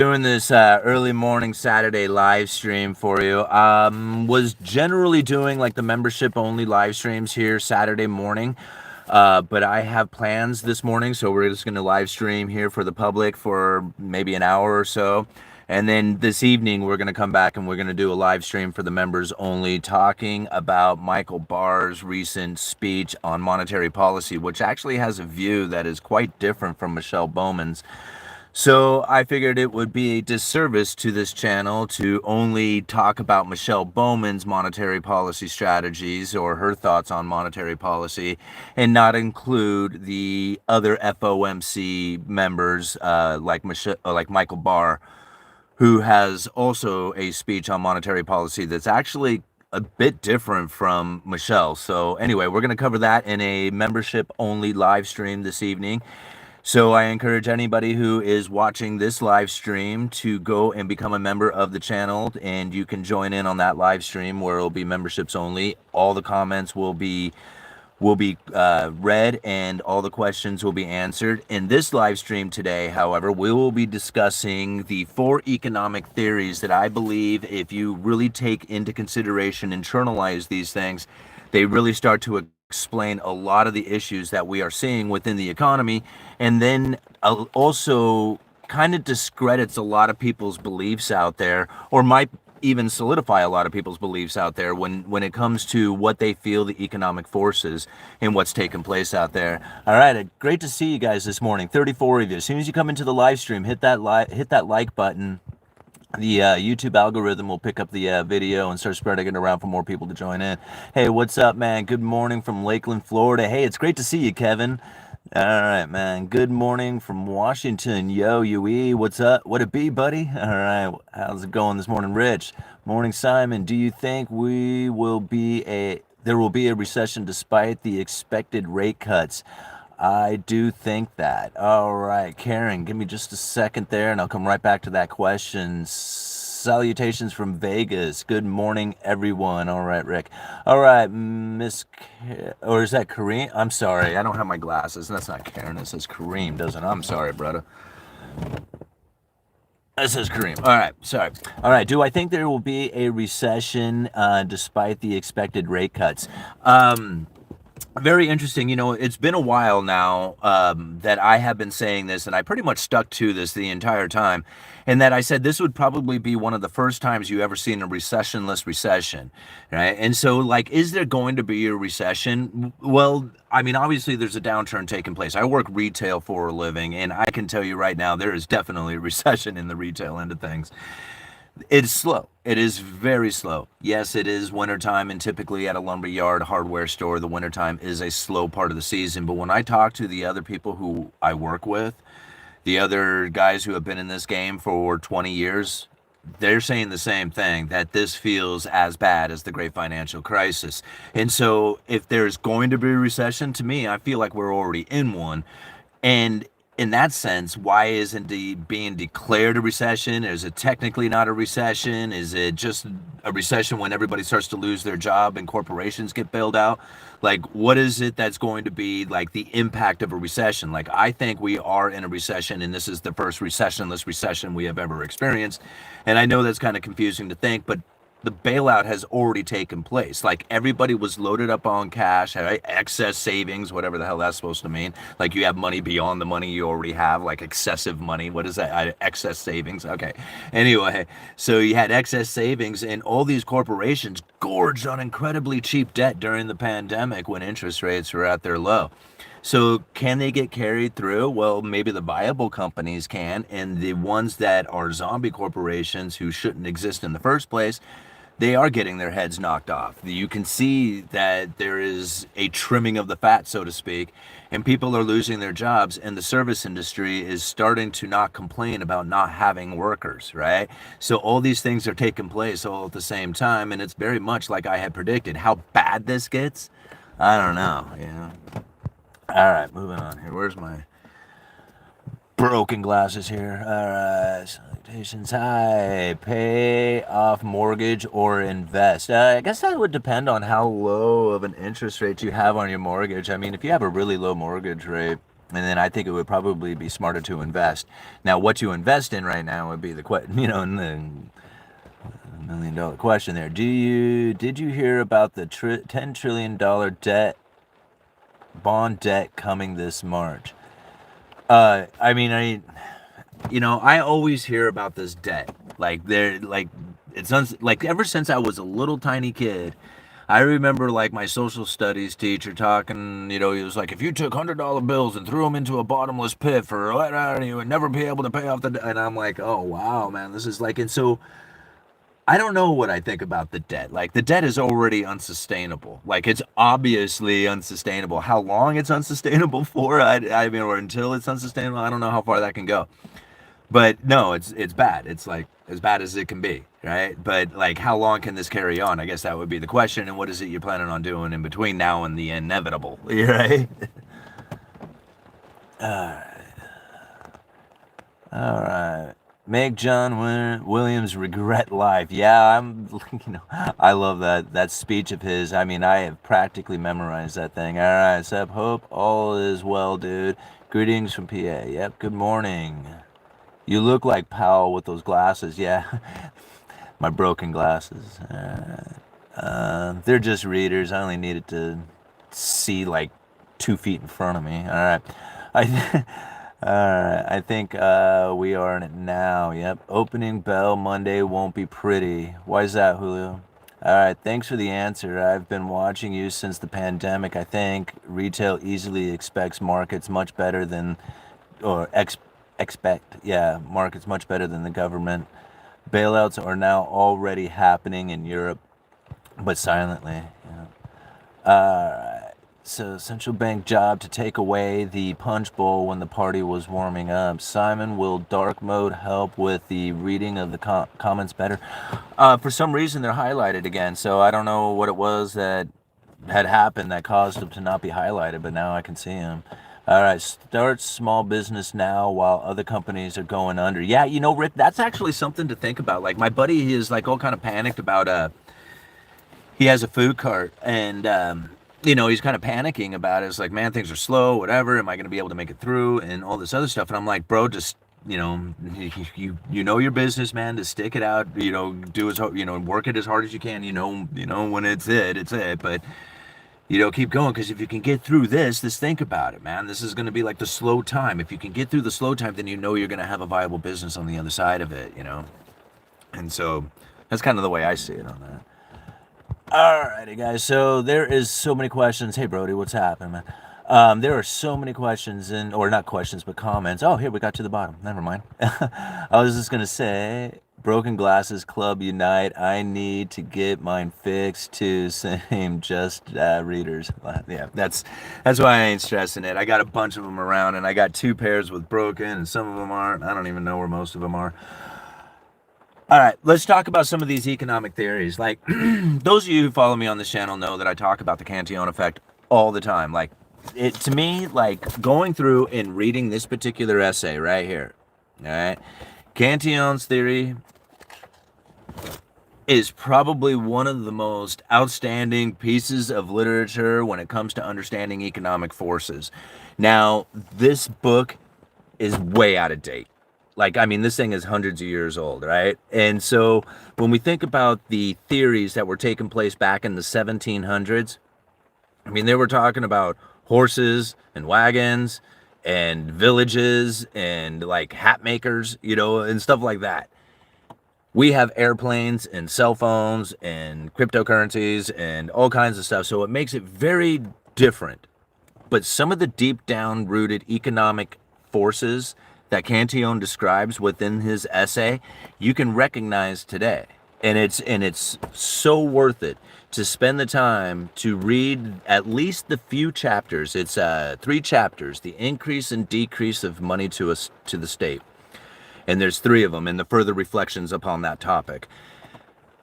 Doing this early morning Saturday live stream for you. Was generally doing like the membership only live streams here Saturday morning. But I have plans this morning, so we're just going to live stream here for the public for maybe an hour or so. And then this evening, we're going to come back and we're going to do a live stream for the members only, talking about Michael Barr's recent speech on monetary policy, which actually has a view that is quite different from Michelle Bowman's. So I figured it would be a disservice to this channel to only talk about Michelle Bowman's monetary policy strategies or her thoughts on monetary policy and not include the other FOMC members like Michael Barr, who has also a speech on monetary policy that's actually a bit different from Michelle. So anyway, we're going to cover that in a membership only live stream this evening. So I encourage anybody who is watching this live stream to go and become a member of the channel, and you can join in on that live stream where it'll be memberships only. All the comments will be read and all the questions will be answered. In this live stream today, however, we will be discussing the 4 economic theories that I believe, if you really take into consideration, internalize these things, they really start to explain a lot of the issues that we are seeing within the economy, and then also kind of discredits a lot of people's beliefs out there, or might even solidify a lot of people's beliefs out there when it comes to what they feel the economic forces and what's taking place out there. All right, great to see you guys this morning. 34 of you. As soon as you come into the live stream, hit that like button. The YouTube algorithm will pick up the video and start spreading it around for more people to join in. Hey, what's up, man? Good morning from Lakeland, Florida. Hey, it's great to see you, Kevin. All right, man. Good morning from Washington. Yo, UE. What's up? What it be, buddy? All right. How's it going this morning, Rich? Morning, Simon. Do you think there will be a recession despite the expected rate cuts? I do think that. All right, Karen, give me just a second there, and I'll come right back to that question. Salutations from Vegas. Good morning, everyone. All right, Rick. All right, or is that Kareem? I'm sorry, I don't have my glasses. That's not Karen. It says Kareem, doesn't it? I'm sorry, brother. This is Kareem. All right, sorry. All right, do I think there will be a recession despite the expected rate cuts? Very interesting. You know, it's been a while now that I have been saying this, and I pretty much stuck to this the entire time, and that I said this would probably be one of the first times you ever seen a recessionless recession, right? And so, like, is there going to be a recession? Well, I mean, obviously there's a downturn taking place. I work retail for a living, and I can tell you right now, there is definitely a recession in the retail end of things. It's slow. It is very slow. Yes, it is wintertime, and typically at a lumberyard hardware store, the wintertime is a slow part of the season. But when I talk to the other people who I work with, the other guys who have been in this game for 20 years, they're saying the same thing, that this feels as bad as the great financial crisis. And so if there's going to be a recession, to me, I feel like we're already in one. And in that sense, why isn't it being declared a recession? Is it technically not a recession? Is it just a recession when everybody starts to lose their job and corporations get bailed out? Like, what is it that's going to be like the impact of a recession? Like, I think we are in a recession, and this is the first recessionless recession we have ever experienced. And I know that's kind of confusing to think, but the bailout has already taken place. Like, everybody was loaded up on cash, right? Excess savings, whatever the hell that's supposed to mean. Like, you have money beyond the money you already have, like excessive money. What is that? Excess savings. Okay. Anyway, so you had excess savings, and all these corporations gorged on incredibly cheap debt during the pandemic when interest rates were at their low. So can they get carried through? Well, maybe the viable companies can, and the ones that are zombie corporations who shouldn't exist in the first place, they are getting their heads knocked off. You can see that there is a trimming of the fat, so to speak, and people are losing their jobs, and the service industry is starting to not complain about not having workers, right? So all these things are taking place all at the same time, and it's very much like I had predicted. How bad this gets, I don't know, you know. All right, moving on here. Where's my broken glasses here? All right, salutations. Hi, pay off mortgage or invest? I guess that would depend on how low of an interest rate you have on your mortgage. I mean, if you have a really low mortgage rate, And then I think it would probably be smarter to invest. Now, what to invest in right now would be the $1 million question there. Did you hear about the $10 trillion bond debt coming this March? I mean, I always hear about this debt. Like like ever since I was a little tiny kid, I remember like my social studies teacher talking, he was like, if you took $100 bills and threw them into a bottomless pit for, you would never be able to pay off the debt. And I'm like, oh, wow, man, this is like, and so I don't know what I think about the debt. Like the debt is already unsustainable. Like it's obviously unsustainable. How long it's unsustainable for, I mean, or until it's unsustainable, I don't know how far that can go. But no, it's bad. It's like as bad as it can be, right? But like, how long can this carry on? I guess that would be the question. And what is it you're planning on doing in between now and the inevitable, right? All right. Make John Williams regret life. Yeah, I love that speech of his. I mean, I have practically memorized that thing. All right, Seb, hope all is well, dude. Greetings from PA. Yep, good morning. You look like Powell with those glasses. Yeah, my broken glasses. They're just readers. I only needed to see like 2 feet in front of me. All right. I I think we are in it now. Yep. Opening bell Monday won't be pretty. Why is that, Julio? All right. Thanks for the answer. I've been watching you since the pandemic. I think retail easily expects markets much better than, or markets much better than the government. Bailouts are now already happening in Europe, but silently. So central bank job to take away the punch bowl when the party was warming up. Simon, will dark mode help with the reading of the comments better? For some reason they're highlighted again, so I don't know what it was that had happened that caused them to not be highlighted, but now I can see them. All right, start small business now while other companies are going under. Yeah, Rick, that's actually something to think about. Like my buddy, he is like all kind of panicked about he has a food cart, and he's kind of panicking about it. It's like, man, things are slow, whatever. Am I going to be able to make it through and all this other stuff? And I'm like, bro, just, you know your business, man, to stick it out, do as hard, work it as hard as you can, when it's it. But, keep going, because if you can get through this, think about it, man. This is going to be like the slow time. If you can get through the slow time, then you're going to have a viable business on the other side of it, And so that's kind of the way I see it on that. Alrighty, guys. So there is so many questions. Hey, Brody, what's happening, man? There are so many questions, or not questions, but comments. Oh, here we got to the bottom. Never mind. I was just gonna say, Broken Glasses Club Unite. I need to get mine fixed too. Same, just readers. Yeah, that's why I ain't stressing it. I got a bunch of them around, and I got 2 pairs with broken, and some of them aren't. I don't even know where most of them are. All right, let's talk about some of these economic theories. Like, those of you who follow me on this channel know that I talk about the Canon Effect all the time. Like, to me, like, going through and reading this particular essay right here, all right, Cantion's theory is probably one of the most outstanding pieces of literature when it comes to understanding economic forces. Now, this book is way out of date. Like, I mean, this thing is hundreds of years old, right? And so when we think about the theories that were taking place back in the 1700s, I mean, they were talking about horses and wagons and villages and like hat makers, and stuff like that. We have airplanes and cell phones and cryptocurrencies and all kinds of stuff. So it makes it very different. But some of the deep down rooted economic forces that Cantillon describes within his essay, you can recognize today. And it's so worth it to spend the time to read at least the few chapters. It's 3 chapters, the increase and decrease of money to the state. And there's 3 of them, and the further reflections upon that topic.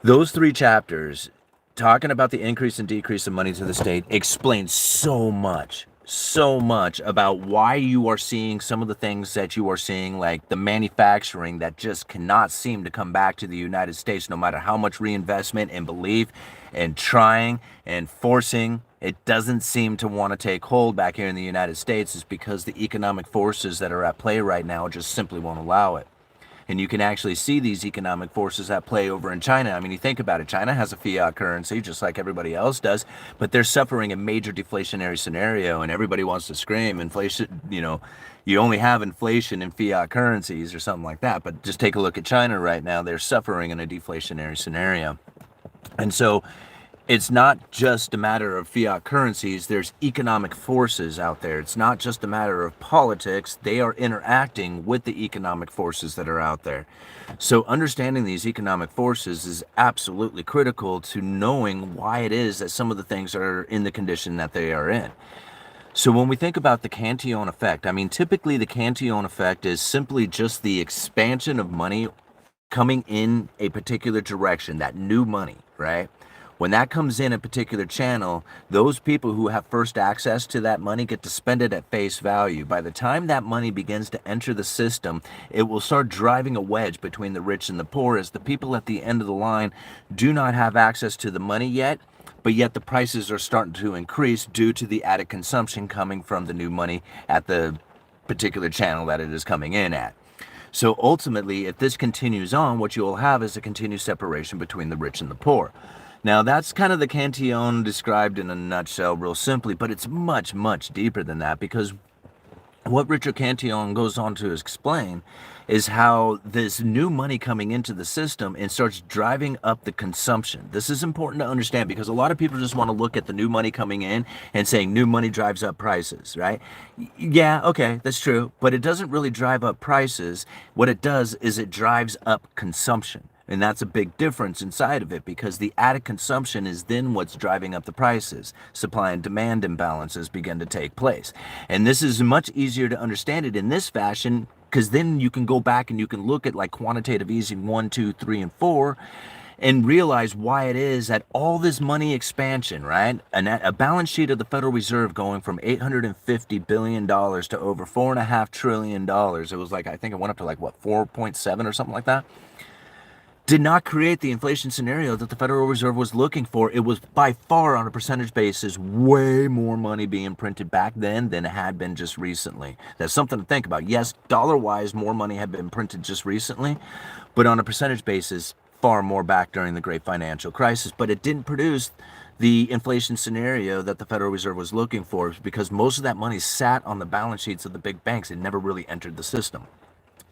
Those 3 chapters, talking about the increase and decrease of money to the state, explain so much so much about why you are seeing some of the things that you are seeing, like the manufacturing that just cannot seem to come back to the United States, no matter how much reinvestment and belief and trying and forcing. It doesn't seem to want to take hold back here in the United States, is because the economic forces that are at play right now just simply won't allow it. And you can actually see these economic forces at play over in China. I mean, you think about it, China has a fiat currency just like everybody else does, but they're suffering a major deflationary scenario, and everybody wants to scream inflation, you only have inflation in fiat currencies or something like that. But just take a look at China right now. They're suffering in a deflationary scenario. And so it's not just a matter of fiat currencies. There's economic forces out there. It's not just a matter of politics. They are interacting with the economic forces that are out there. So understanding these economic forces is absolutely critical to knowing why it is that some of the things are in the condition that they are in. So when we think about the Cantillon effect, I mean, typically the Cantillon effect is simply just the expansion of money coming in a particular direction, that new money, right? When that comes in a particular channel, those people who have first access to that money get to spend it at face value. By the time that money begins to enter the system, it will start driving a wedge between the rich and the poor, as the people at the end of the line do not have access to the money yet, but yet the prices are starting to increase due to the added consumption coming from the new money at the particular channel that it is coming in at. So ultimately, if this continues on, what you will have is a continued separation between the rich and the poor. Now, that's kind of the Cantillon described in a nutshell, real simply, but it's much, much deeper than that, because what Richard Cantillon goes on to explain is how this new money coming into the system and starts driving up the consumption. This is important to understand, because a lot of people just want to look at the new money coming in and saying new money drives up prices, right? Yeah, okay, that's true, but it doesn't really drive up prices. What it does is it drives up consumption. And that's a big difference inside of it, because the added consumption is then what's driving up the prices. Supply and demand imbalances begin to take place. And this is much easier to understand it in this fashion, because then you can go back and you can look at like quantitative easing 1, 2, 3, and 4 and realize why it is that all this money expansion, right? A balance sheet of the Federal Reserve going from $850 billion to over $4.5 trillion. It was like, I think it went up to like, what, 4.7 or something like that? Did not create the inflation scenario that the Federal Reserve was looking for. It was by far, on a percentage basis, way more money being printed back then than it had been just recently. That's something to think about. Yes, dollar-wise, more money had been printed just recently, but on a percentage basis, far more back during the Great Financial Crisis. But it didn't produce the inflation scenario that the Federal Reserve was looking for, because most of that money sat on the balance sheets of the big banks. It never really entered the system.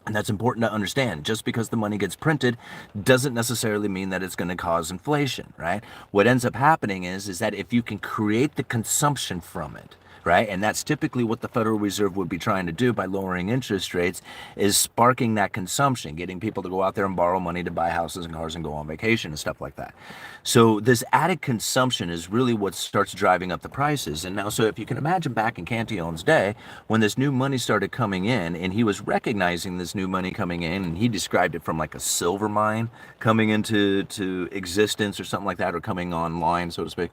And that's important to understand. Just because the money gets printed doesn't necessarily mean that it's going to cause inflation, right? What ends up happening is that if you can create the consumption from it, right? And that's typically what the Federal Reserve would be trying to do by lowering interest rates, is sparking that consumption, getting people to go out there and borrow money to buy houses and cars and go on vacation and stuff like that. So this added consumption is really what starts driving up the prices. And now, so if you can imagine back in Cantillon's day, when this new money started coming in, and he was recognizing this new money coming in, and he described it from like a silver mine coming into existence or something like that, or coming online, so to speak.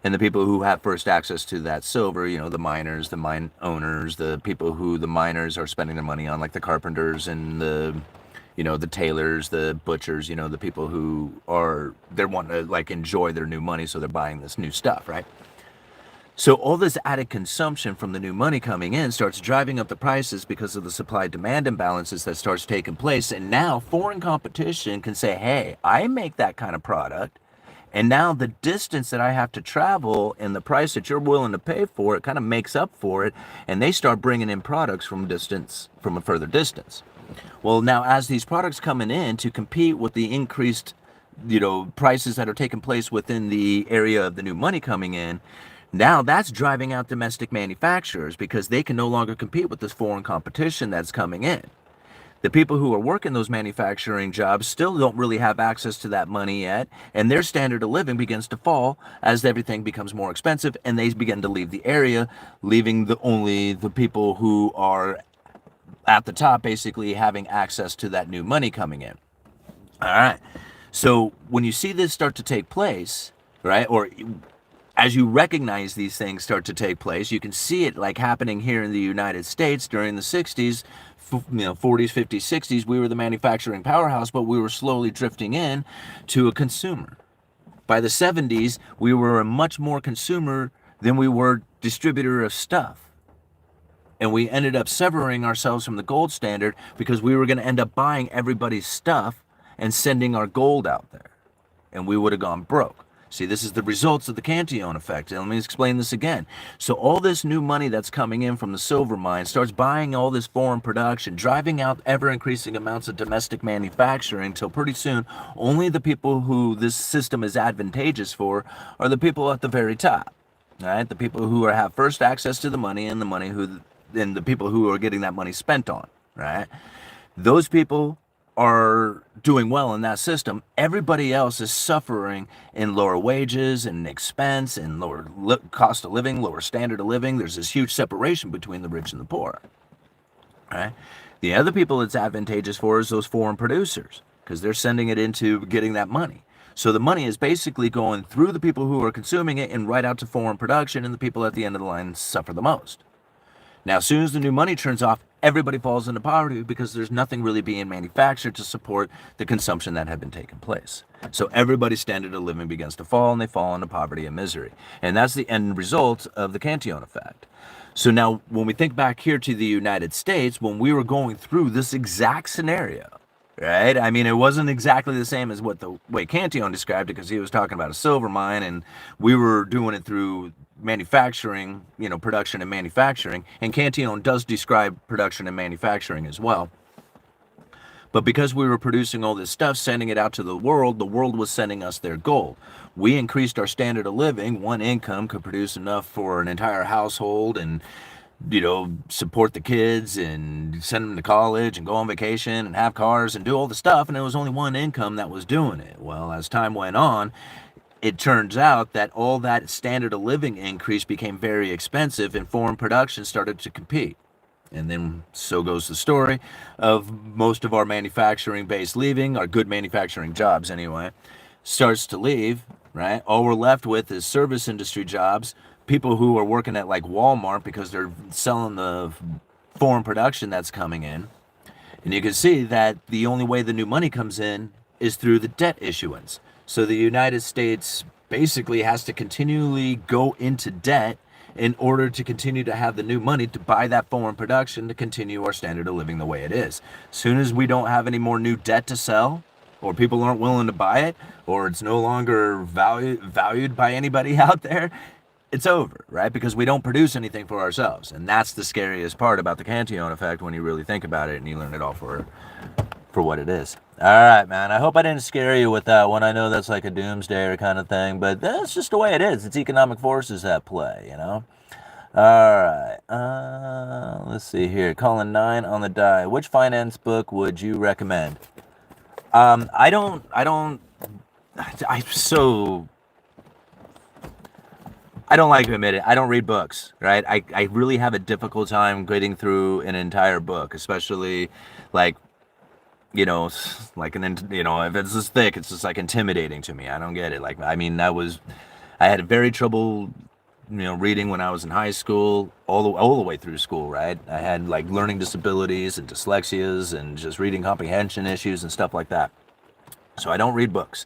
And the people who have first access to that silver, the miners, the mine owners, the people who the miners are spending their money on, like the carpenters and the tailors, the butchers, the people who they're wanting to like enjoy their new money, so they're buying this new stuff, right? So all this added consumption from the new money coming in starts driving up the prices because of the supply-demand imbalances that starts taking place. And now foreign competition can say, hey, I make that kind of product. And now the distance that I have to travel and the price that you're willing to pay for it kind of makes up for it. And they start bringing in products from a further distance. Well, now as these products coming in to compete with the increased, prices that are taking place within the area of the new money coming in, now that's driving out domestic manufacturers, because they can no longer compete with this foreign competition that's coming in. The people who are working those manufacturing jobs still don't really have access to that money yet, and their standard of living begins to fall as everything becomes more expensive, and they begin to leave the area, leaving only the people who are at the top basically having access to that new money coming in. All right. So when you see this start to take place, right, or as you recognize these things start to take place, you can see it like happening here in the United States during the 60s, 40s, 50s, 60s. We were the manufacturing powerhouse, but we were slowly drifting in to a consumer. By the 70s, we were a much more consumer than we were distributor of stuff. And we ended up severing ourselves from the gold standard because we were going to end up buying everybody's stuff and sending our gold out there. And we would have gone broke. See, this is the results of the Cantillon effect. And let me explain this again. So all this new money that's coming in from the silver mine starts buying all this foreign production, driving out ever-increasing amounts of domestic manufacturing until pretty soon only the people who this system is advantageous for are the people at the very top. Right? The people who have first access to the money and the people who are getting that money spent on. Right? Those people are doing well in that system. Everybody else is suffering in lower wages and expense and lower cost of living, lower standard of living. There's this huge separation between the rich and the poor. Right? The other people it's advantageous for is those foreign producers because they're sending it into getting that money. So the money is basically going through the people who are consuming it and right out to foreign production, and the people at the end of the line suffer the most. Now, as soon as the new money turns off, everybody falls into poverty because there's nothing really being manufactured to support the consumption that had been taking place. So everybody's standard of living begins to fall, and they fall into poverty and misery. And that's the end result of the Cantillon effect. So now, when we think back here to the United States, when we were going through this exact scenario, right? I mean, it wasn't exactly the same as what the way Cantillon described it, because he was talking about a silver mine, and we were doing it through manufacturing, production and manufacturing. And Cantillon does describe production and manufacturing as well. But because we were producing all this stuff, sending it out to the world was sending us their gold. We increased our standard of living. One income could produce enough for an entire household and support the kids and send them to college and go on vacation and have cars and do all the stuff. And it was only one income that was doing it. Well, as time went on, it turns out that all that standard of living increase became very expensive, and foreign production started to compete. And then so goes the story of most of our manufacturing base leaving, our good manufacturing jobs anyway, starts to leave, right? All we're left with is service industry jobs, people who are working at like Walmart because they're selling the foreign production that's coming in. And you can see that the only way the new money comes in is through the debt issuance. So the United States basically has to continually go into debt in order to continue to have the new money to buy that foreign production to continue our standard of living the way it is. As soon as we don't have any more new debt to sell, or people aren't willing to buy it, or it's no longer valued by anybody out there, it's over, right? Because we don't produce anything for ourselves. And that's the scariest part about the Cantillon effect when you really think about it and you learn it all for what it is. All right, man. I hope I didn't scare you with that one. I know that's like a doomsday kind of thing, but that's just the way it is. It's economic forces at play, All right. Let's see here. Calling 9 on the die. Which finance book would you recommend? I don't like to admit it. I don't read books, right? I really have a difficult time getting through an entire book, especially like, if it's this thick, it's just like intimidating to me. I don't get it. Like, I mean, I had very trouble, reading when I was in high school, all the way through school, right? I had like learning disabilities and dyslexias and just reading comprehension issues and stuff like that. So I don't read books.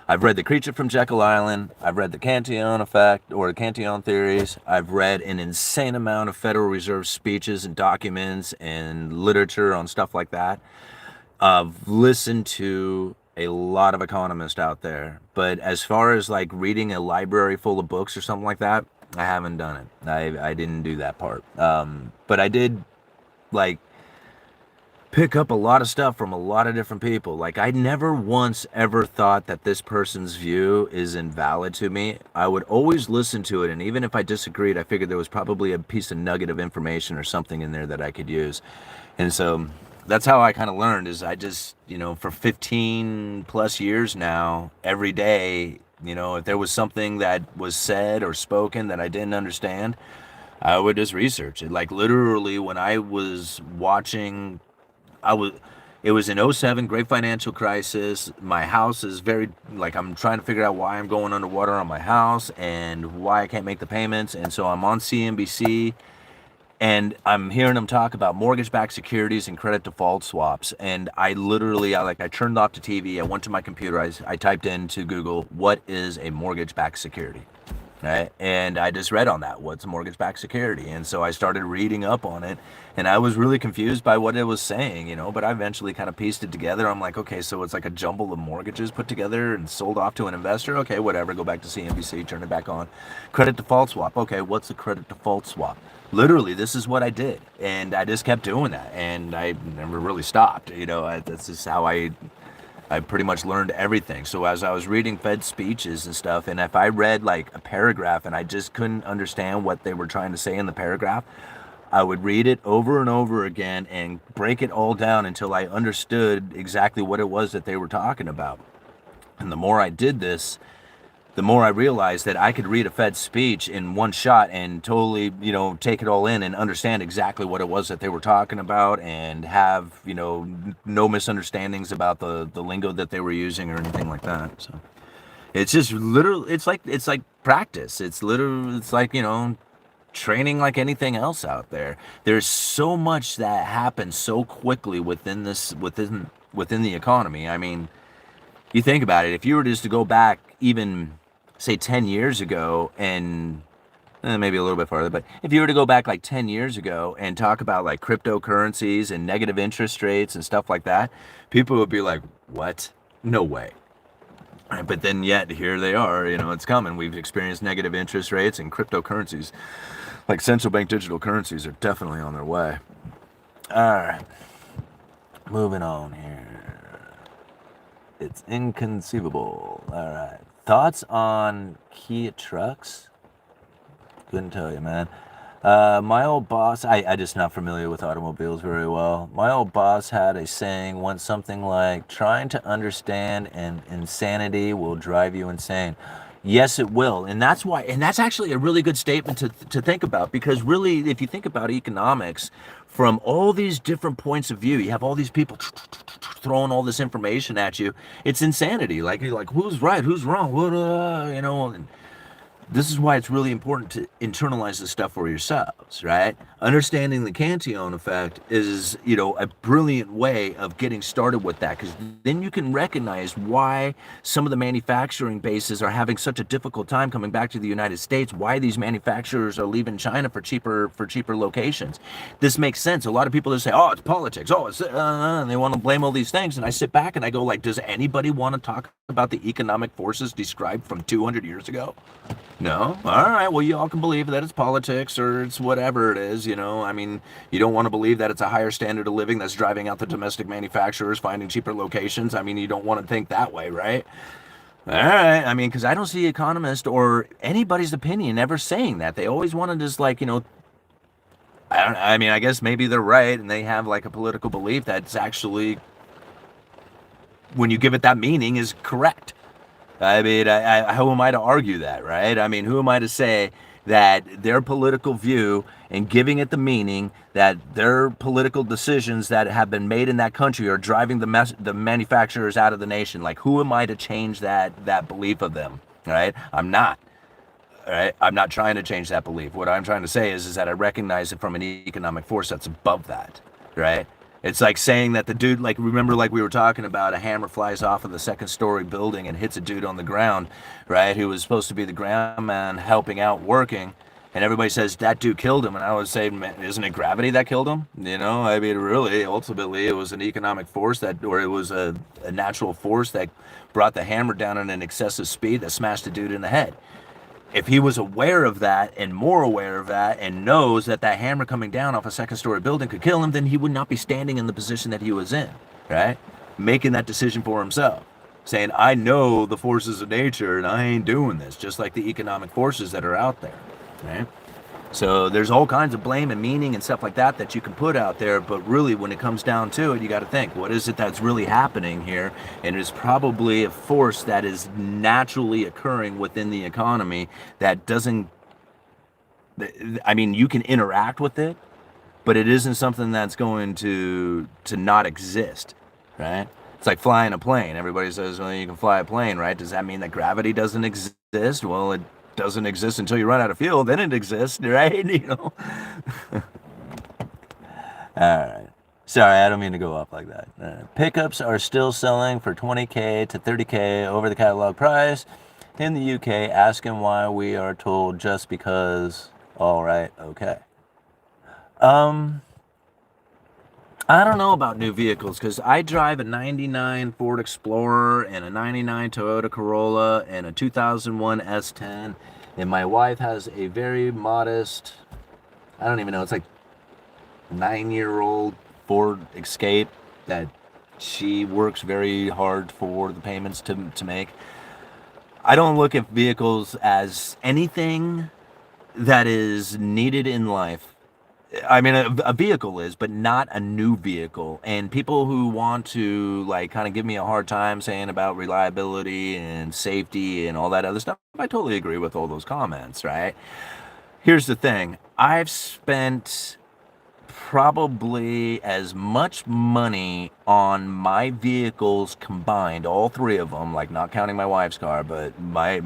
I've read The Creature from Jekyll Island. I've read The Cantillon Effect or The Cantillon Theories. I've read an insane amount of Federal Reserve speeches and documents and literature on stuff like that. I've listened to a lot of economists out there, but as far as like reading a library full of books or something like that, I haven't done it. I didn't do that part. But I did like pick up a lot of stuff from a lot of different people. Like, I never once ever thought that this person's view is invalid to me. I would always listen to it, and even if I disagreed, I figured there was probably a piece of nugget of information or something in there that I could use. And so that's how I kind of learned, is I just, for 15 plus years now, every day, if there was something that was said or spoken that I didn't understand, I would just research it. Like, literally, when I was watching, It was in '07, great financial crisis. My house is very, like, I'm trying to figure out why I'm going underwater on my house and why I can't make the payments. And so I'm on CNBC and I'm hearing them talk about mortgage-backed securities and credit default swaps. And I literally, I turned off the TV. I went to my computer. I typed into Google, what is a mortgage-backed security? Right? And I just read on that, what's a mortgage-backed security? And so I started reading up on it, and I was really confused by what it was saying, but I eventually kind of pieced it together. I'm like, okay, so it's like a jumble of mortgages put together and sold off to an investor. Okay, whatever, go back to CNBC, turn it back on. Credit default swap. Okay, what's a credit default swap? Literally, this is what I did, and I just kept doing that, and I never really stopped. That's just how I pretty much learned everything. So as I was reading Fed speeches and stuff, and if I read like a paragraph and I just couldn't understand what they were trying to say in the paragraph, I would read it over and over again and break it all down until I understood exactly what it was that they were talking about. And the more I did this, the more I realized that I could read a Fed speech in one shot and totally, take it all in and understand exactly what it was that they were talking about and have, no misunderstandings about the lingo that they were using or anything like that. So it's just literally, it's like practice. It's like, training like anything else out there. There's so much that happens so quickly within the economy. I mean, you think about it, if you were just to go back even say 10 years ago and maybe a little bit farther, but if you were to go back like 10 years ago and talk about like cryptocurrencies and negative interest rates and stuff like that, people would be like, what? No way. Right, but then yet here they are, it's coming. We've experienced negative interest rates, and cryptocurrencies, like central bank digital currencies, are definitely on their way. All right, moving on here. It's inconceivable. All right. Thoughts on Kia trucks? Couldn't tell you, man. My old boss, I just not familiar with automobiles very well. My old boss had a saying once, something like, trying to understand and insanity will drive you insane. Yes, it will. And that's actually a really good statement to think about, because really, if you think about economics from all these different points of view, you have all these people throwing all this information at you. It's insanity. Like, you're like, who's right? Who's wrong? What, and this is why it's really important to internalize this stuff for yourselves, right? Understanding the Cantillon effect is, a brilliant way of getting started with that, because then you can recognize why some of the manufacturing bases are having such a difficult time coming back to the United States, why these manufacturers are leaving China for cheaper locations. This makes sense. A lot of people just say, oh, it's politics, oh, it's, and they want to blame all these things. And I sit back and I go, like, does anybody want to talk about the economic forces described from 200 years ago? No? All right, well, you all can believe that it's politics or it's whatever it is, I mean, you don't want to believe that it's a higher standard of living that's driving out the domestic manufacturers, finding cheaper locations. I mean, you don't want to think that way, right? All right, I mean, because I don't see economists or anybody's opinion ever saying that. They always want to just, like, I guess maybe they're right and they have, like, a political belief that's actually, when you give it that meaning, is correct. I mean, who am I to argue that, right? I mean, who am I to say that their political view and giving it the meaning that their political decisions that have been made in that country are driving the manufacturers out of the nation? Like, who am I to change that belief of them, right? I'm not. Right? I'm not trying to change that belief. What I'm trying to say is that I recognize it from an economic force that's above that, right? It's like saying that the dude, like, remember, like we were talking about, a hammer flies off of the second-story building and hits a dude on the ground, right, who was supposed to be the ground man helping out working, and everybody says that dude killed him, and I would say, man, isn't it gravity that killed him? I mean, really, ultimately, it was an economic force or it was a natural force that brought the hammer down at an excessive speed that smashed the dude in the head. If he was aware of that and more aware of that and knows that hammer coming down off a second-story building could kill him, then he would not be standing in the position that he was in, right? Making that decision for himself. Saying, I know the forces of nature and I ain't doing this, just like the economic forces that are out there, right? So there's all kinds of blame and meaning and stuff like that you can put out there, but really when it comes down to it, you got to think, what is it that's really happening here? And it's probably a force that is naturally occurring within the economy that doesn't, I mean, you can interact with it, but it isn't something that's going to not exist. right? It's like flying a plane. Everybody says, well, you can fly a plane, right? Does that mean that gravity doesn't exist? Well, it doesn't exist until you run out of fuel, then it exists, right? You know? All right. Sorry, I don't mean to go up like that. Pickups are still selling for 20K to 30K over the catalog price in the UK, asking why we are told just because. All right, okay. Um, I don't know about new vehicles because I drive a 99 Ford Explorer and a 99 Toyota Corolla and a 2001 S10, and my wife has a very modest, I don't even know, it's like 9-year-old Ford Escape that she works very hard for the payments to make. I don't look at vehicles as anything that is needed in life. I mean, a vehicle is, but not a new vehicle. And people who want to like kind of give me a hard time saying about reliability and safety and all that other stuff, I totally agree with all those comments, right? Here's the thing. I've spent probably as much money on my vehicles combined, all three of them, like not counting my wife's car, but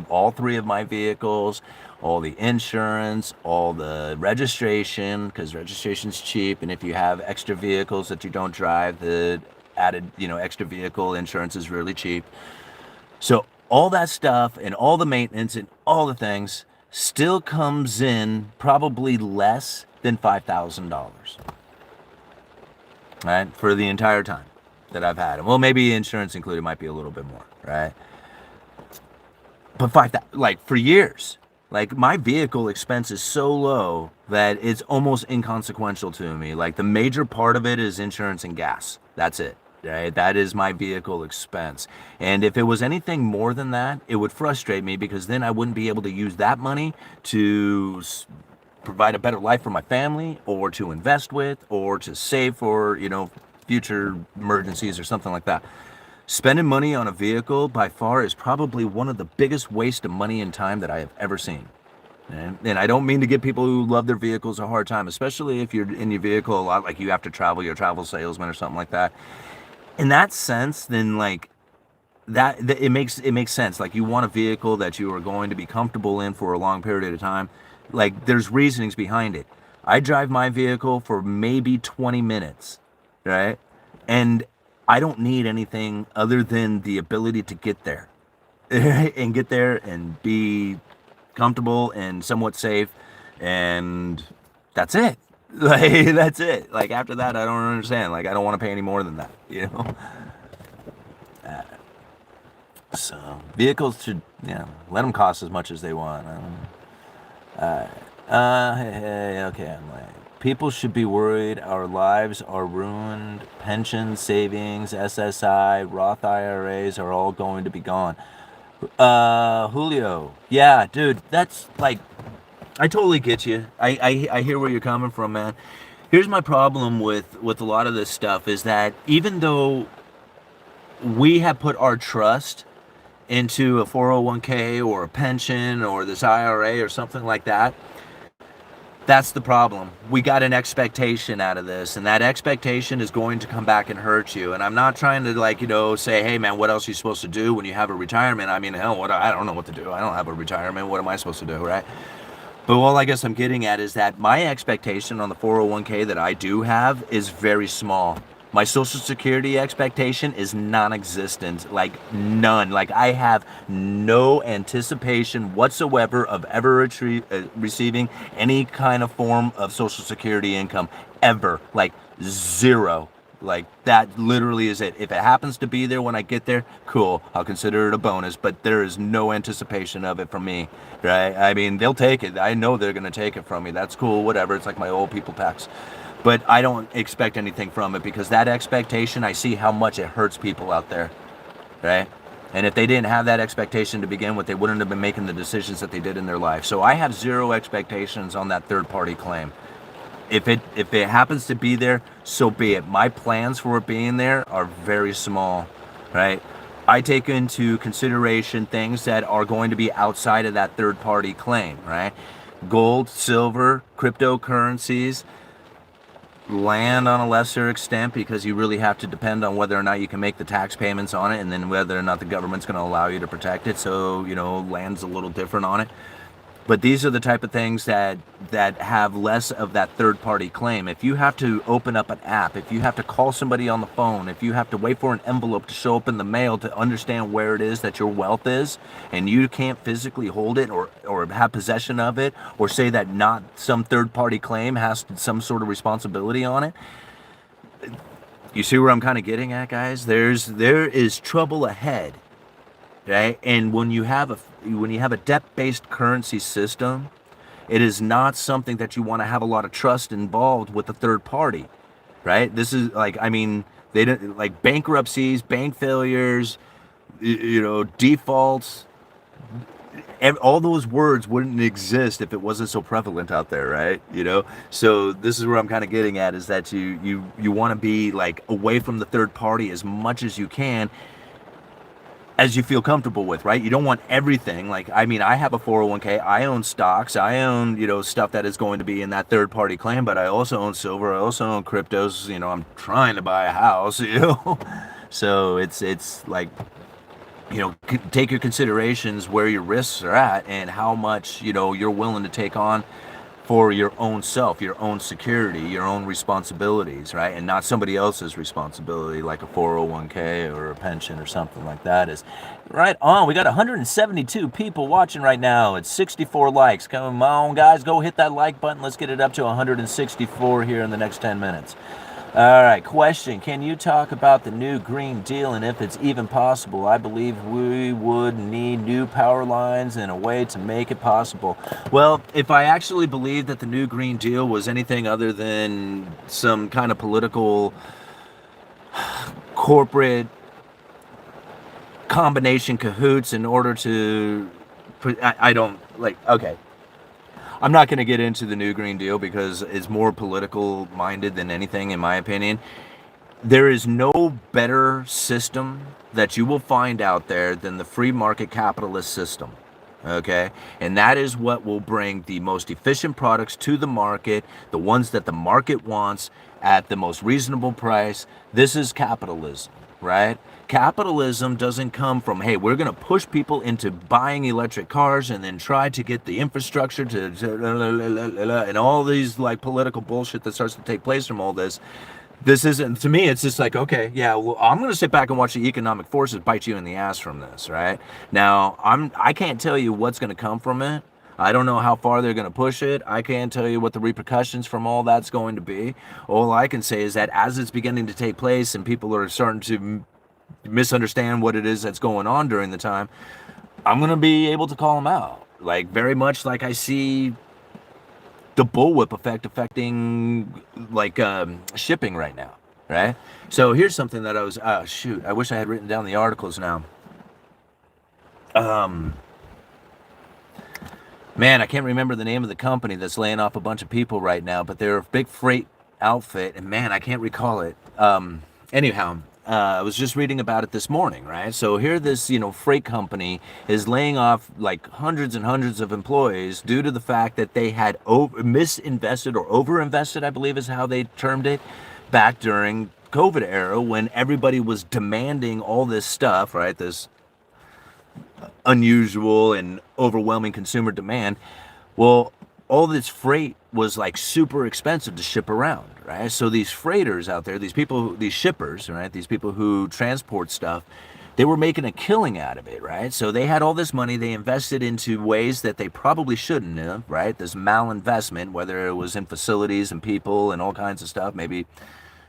all three of my vehicles, all the insurance, all the registration, because registration's cheap, and if you have extra vehicles that you don't drive, the added, extra vehicle insurance is really cheap. So all that stuff and all the maintenance and all the things still comes in probably less than $5,000, right? For the entire time that I've had it. Well, maybe insurance included might be a little bit more, right? But like for years, like my vehicle expense is so low that it's almost inconsequential to me. Like the major part of it is insurance and gas. That's it. Right? That is my vehicle expense. And if it was anything more than that, it would frustrate me because then I wouldn't be able to use that money to provide a better life for my family or to invest with or to save for, future emergencies or something like that. Spending money on a vehicle by far is probably one of the biggest waste of money and time that I have ever seen. And I don't mean to give people who love their vehicles a hard time, especially if you're in your vehicle a lot, like you have to travel, you're a travel salesman or something like that. In that sense, then like it makes sense. Like you want a vehicle that you are going to be comfortable in for a long period of time. Like there's reasonings behind it. I drive my vehicle for maybe 20 minutes, right? And I don't need anything other than the ability to get there and get there and be comfortable and somewhat safe, and that's it. Like that's it. Like after that, I don't understand. Like I don't want to pay any more than that. Uh, so vehicles should, let them cost as much as they want. Hey, okay. I'm like, people should be worried. Our lives are ruined. Pension, savings, SSI, Roth IRAs are all going to be gone. Julio. Yeah, dude, that's like, I totally get you. I hear where you're coming from, man. Here's my problem with a lot of this stuff is that even though we have put our trust into a 401k or a pension or this IRA or something like that, that's the problem. We got an expectation out of this, and that expectation is going to come back and hurt you. And I'm not trying to say, hey man, what else are you supposed to do when you have a retirement? I mean, hell, I don't know what to do. I don't have a retirement. What am I supposed to do, right? But all I guess I'm getting at is that my expectation on the 401k that I do have is very small. My Social Security expectation is non-existent, like none. Like I have no anticipation whatsoever of ever receiving any kind of form of Social Security income, ever. Like zero. Like that literally is it. If it happens to be there when I get there, cool, I'll consider it a bonus, but there is no anticipation of it from me, right? I mean, they'll take it. I know they're going to take it from me. That's cool, whatever. It's like my old people tax. But I don't expect anything from it because that expectation, I see how much it hurts people out there, right? And if they didn't have that expectation to begin with, they wouldn't have been making the decisions that they did in their life. So I have zero expectations on that third-party claim. If it happens to be there, so be it. My plans for it being there are very small, right? I take into consideration things that are going to be outside of that third-party claim, right? Gold, silver, cryptocurrencies, land on a lesser extent, because you really have to depend on whether or not you can make the tax payments on it, and then whether or not the government's going to allow you to protect it. So, land's a little different on it. But these are the type of things that have less of that third party claim. If you have to open up an app, if you have to call somebody on the phone, if you have to wait for an envelope to show up in the mail to understand where it is that your wealth is, and you can't physically hold it or have possession of it, or say that not some third party claim has some sort of responsibility on it, you see where I'm kind of getting at, guys? There is trouble ahead. Okay? And when you have a debt-based currency system, it is not something that you want to have a lot of trust involved with a third party, right? This is they don't like bankruptcies, bank failures, defaults. All those words wouldn't exist if it wasn't so prevalent out there, right? So this is where I'm kind of getting at, is that you want to be like away from the third party as much as you can, as you feel comfortable with, right? You don't want everything. I have a 401k, I own stocks, I own, stuff that is going to be in that third party claim, but I also own silver, I also own cryptos, I'm trying to buy a house, So it's like, take your considerations where your risks are at and how much, you're willing to take on for your own self, your own security, your own responsibilities, right? And not somebody else's responsibility, like a 401k or a pension or something like that. Is right on. We got 172 people watching right now. It's 64 likes. Come on, guys, go hit that like button. Let's get it up to 164 here in the next 10 minutes. All right, question. Can you talk about the new Green Deal and if it's even possible? I believe we would need new power lines and a way to make it possible. Well, if I actually believe that the new Green Deal was anything other than some kind of political corporate combination cahoots in order to, I don't, okay. I'm not going to get into the new Green Deal because it's more political minded than anything, in my opinion. There is no better system that you will find out there than the free market capitalist system. Okay? And that is what will bring the most efficient products to the market, the ones that the market wants at the most reasonable price. This is capitalism, right? Capitalism doesn't come from, hey, we're going to push people into buying electric cars and then try to get the infrastructure to and all these political bullshit that starts to take place from all this. This isn't, to me, it's just like, okay, yeah, well, I'm going to sit back and watch the economic forces bite you in the ass from this, right? Now, I can't tell you what's going to come from it. I don't know how far they're going to push it. I can't tell you what the repercussions from all that's going to be. All I can say is that as it's beginning to take place and people are starting to misunderstand what it is that's going on during the time, I'm going to be able to call them out. Very much like I see the bullwhip effect affecting shipping right now, right? So here's something that I was, I wish I had written down the articles now. Man, I can't remember the name of the company that's laying off a bunch of people right now, but they're a big freight outfit, and man, I can't recall it. Anyhow, I was just reading about it this morning, right? So here this, freight company is laying off hundreds and hundreds of employees due to the fact that they had misinvested or overinvested, I believe is how they termed it, back during COVID era when everybody was demanding all this stuff, right? This unusual and overwhelming consumer demand. Well, all this freight was super expensive to ship around, right? So these freighters out there, these people, these shippers, right? These people who transport stuff, they were making a killing out of it, right? So they had all this money, they invested into ways that they probably shouldn't have, right? This malinvestment, whether it was in facilities and people and all kinds of stuff, maybe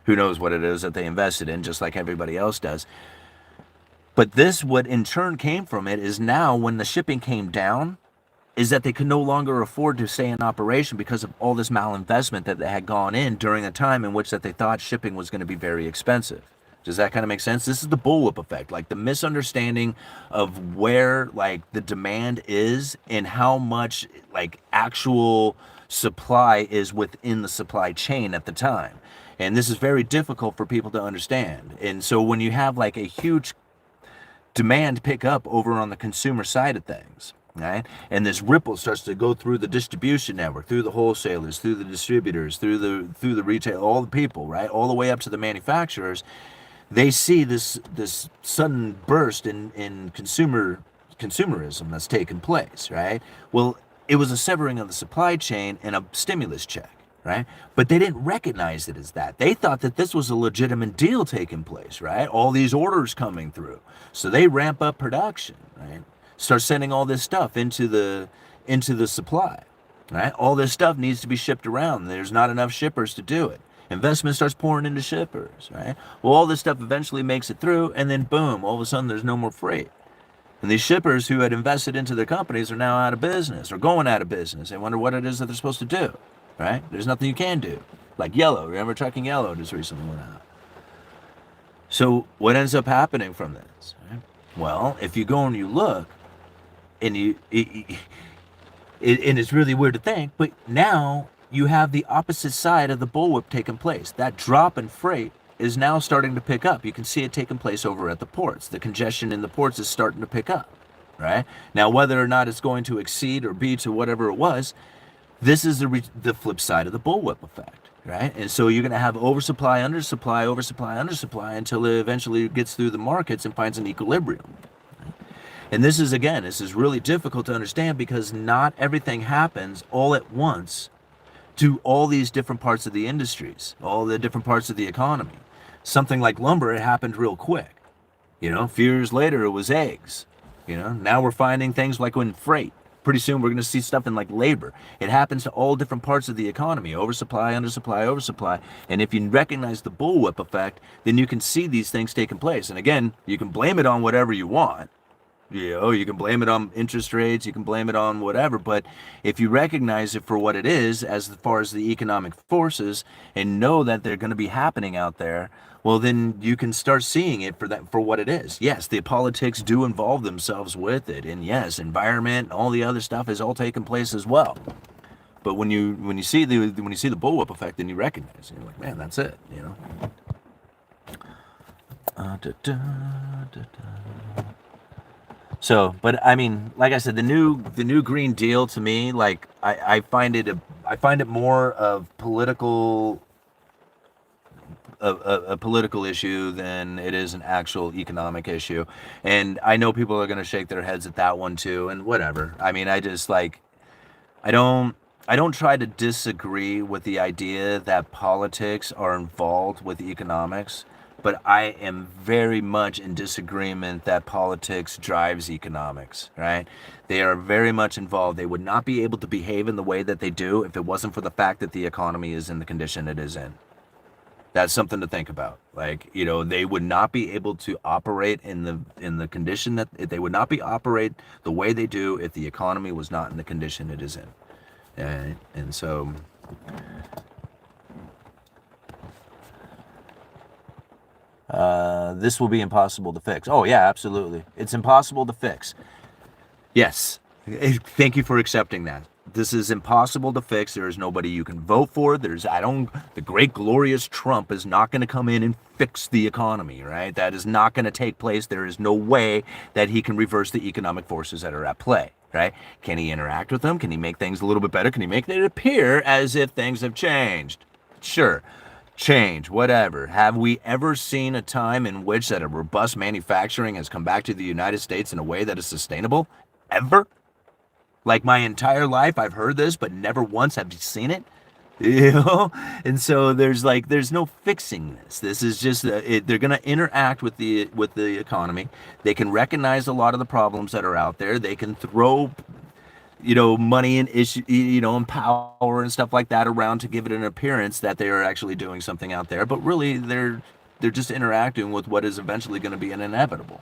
who knows what it is that they invested in, just like everybody else does. But this, what in turn came from it, is now when the shipping came down, is that they could no longer afford to stay in operation because of all this malinvestment that they had gone in during a time in which that they thought shipping was going to be very expensive. Does that kind of make sense? This is the bullwhip effect, the misunderstanding of where the demand is and how much actual supply is within the supply chain at the time. And this is very difficult for people to understand. And so when you have a huge demand pick up over on the consumer side of things, right? And this ripple starts to go through the distribution network, through the wholesalers, through the distributors, through the retail, all the people, right? All the way up to the manufacturers. They see this sudden burst in consumerism that's taken place, right? Well, it was a severing of the supply chain and a stimulus check, right? But they didn't recognize it as that. They thought that this was a legitimate deal taking place, right? All these orders coming through. So they ramp up production, right? Start sending all this stuff into the supply, right? All this stuff needs to be shipped around. There's not enough shippers to do it. Investment starts pouring into shippers, right? Well, all this stuff eventually makes it through, and then boom, all of a sudden there's no more freight. And these shippers who had invested into their companies are now out of business or going out of business. They wonder what it is that they're supposed to do, right? There's nothing you can do. Like Yellow, remember trucking Yellow just recently went out. So what ends up happening from this? Right? Well, if you go and you look, and and it's really weird to think, but now you have the opposite side of the bullwhip taking place. That drop in freight is now starting to pick up. You can see it taking place over at the ports. The congestion in the ports is starting to pick up, right? Now, whether or not it's going to exceed or be to whatever it was, this is the flip side of the bullwhip effect, right? And so you're going to have oversupply, undersupply, oversupply, undersupply until it eventually gets through the markets and finds an equilibrium. And this is really difficult to understand because not everything happens all at once to all these different parts of the industries, all the different parts of the economy. Something like lumber, it happened real quick. A few years later, it was eggs. Now we're finding things like in freight. Pretty soon we're going to see stuff in like labor. It happens to all different parts of the economy, oversupply, undersupply, oversupply. And if you recognize the bullwhip effect, then you can see these things taking place. And again, you can blame it on whatever you want. You can blame it on interest rates, you can blame it on whatever, but if you recognize it for what it is, as far as the economic forces, and know that they're going to be happening out there, well, then you can start seeing it for what it is. Yes, the politics do involve themselves with it, and yes, environment, all the other stuff is all taking place as well. But when you see the bullwhip effect, then you recognize it. You're like, man, that's it. So, but I mean, like I said, the new Green Deal to me, like I find it more of a political issue than it is an actual economic issue. And I know people are going to shake their heads at that one too, and whatever. I mean, I just like I don't try to disagree with the idea that politics are involved with economics. But I am very much in disagreement that politics drives economics, right? They are very much involved. They would not be able to behave in the way that they do if it wasn't for the fact that the economy is in the condition it is in. That's something to think about. Like, they would not be able to operate in the condition that they would not be operate the way they do if the economy was not in the condition it is in. And so this will be impossible to fix. Oh yeah, absolutely. It's impossible to fix. Yes. Thank you for accepting that. This is impossible to fix. There is nobody you can vote for. The great glorious Trump is not going to come in and fix the economy, right? That is not going to take place. There is no way that he can reverse the economic forces that are at play, right? Can he interact with them? Can he make things a little bit better? Can he make it appear as if things have changed? Sure. Change, whatever. Have we ever seen a time in which that a robust manufacturing has come back to the United States in a way that is sustainable? Ever? Like my entire life, I've heard this, but never once have you seen it. And so there's no fixing this. This is just they're going to interact with the economy. They can recognize a lot of the problems that are out there. They can throw money and and power and stuff like that around to give it an appearance that they are actually doing something out there. But really, they're just interacting with what is eventually going to be an inevitable.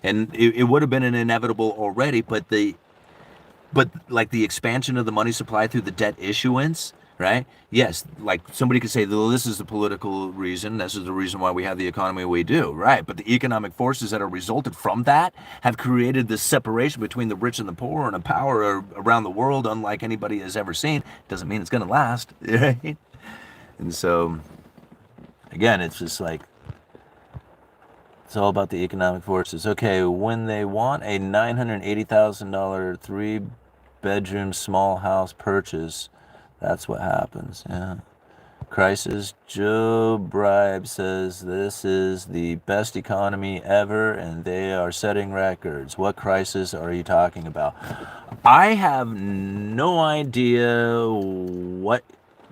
And it would have been an inevitable already, but like the expansion of the money supply through the debt issuance, right? Yes, like somebody could say, well, this is the political reason. This is the reason why we have the economy we do, right? But the economic forces that are resulted from that have created this separation between the rich and the poor and a power around the world unlike anybody has ever seen. Doesn't mean it's going to last, right? And so, again, it's just like, It's all about the economic forces. Okay, when they want a $980,000 three-bedroom small house purchase, that's what happens. Yeah. Crisis. Joe Bribe says this is the best economy ever and they are setting records. What crisis are you talking about? I have no idea what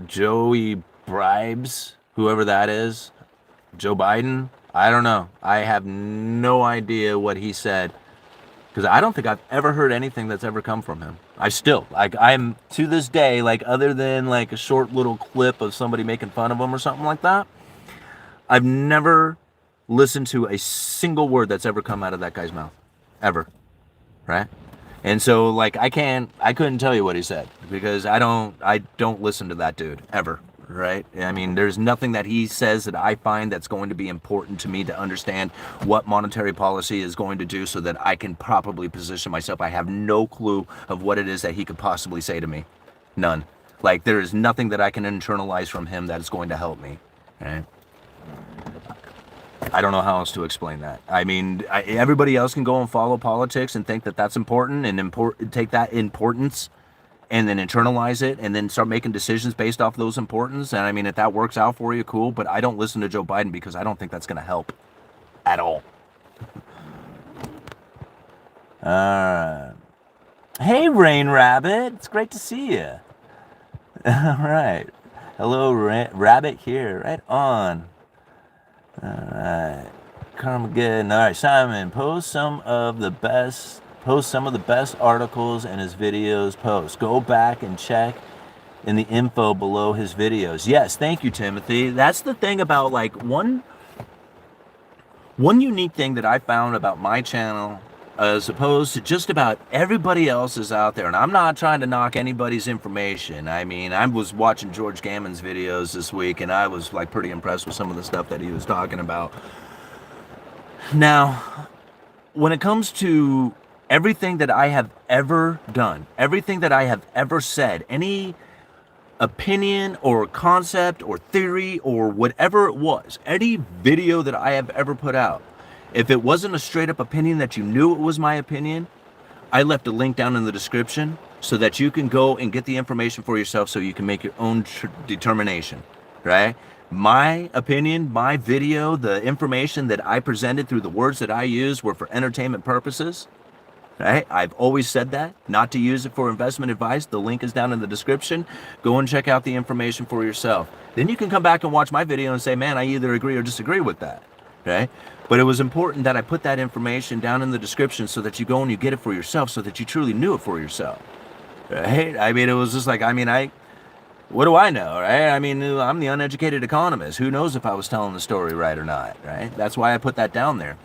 Joey Bribes, whoever that is, Joe Biden. I don't know. I have no idea what he said because I don't think I've ever heard anything that's ever come from him. I still, like, I'm to this day, like, other than like a short little clip of somebody making fun of him or something like that, I've never listened to a single word that's ever come out of that guy's mouth. Ever. Right? And so, like, I couldn't tell you what he said because I don't listen to that dude ever. Right? I mean, there's nothing that he says that I find that's going to be important to me to understand what monetary policy is going to do so that I can properly position myself. I have no clue of what it is that he could possibly say to me. None. Like, there is nothing that I can internalize from him that is going to help me. Right? I don't know how else to explain that. I mean, everybody else can go and follow politics and think that that's important and take that importance and then internalize it and then start making decisions based off those importance. And I mean, if that works out for you, cool. But I don't listen to Joe Biden because I don't think that's going to help at all. Hey, Rain Rabbit. It's great to see you. All right. Hello, Rabbit here. Right on. All right. Carmageddon. All right, Simon, post some of the best articles in his videos post. Go back and check in the info below his videos. Yes, thank you, Timothy. That's the thing about, like, one unique thing that I found about my channel as opposed to just about everybody else's out there. And I'm not trying to knock anybody's information. I mean, I was watching George Gammon's videos this week and I was, like, pretty impressed with some of the stuff that he was talking about. Now, when it comes to everything that I have ever done, everything that I have ever said, any opinion or concept or theory or whatever it was, any video that I have ever put out, if it wasn't a straight up opinion that you knew it was my opinion, I left a link down in the description so that you can go and get the information for yourself so you can make your own determination, right? My opinion, my video, the information that I presented through the words that I used were for entertainment purposes. Right? I've always said that, not to use it for investment advice. The link is down in the description. Go and check out the information for yourself. Then you can come back and watch my video and say, man, I either agree or disagree with that. Okay? But it was important that I put that information down in the description so that you go and you get it for yourself so that you truly knew it for yourself. Right? I mean, it was just like, what do I know, right? I mean, I'm the uneducated economist. Who knows if I was telling the story right or not, right? That's why I put that down there.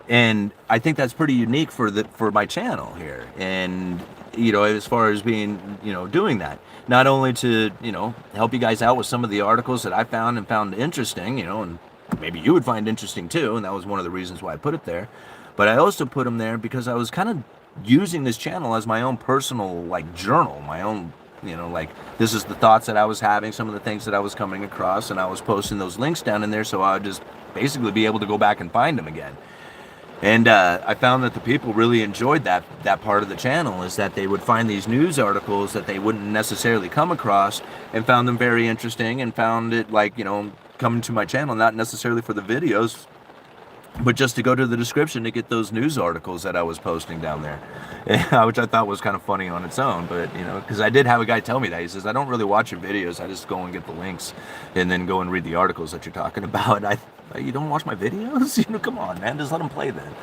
And I think that's pretty unique for my channel here. And, you know, as far as being, you know, doing that, not only to, you know, help you guys out with some of the articles that I found interesting, you know, and maybe you would find interesting too. And that was one of the reasons why I put it there. But I also put them there because I was kind of using this channel as my own personal, like, journal, my own, you know, like, this is the thoughts that I was having, some of the things that I was coming across, and I was posting those links down in there so I would just basically be able to go back and find them again. And I found that the people really enjoyed that part of the channel, is that they would find these news articles that they wouldn't necessarily come across and found them very interesting and found it, like, you know, coming to my channel, not necessarily for the videos, but just to go to the description to get those news articles that I was posting down there, which I thought was kind of funny on its own. But, you know, because I did have a guy tell me that. He says, I don't really watch your videos. I just go and get the links and then go and read the articles that you're talking about. You don't watch my videos? You know, come on, man. Just let them play then.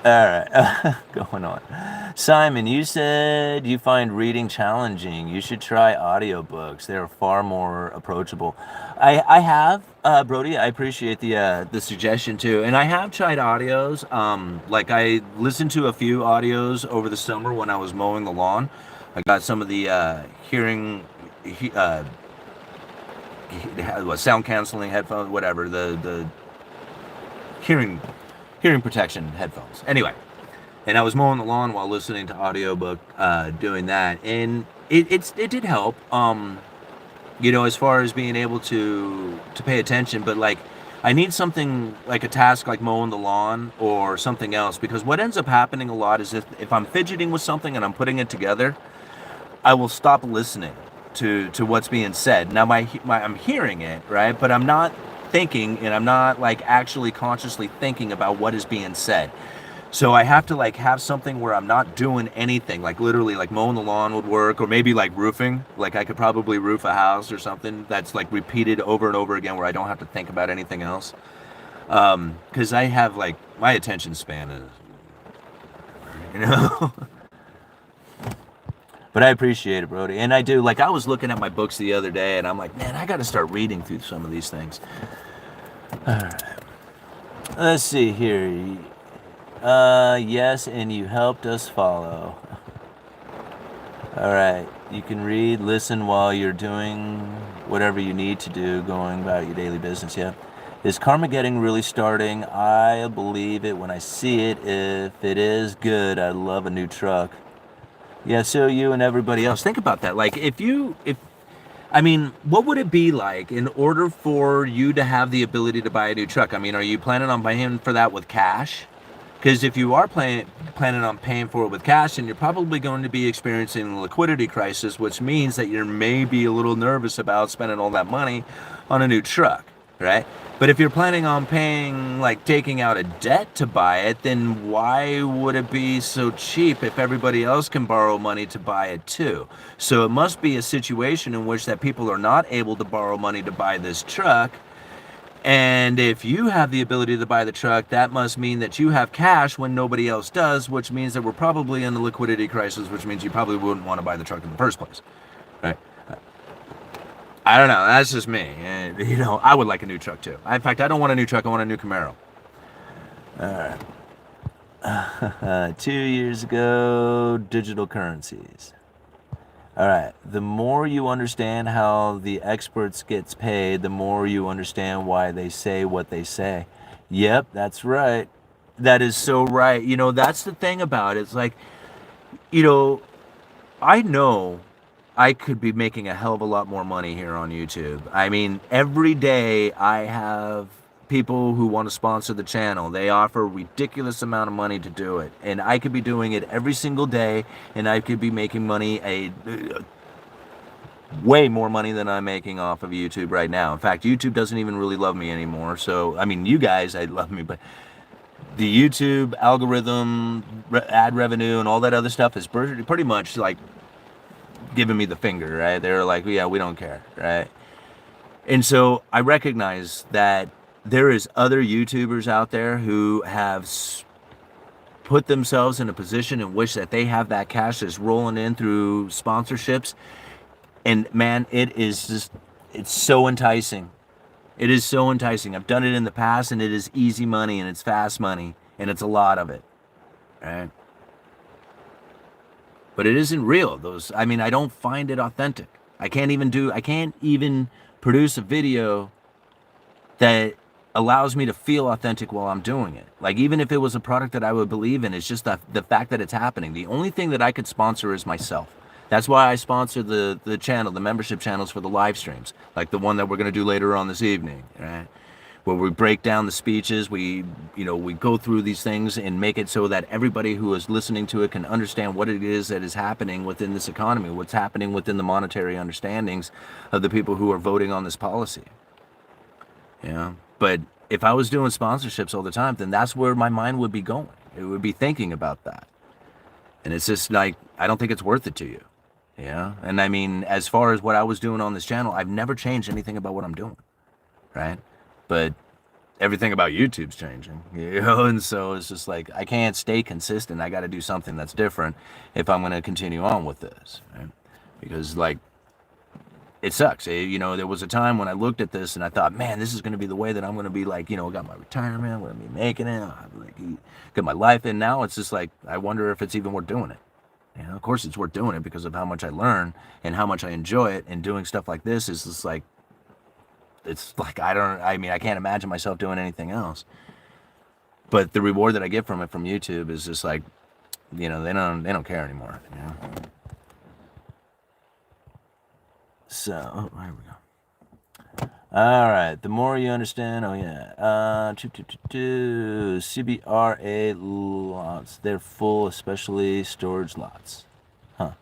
All right, going on. Simon, you said you find reading challenging. You should try audiobooks. They're far more approachable. I have, Brody. I appreciate the suggestion too. And I have tried audios. Like, I listened to a few audios over the summer when I was mowing the lawn. I got some of the sound canceling headphones, whatever, the hearing protection headphones. Anyway, and I was mowing the lawn while listening to audiobook, doing that, and it did help. You know, as far as being able to pay attention, but, like, I need something like a task like mowing the lawn or something else, because what ends up happening a lot is if I'm fidgeting with something and I'm putting it together, I will stop listening to what's being said. Now I'm hearing it, right? But I'm not thinking, and I'm not like actually consciously thinking about what is being said. So I have to like have something where I'm not doing anything, like literally like mowing the lawn would work, or maybe like roofing. Like I could probably roof a house or something that's like repeated over and over again where I don't have to think about anything else. Because I have like, my attention span is, you know. But I appreciate it, Brody. And I do. Like, I was looking at my books the other day, and I'm like, man, I got to start reading through some of these things. All right. Let's see here. Yes, and you helped us follow. All right. You can read, listen while you're doing whatever you need to do, going about your daily business, yeah. Is Carmageddon really starting? I believe it when I see it. If it is good, I'd love a new truck. Yeah, so you and everybody else, think about that. Like, I mean, what would it be like in order for you to have the ability to buy a new truck? I mean, are you planning on paying for that with cash? Because if you are planning on paying for it with cash, then you're probably going to be experiencing a liquidity crisis, which means that you're maybe a little nervous about spending all that money on a new truck, right? But if you're planning on paying, like taking out a debt to buy it, then why would it be so cheap if everybody else can borrow money to buy it too? So it must be a situation in which that people are not able to borrow money to buy this truck. And if you have the ability to buy the truck, that must mean that you have cash when nobody else does, which means that we're probably in a liquidity crisis, which means you probably wouldn't want to buy the truck in the first place, right? I don't know. That's just me. And, you know, I would like a new truck too. In fact, I don't want a new truck. I want a new Camaro. All right. 2 years ago, digital currencies. All right. The more you understand how the experts gets paid, the more you understand why they say what they say. Yep, that's right. That is so right. You know, that's the thing about it. It's like, you know, I know I could be making a hell of a lot more money here on YouTube. I mean, every day I have people who want to sponsor the channel. They offer a ridiculous amount of money to do it. And I could be doing it every single day, and I could be making money, way more money than I'm making off of YouTube right now. In fact, YouTube doesn't even really love me anymore. So, I mean, you guys, I love me, but the YouTube algorithm, ad revenue, and all that other stuff is pretty much like giving me the finger, right? They're like, yeah, we don't care, right? And so I recognize that there is other YouTubers out there who have put themselves in a position in which that they have that cash that's rolling in through sponsorships. And man, it is just, it's so enticing. It is so enticing. I've done it in the past, and it is easy money, and it's fast money, and it's a lot of it, right? But it isn't real. I mean, I don't find it authentic. I can't even produce a video that allows me to feel authentic while I'm doing it. Like, even if it was a product that I would believe in, it's just the fact that it's happening. The only thing that I could sponsor is myself. That's why I sponsor the channel, the membership channels for the live streams, like the one that we're going to do later on this evening, right? Where we break down the speeches, we go through these things and make it so that everybody who is listening to it can understand what it is that is happening within this economy, what's happening within the monetary understandings of the people who are voting on this policy. Yeah. But if I was doing sponsorships all the time, then that's where my mind would be going. It would be thinking about that. And it's just like, I don't think it's worth it to you. Yeah. And I mean, as far as what I was doing on this channel, I've never changed anything about what I'm doing. Right. But everything about YouTube's changing, you know, and so it's just like, I can't stay consistent. I got to do something that's different if I'm going to continue on with this, right? Because like, it sucks. You know, there was a time when I looked at this and I thought, man, this is going to be the way that I'm going to be, like, you know, got my retirement, I'm going to be making it, I'll like get my life in. Now it's just like, I wonder if it's even worth doing it. You know, of course it's worth doing it because of how much I learn and how much I enjoy it, and doing stuff like this is just like, it's like, I mean, I can't imagine myself doing anything else. But the reward that I get from it from YouTube is just like, you know, they don't care anymore, you know. So, here we go. All right. The more you understand, oh yeah. CBRA lots. They're full, especially storage lots. Huh.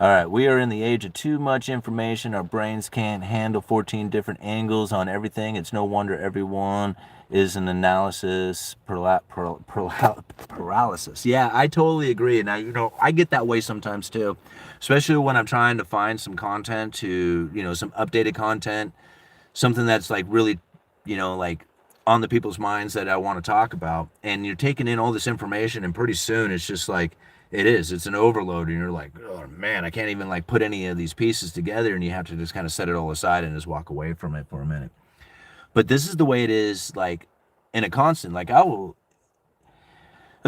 All right. We are in the age of too much information. Our brains can't handle 14 different angles on everything. It's no wonder everyone is an analysis paralysis. Yeah, I totally agree. And I get that way sometimes too, especially when I'm trying to find some content some updated content, something that's like really, like on the people's minds that I want to talk about. And you're taking in all this information, and pretty soon it's just like, it's an overload, and you're like, oh man, I can't even like put any of these pieces together, and you have to just kind of set it all aside and just walk away from it for a minute. But this is the way it is, like in a constant, like it's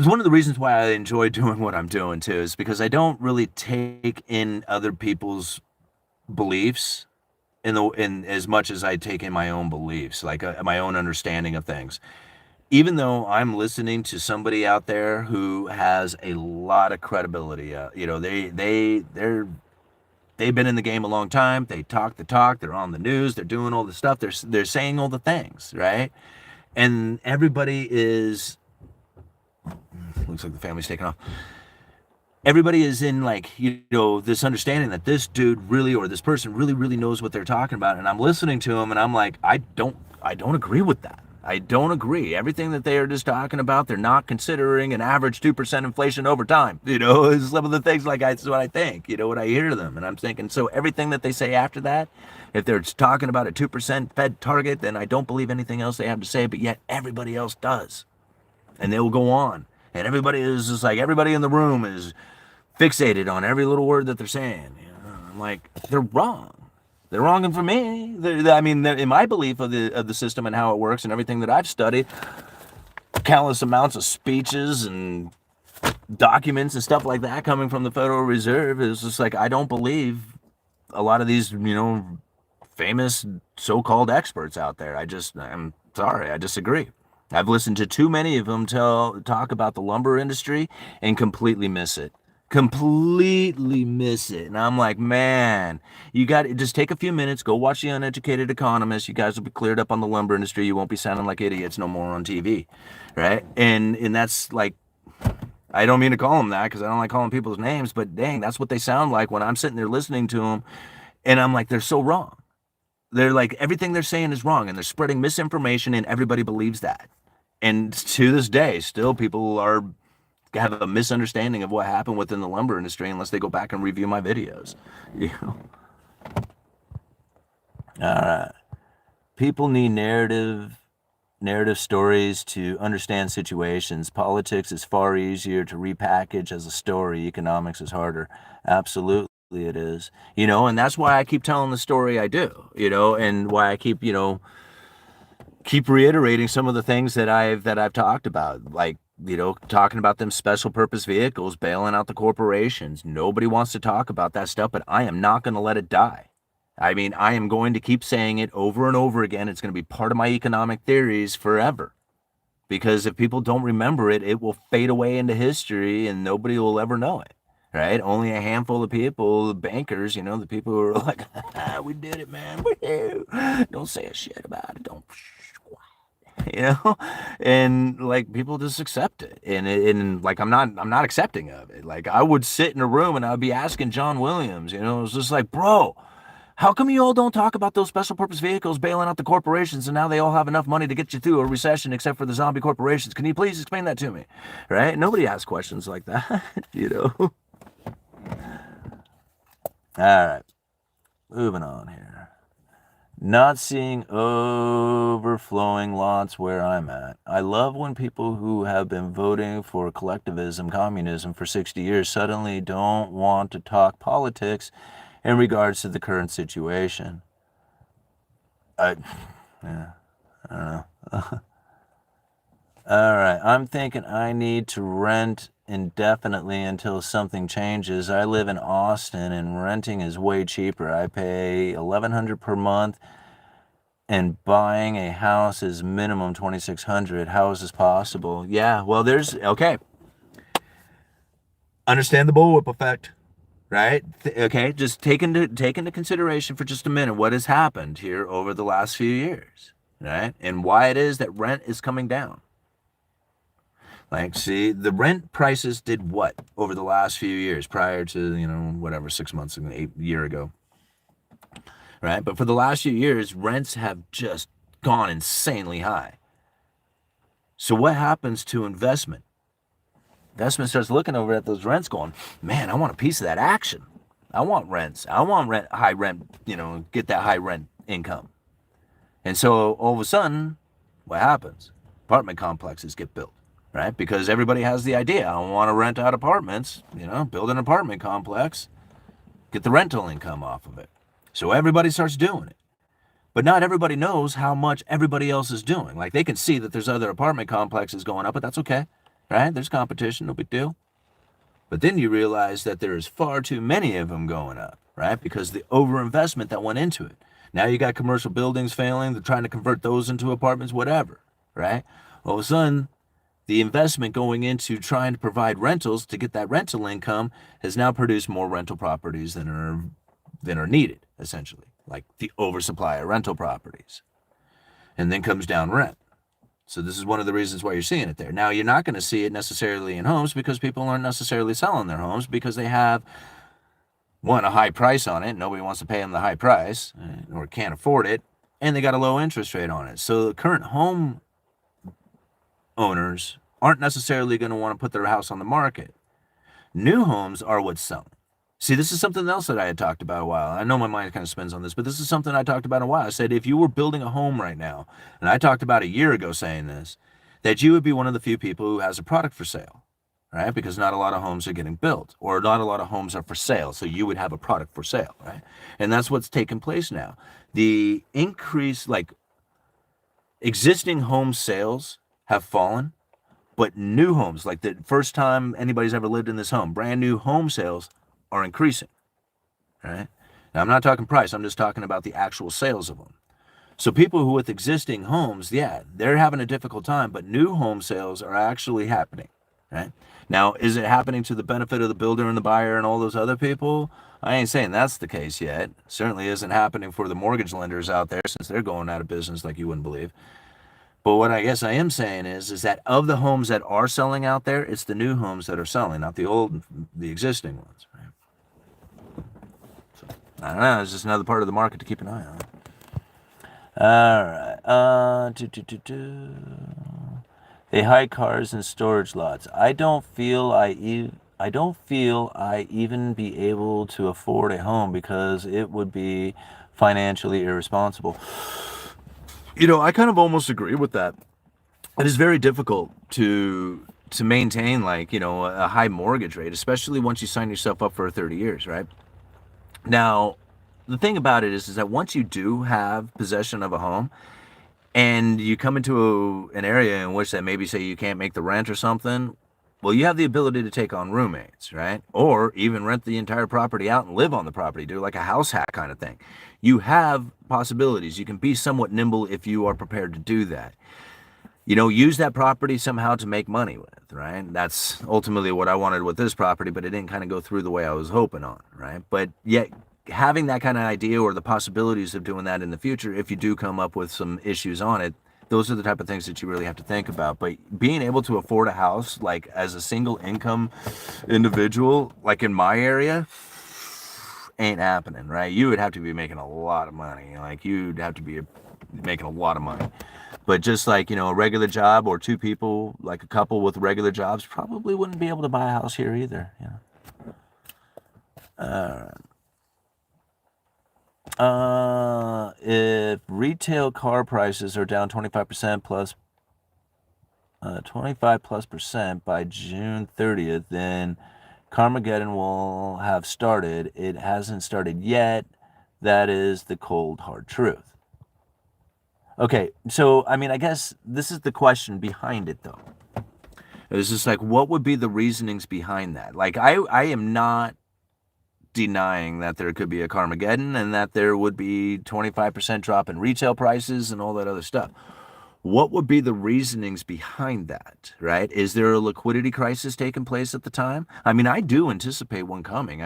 one of the reasons why I enjoy doing what I'm doing too, is because I don't really take in other people's beliefs in as much as I take in my own beliefs, like my own understanding of things. Even though I'm listening to somebody out there who has a lot of credibility, they've been in the game a long time. They talk the talk. They're on the news. They're doing all the stuff. They're saying all the things, right? And everybody is. Looks like the family's taking off. Everybody is in like, this understanding that this dude really, or this person really, really knows what they're talking about. And I'm listening to him and I'm like, I don't agree with that. I don't agree. Everything that they are just talking about, they're not considering an average 2% inflation over time. Is some of the things like that's what I think, when I hear them. And I'm thinking, so everything that they say after that, if they're talking about a 2% Fed target, then I don't believe anything else they have to say, but yet everybody else does. And they will go on. And everybody is just like, everybody in the room is fixated on every little word that they're saying. I'm like, they're wrong. They're wrong, and for me, in my belief of the system and how it works and everything that I've studied, countless amounts of speeches and documents and stuff like that coming from the Federal Reserve, is just like, I don't believe a lot of these, famous so-called experts out there. I'm sorry, I disagree. I've listened to too many of them talk about the lumber industry and completely miss it. And I'm like, man, you got to just take a few minutes, go watch the Uneducated Economist. You guys will be cleared up on the lumber industry. You won't be sounding like idiots no more on TV, right? And that's like, I don't mean to call them that because I don't like calling people's names, but dang, that's what they sound like when I'm sitting there listening to them. And I'm like, they're so wrong. They're like, everything they're saying is wrong, and they're spreading misinformation, and everybody believes that. And to this day, still people have a misunderstanding of what happened within the lumber industry unless they go back and review my videos. All right. People need narrative stories to understand situations. Politics is far easier to repackage as a story. Economics is harder. Absolutely it is. And that's why I keep telling the story I do, and why I keep reiterating some of the things that I've talked about, like, talking about them special purpose vehicles, bailing out the corporations. Nobody wants to talk about that stuff, but I am not going to let it die. I am going to keep saying it over and over again. It's going to be part of my economic theories forever. Because if people don't remember it, it will fade away into history and nobody will ever know it, right? Only a handful of people, the bankers, the people who are like, we did it, man. Don't say a shit about it. Don't. And like people just accept it, and like I'm not accepting of it. Like I would sit in a room and I'd be asking John Williams, it's just like, bro, how come you all don't talk about those special purpose vehicles bailing out the corporations, and now they all have enough money to get you through a recession except for the zombie corporations? Can you please explain that to me? Right? Nobody asks questions like that. All right, moving on here. Not seeing overflowing lots where I'm at. I love when people who have been voting for collectivism, communism for 60 years suddenly don't want to talk politics in regards to the current situation. I don't know. All right, I'm thinking I need to rent indefinitely until something changes. I live in Austin and renting is way cheaper. I pay $1,100 per month and buying a house is minimum $2,600. How is this possible? Yeah, well, okay. Understand the bullwhip effect. right? Okay, just take into consideration for just a minute what has happened here over the last few years, right? And why it is that rent is coming down. Like, see, the rent prices did what over the last few years prior to, whatever, 6 months, 8 year ago, right? But for the last few years, rents have just gone insanely high. So what happens to investment? Investment starts looking over at those rents going, man, I want a piece of that action. I want rents. I want high rent, get that high rent income. And so all of a sudden, what happens? Apartment complexes get built, right? Because everybody has the idea, I want to rent out apartments, build an apartment complex, get the rental income off of it. So everybody starts doing it. But not everybody knows how much everybody else is doing. Like, they can see that there's other apartment complexes going up, but that's okay, right? There's competition, no big deal. But then you realize that there's far too many of them going up, right? Because the overinvestment that went into it. Now you got commercial buildings failing, they're trying to convert those into apartments, whatever, right? All of a sudden, the investment going into trying to provide rentals to get that rental income has now produced more rental properties than are needed, essentially, like the oversupply of rental properties. And then comes down rent. So this is one of the reasons why you're seeing it there. Now, you're not going to see it necessarily in homes because people aren't necessarily selling their homes because they have, one, a high price on it. Nobody wants to pay them the high price or can't afford it. And they got a low interest rate on it. So the current home owners aren't necessarily going to want to put their house on the market. New homes are what's selling. See, this is something else that I had talked about a while. I know my mind kind of spins on this, but this is something I talked about a while. I said, if you were building a home right now, and I talked about a year ago saying this, that you would be one of the few people who has a product for sale, right? Because not a lot of homes are getting built, or not a lot of homes are for sale. So you would have a product for sale, right? And that's what's taking place now. The increase, like, existing home sales have fallen, but new homes, like the first time anybody's ever lived in this home, brand new home sales are increasing, right? Now, I'm not talking price. I'm just talking about the actual sales of them. So people who with existing homes, yeah, they're having a difficult time, but new home sales are actually happening, right? Now, is it happening to the benefit of the builder and the buyer and all those other people? I ain't saying that's the case yet. Certainly isn't happening for the mortgage lenders out there since they're going out of business like you wouldn't believe. But what I guess I am saying is that of the homes that are selling out there, it's the new homes that are selling, not the existing ones, right? I don't know. It's just another part of the market to keep an eye on. All right. They hide cars in storage lots. I don't feel I even be able to afford a home because it would be financially irresponsible. I kind of almost agree with that. It is very difficult to maintain, like, a high mortgage rate, especially once you sign yourself up for 30 years, right? Now, the thing about it is that once you do have possession of a home and you come into an area in which that maybe say you can't make the rent or something, well, you have the ability to take on roommates, right? Or even rent the entire property out and live on the property, do like a house hack kind of thing. You have possibilities. You can be somewhat nimble if you are prepared to do that. Use that property somehow to make money with, right? That's ultimately what I wanted with this property, but it didn't kind of go through the way I was hoping on, right? But yet, having that kind of idea or the possibilities of doing that in the future, if you do come up with some issues on it, those are the type of things that you really have to think about. But being able to afford a house, like as a single income individual, like in my area, ain't happening, right? You would have to be making a lot of money. Like, you'd have to be making a lot of money. But just like, a regular job or two people, like a couple with regular jobs, probably wouldn't be able to buy a house here either. If retail car prices are down 25% plus 25+% by June 30th, then Carmageddon will have started. It hasn't started yet. That is the cold, hard truth. Okay, so, I guess this is the question behind it, though. It's just like, what would be the reasonings behind that? Like, I am not denying that there could be a Carmageddon and that there would be 25% drop in retail prices and all that other stuff. What would be the reasonings behind that, right? Is there a liquidity crisis taking place at the time? I do anticipate one coming.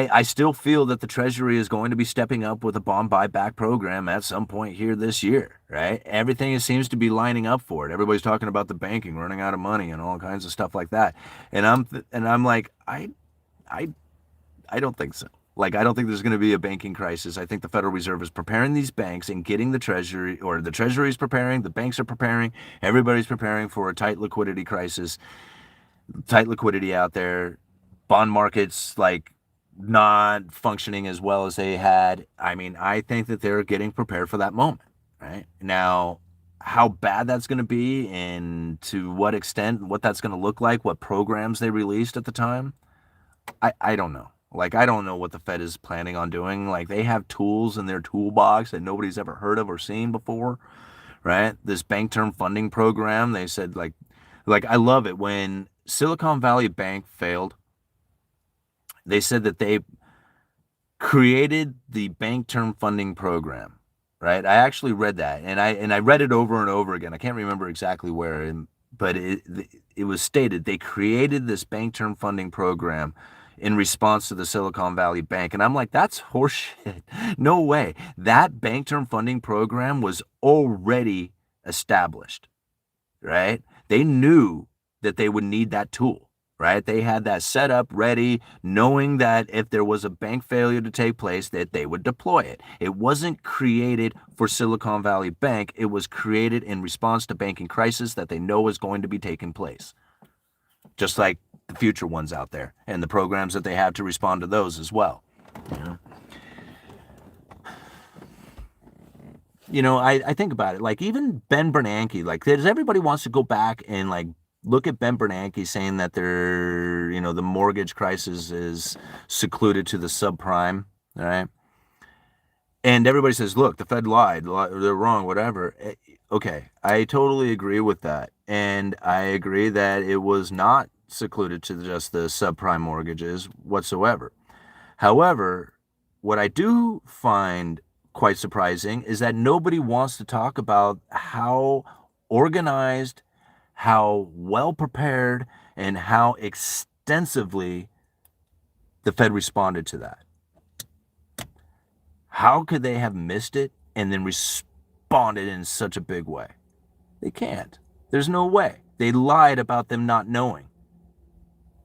I still feel that the Treasury is going to be stepping up with a bond buyback program at some point here this year, right? Everything seems to be lining up for it. Everybody's talking about the banking running out of money and all kinds of stuff like that. And I'm like, I I don't think so. Like, I don't think there's going to be a banking crisis. I think the Federal Reserve is preparing these banks and getting the Treasury, or the Treasury is preparing, the banks are preparing, everybody's preparing for a tight liquidity crisis, tight liquidity out there, bond markets like not functioning as well as they had. I mean, I think that they're getting prepared for that moment, right? Now, how bad that's going to be and to what extent, what that's going to look like, what programs they released at the time, I don't know. Like, I don't know what the Fed is planning on doing. Like, they have tools in their toolbox that nobody's ever heard of or seen before, right? This bank term funding program, they said, like I love it. When Silicon Valley Bank failed, they said that they created the bank term funding program, right? I actually read that, and I read it over and over again. I can't remember exactly where, but it was stated they created this bank term funding program in response to the Silicon Valley Bank. And I'm like, that's horseshit. No way. That bank term funding program was already established, right? They knew that they would need that tool, right? They had that set up ready, knowing that if there was a bank failure to take place, that they would deploy it. It wasn't created for Silicon Valley Bank. It was created in response to banking crisis that they know is going to be taking place. Just like the future ones out there and the programs that they have to respond to those as well. I think about it, like even Ben Bernanke, like everybody wants to go back and like look at Ben Bernanke saying that the mortgage crisis is secluded to the subprime, right? And everybody says, look, the Fed lied, they're wrong, whatever. Okay, I totally agree with that. And I agree that it was not secluded to just the subprime mortgages whatsoever. However, what I do find quite surprising is that nobody wants to talk about how organized, how well prepared, and how extensively the Fed responded to that. How could they have missed it and then responded in such a big way? They can't. There's no way. They lied about them not knowing.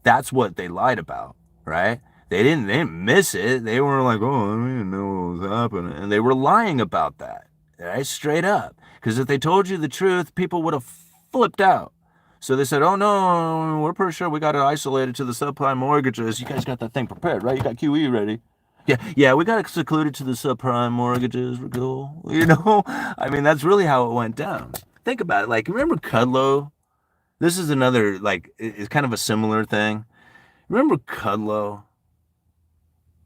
That's what they lied about, right? They didn't miss it. They were like, oh, I didn't know what was happening. And they were lying about that, right? Straight up. Because if they told you the truth, people would have flipped out. So they said, oh, no, we're pretty sure we got it isolated to the subprime mortgages. You guys got that thing prepared, right? You got QE ready. Yeah, we got it secluded to the subprime mortgages. We're cool. I mean, that's really how it went down. Think about it. Like, remember Kudlow? This is another, like, it's kind of a similar thing. Remember Kudlow?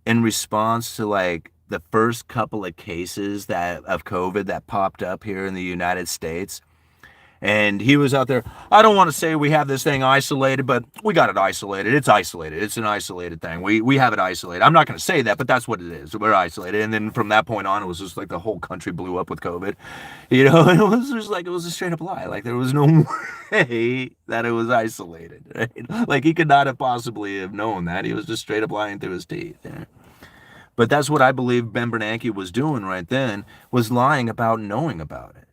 In response to, like, the first couple of cases of COVID that popped up here in the United States. And he was out there, I don't want to say we have this thing isolated, but we got it isolated. It's isolated. It's an isolated thing. We have it isolated. I'm not going to say that, but that's what it is. We're isolated. And then from that point on, it was just like the whole country blew up with COVID. It was just like, it was a straight up lie. Like, there was no way that it was isolated, right? Like, he could not have possibly have known that. He was just straight up lying through his teeth. Yeah. But that's what I believe Ben Bernanke was doing right then, was lying about knowing about it.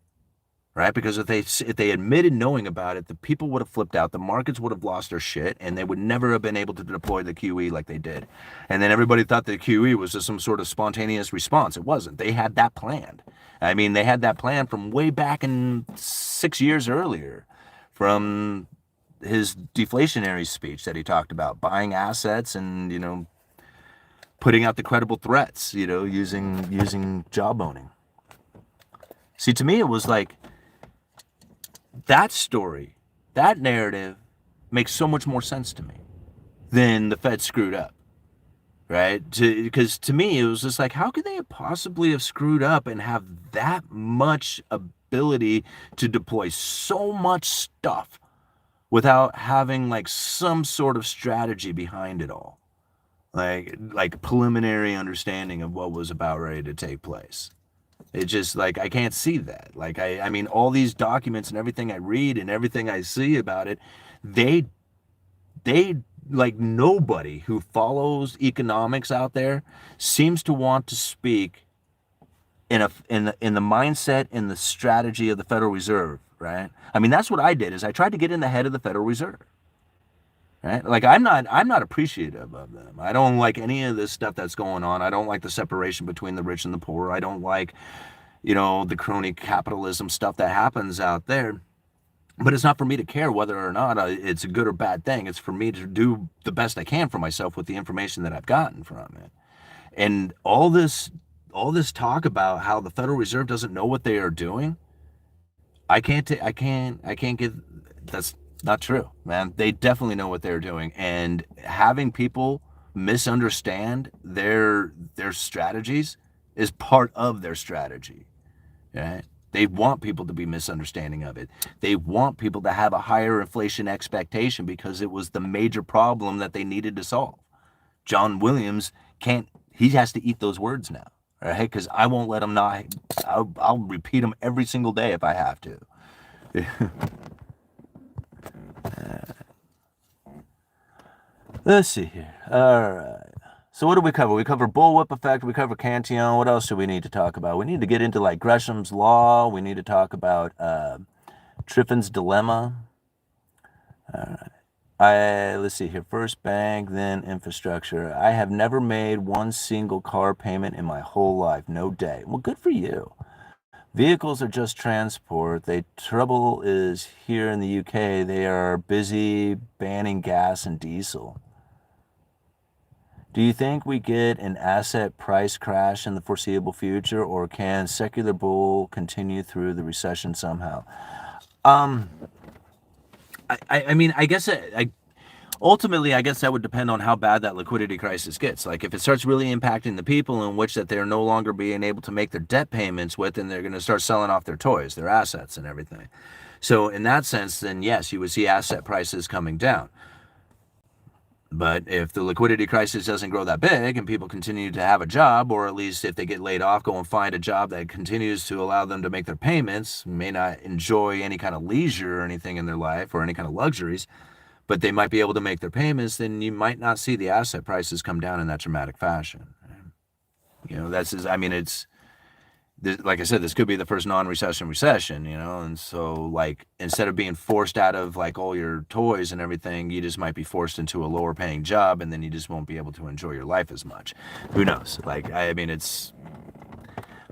Right? Because if they admitted knowing about it, the people would have flipped out, the markets would have lost their shit, and they would never have been able to deploy the QE like they did. And then everybody thought the QE was just some sort of spontaneous response. It wasn't. They had that planned. I mean, they had that plan from way back in 6 years earlier, from his deflationary speech that he talked about, buying assets and, putting out the credible threats, using job owning. See, to me, it was like, that story, that narrative makes so much more sense to me than the Fed screwed up, right? Because to me, it was just like, how could they possibly have screwed up and have that much ability to deploy so much stuff without having like some sort of strategy behind it all? Like preliminary understanding of what was about ready to take place. It's just like, I can't see that. Like, I mean, all these documents and everything I read and everything I see about it, they like nobody who follows economics out there seems to want to speak in the mindset and the strategy of the Federal Reserve, right? I mean, that's what I did, is I tried to get in the head of the Federal Reserve, right? Like I'm not appreciative of them. I don't like any of this stuff that's going on. I don't like the separation between the rich and the poor. I don't like, the crony capitalism stuff that happens out there. But it's not for me to care whether or not it's a good or bad thing. It's for me to do the best I can for myself with the information that I've gotten from it. And all this talk about how the Federal Reserve doesn't know what they are doing, I can't get. That's not true, man. They definitely know what they're doing, and having people misunderstand their strategies is part of their strategy. Right? They want people to be misunderstanding of it. They want people to have a higher inflation expectation because it was the major problem that they needed to solve. John Williams can't, he has to eat those words now, right? Because I won't let him not, I'll repeat them every single day if I have to. Let's see here. All right. So what do we cover? We cover bullwhip effect. We cover Cantillon. What else do we need to talk about? We need to get into like Gresham's law. We need to talk about Triffin's dilemma. All right. Let's see here. First bank, then infrastructure. I have never made one single car payment in my whole life. No day. Well, good for you. Vehicles are just transport. The trouble is here in the UK, they are busy banning gas and diesel. Do you think we get an asset price crash in the foreseeable future, or can secular bull continue through the recession somehow? Um, I mean, I guess ultimately, I guess that would depend on how bad that liquidity crisis gets. Like if it starts really impacting the people in which that they're no longer being able to make their debt payments with, and they're going to start selling off their toys, their assets and everything. So in that sense, then yes, you would see asset prices coming down. But if the liquidity crisis doesn't grow that big and people continue to have a job, or at least if they get laid off, go and find a job that continues to allow them to make their payments, may not enjoy any kind of leisure or anything in their life or any kind of luxuries, but they might be able to make their payments, then you might not see the asset prices come down in that dramatic fashion. I mean, like I said, this could be the first non-recession recession, and so like instead of being forced out of like all your toys and everything, you just might be forced into a lower paying job, and then you just won't be able to enjoy your life as much. Who knows? Like, I mean, it's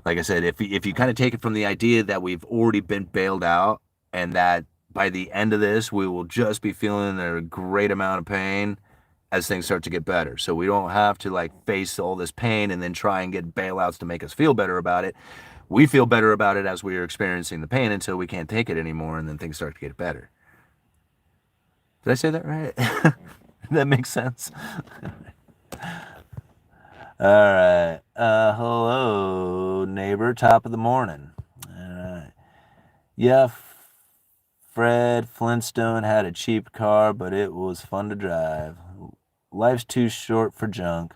like I said, if you kind of take it from the idea that we've already been bailed out, and that by the end of this, we will just be feeling a great amount of pain as things start to get better. So we don't have to like face all this pain and then try and get bailouts to make us feel better about it. We feel better about it as we are experiencing the pain until we can't take it anymore, and then things start to get better. Did I say that right? That makes sense. All right. Hello, neighbor. Top of the morning. All right. Yeah, Fred Flintstone had a cheap car, but it was fun to drive. Life's too short for junk.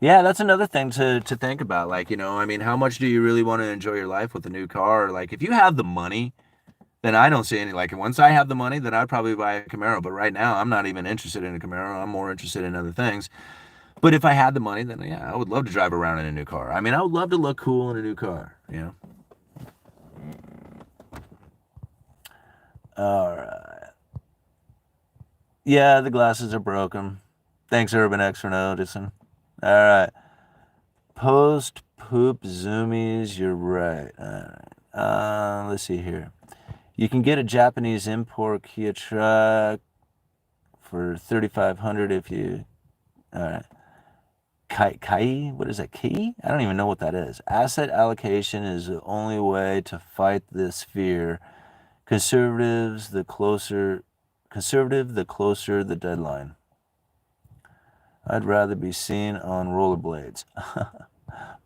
Yeah, that's another thing to think about. Like, I mean, how much do you really want to enjoy your life with a new car? Like, if you have the money, then I don't see any. Like, once I have the money, then I'd probably buy a Camaro. But right now, I'm not even interested in a Camaro. I'm more interested in other things. But if I had the money, then yeah, I would love to drive around in a new car. I mean, I would love to look cool in a new car, All right. Yeah, the glasses are broken. Thanks, Urban X, for noticing. All right. Post poop zoomies, you're right. All right. Let's see here. You can get a Japanese import Kia truck for $3,500 if you. All right. Kai? What is that? Ki? I don't even know what that is. Asset allocation is the only way to fight this fear. Conservative, the closer the deadline. I'd rather be seen on rollerblades.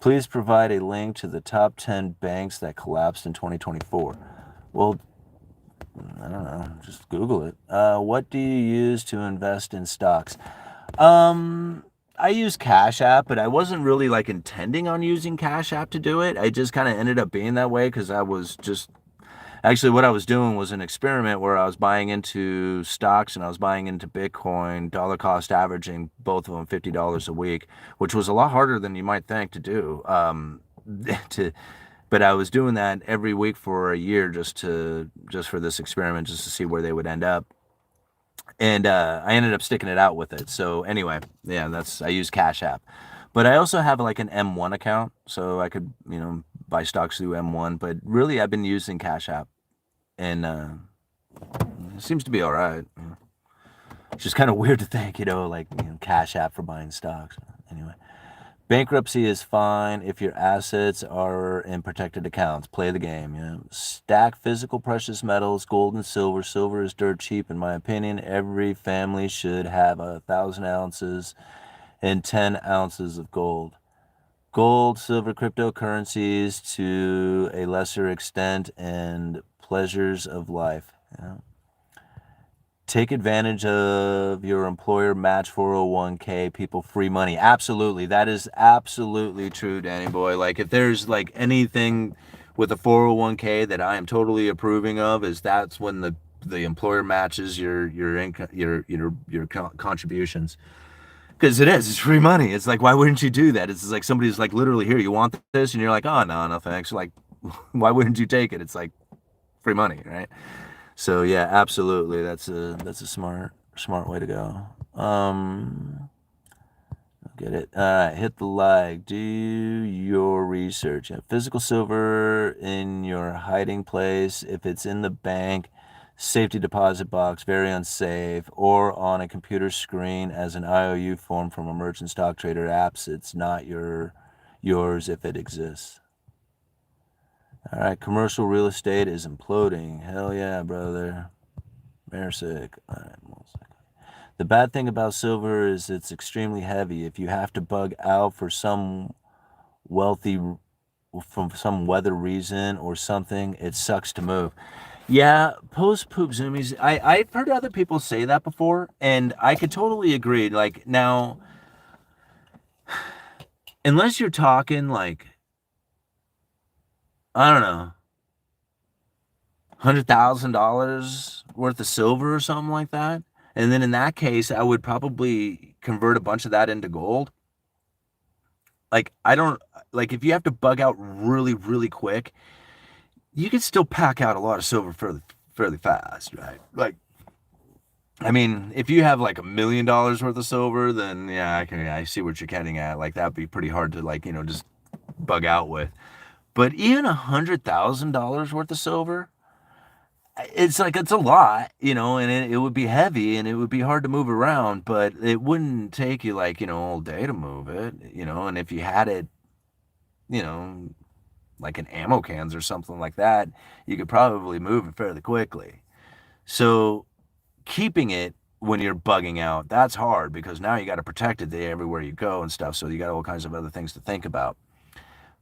Please provide a link to the top 10 banks that collapsed in 2024. Well, I don't know. Just Google it. What do you use to invest in stocks? I use Cash App, but I wasn't really like intending on using Cash App to do it. I just kind of ended up being that way because I was just Actually, what I was doing was an experiment where I was buying into stocks and I was buying into Bitcoin, dollar cost averaging both of them $50 a week, which was a lot harder than you might think to do. To But I was doing that every week for a year just for this experiment, just to see where they would end up. And I ended up sticking it out with it. So anyway, yeah, I use Cash App, but I also have like an M1 account, so I could buy stocks through M1. But really, I've been using Cash App, and it seems to be all right. It's just kind of weird to think, like Cash App for buying stocks. Anyway. Bankruptcy is fine if your assets are in protected accounts. Play the game. Stack physical precious metals, gold and silver. Silver is dirt cheap, in my opinion. Every family should have 1,000 ounces and 10 ounces of gold. Gold, silver, cryptocurrencies to a lesser extent, and pleasures of life. Take advantage of your employer match 401k, people free money. Absolutely. That is absolutely true, Danny boy. Like if there's like anything with a 401k that I am totally approving of, is that's when the employer matches your income, your contributions. Because it's free money. It's like, why wouldn't you do that? It's like somebody's like literally, here, you want this? And you're like, oh no thanks. Like, why wouldn't you take it? It's like free money, right? So yeah, absolutely. That's a smart way to go. Get it. All right, hit the like. Do your research. Physical silver in your hiding place. If it's in the bank, safety deposit box, very unsafe, or on a computer screen as an IOU form from a merchant stock trader apps, it's not yours if it exists. All right, commercial real estate is imploding. Hell yeah, brother. Mersick. All right, one second. The bad thing about silver is it's extremely heavy. If you have to bug out for wealthy, from some weather reason or something, it sucks to move. Yeah, post poop zoomies. I've heard other people say that before, and I could totally agree. Like now, unless you're talking like, I don't know, $100,000 worth of silver or something like that. And then in that case, I would probably convert a bunch of that into gold. Like, I don't, like, if you have to bug out really, really quick, you can still pack out a lot of silver fairly fast, right? Like, I mean, if you have like $1 million worth of silver, then yeah, I see what you're getting at. Like, that'd be pretty hard to, like, just bug out with. But even $100,000 worth of silver, it's like it's a lot, and it would be heavy and it would be hard to move around, but it wouldn't take you like, all day to move it, and if you had it, you know, like in ammo cans or something like that, you could probably move it fairly quickly. So keeping it when you're bugging out, that's hard because now you got to protect it there everywhere you go and stuff. So you got all kinds of other things to think about.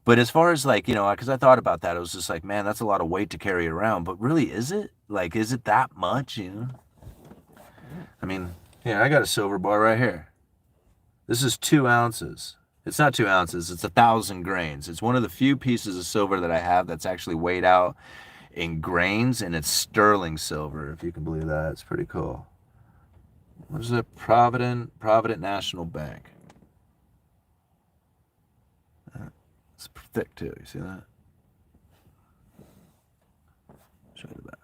But as far as like, because I thought about that, I was just like, man, that's a lot of weight to carry around. But really, is it? Like, is it that much? I mean, yeah, I got a silver bar right here. This is 2 ounces. It's not 2 ounces, it's 1,000 grains. It's one of the few pieces of silver that I have that's actually weighed out in grains, and it's sterling silver, if you can believe that. It's pretty cool. What is it? Provident National Bank. It's thick too. You see that? Show you the back.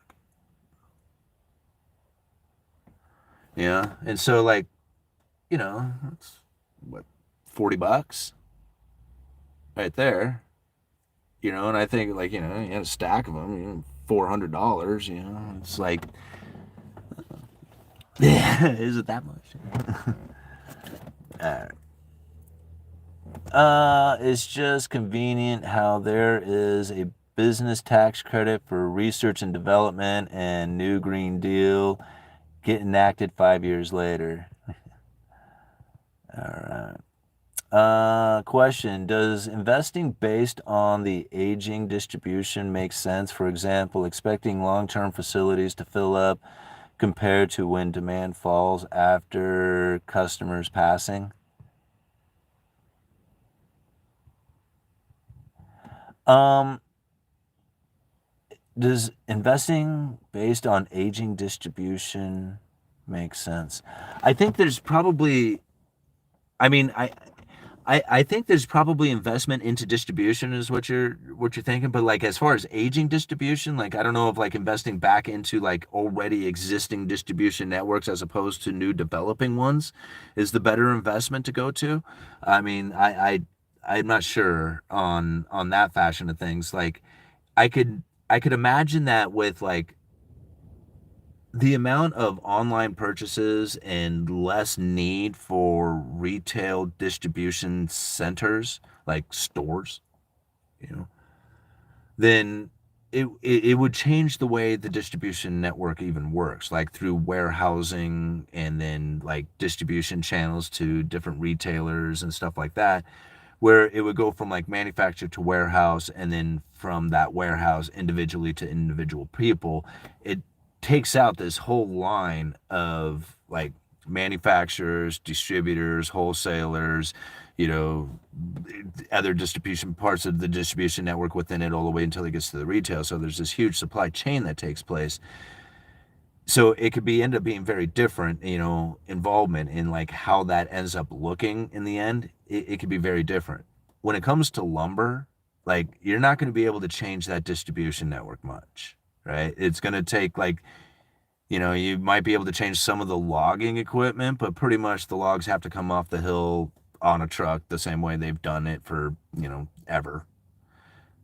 Yeah, and so like, it's what, $40 right there. And I think like, you had a stack of them, $400. It's like, yeah, is it that much? All right. It's just convenient how there is a business tax credit for research and development and new Green Deal get enacted 5 years later. All right. Question: does investing based on the aging distribution make sense? For example, expecting long-term facilities to fill up compared to when demand falls after customers passing? Um, Does investing based on aging distribution make sense? I think there's probably, I mean, I think there's probably investment into distribution is what you're thinking, but like as far as aging distribution, like I don't know if like investing back into like already existing distribution networks as opposed to new developing ones is the better investment to go to. I mean, I'm not sure on that fashion of things. Like I could I could imagine that with like the amount of online purchases and less need for retail distribution centers like stores, you know, then it would change the way the distribution network even works, like through warehousing and then like distribution channels to different retailers and stuff like that, where it would go from like manufacturer to warehouse and then from that warehouse individually to individual people. It takes out this whole line of like manufacturers, distributors, wholesalers, you know, other distribution parts of the distribution network within it all the way until it gets to the retail. So there's this huge supply chain that takes place. So it could be end up being very different, involvement in like how that ends up looking in the end. It could be very different. When it comes to lumber, like you're not going to be able to change that distribution network much, right? It's going to take like, you might be able to change some of the logging equipment, but pretty much the logs have to come off the hill on a truck the same way they've done it for, ever.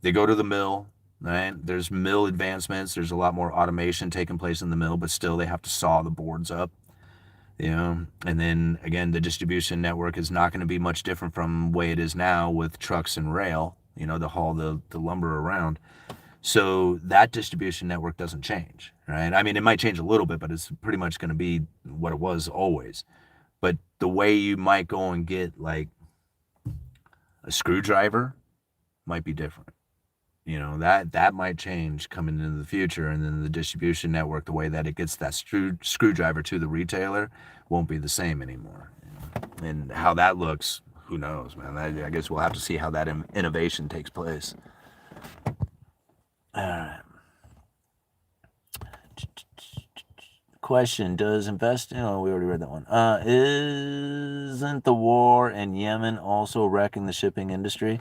They go to the mill, right? There's mill advancements. There's a lot more automation taking place in the mill, but still they have to saw the boards up, And then again, the distribution network is not going to be much different from the way it is now with trucks and rail, to haul the lumber around. So that distribution network doesn't change, right? I mean, it might change a little bit, but it's pretty much going to be what it was always. But the way you might go and get like a screwdriver might be different. That might change coming into the future, and then the distribution network, the way that it gets that screwdriver to the retailer, won't be the same anymore. And how that looks, who knows, man? I guess we'll have to see how that innovation takes place. All right. Question: does investing? Oh, we already read that one. Isn't the war in Yemen also wrecking the shipping industry?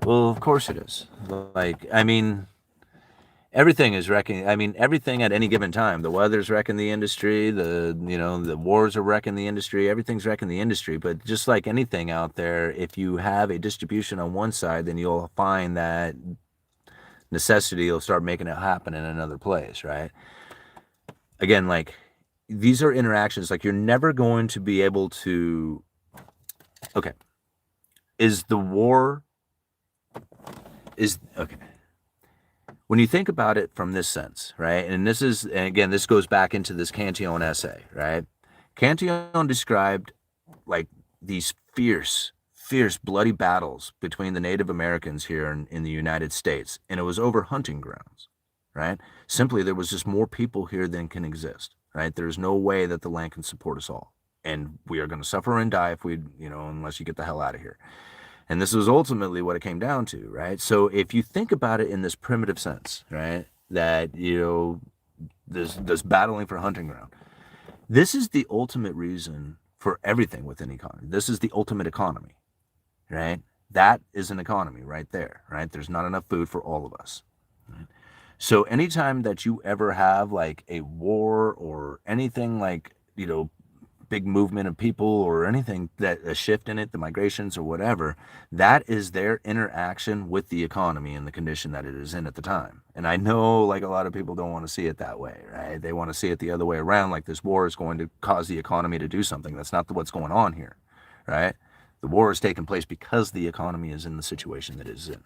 Well, of course it is. Like, I mean, everything is wrecking. I mean, everything at any given time. The weather's wrecking the industry. The wars are wrecking the industry. Everything's wrecking the industry. But just like anything out there, if you have a distribution on one side, then you'll find that necessity will start making it happen in another place, right? Again, like these are interactions. Like you're never going to be able to. Okay, is the war? Is okay. When you think about it from this sense, right? And again, this goes back into this Cantillon essay, right? Cantillon described like these fierce, bloody battles between the Native Americans here in the United States, and it was over hunting grounds, right? Simply, there was just more people here than can exist, right? There's no way that the land can support us all, and we are going to suffer and die if we, unless you get the hell out of here. And this was ultimately what it came down to, right? So if you think about it in this primitive sense, right, that, this battling for hunting ground, this is the ultimate reason for everything within economy. This is the ultimate economy, right? That is an economy right there, right? There's not enough food for all of us. Right? So anytime that you ever have like a war or anything like, big movement of people or anything, that a shift in it, the migrations or whatever, that is their interaction with the economy and the condition that it is in at the time. And I know like a lot of people don't want to see it that way, right? They want to see it the other way around, like this war is going to cause the economy to do something. That's not what's going on here, right? The war is taking place because the economy is in the situation that it is in.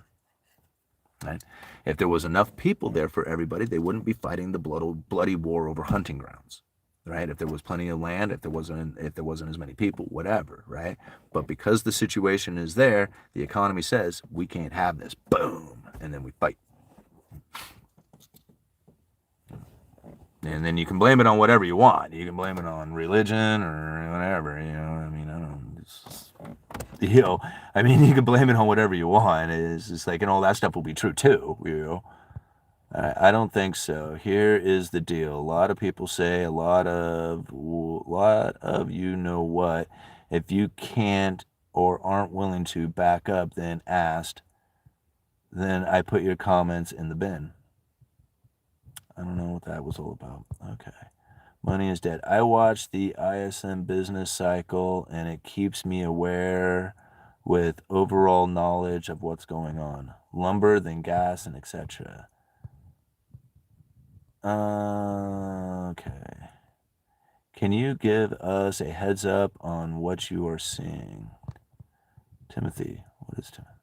Right? If there was enough people there for everybody, they wouldn't be fighting the bloody war over hunting grounds. Right? If there was plenty of land, if there wasn't as many people, whatever, right? But because the situation is there, the economy says we can't have this. Boom, and then we fight. And then you can blame it on whatever you want. You can blame it on religion or whatever. I mean, I don't. I mean, you can blame it on whatever you want. It's just like, and all that stuff will be true too. I don't think so. Here is the deal. A lot of people say a lot of you know what. If you can't or aren't willing to back up, then asked, then I put your comments in the bin. I don't know what that was all about. Okay. Money is dead. I watch the ISM business cycle and it keeps me aware with overall knowledge of what's going on. Lumber, then gas, and etc. Okay. Can you give us a heads up on what you are seeing? Timothy, what is Timothy?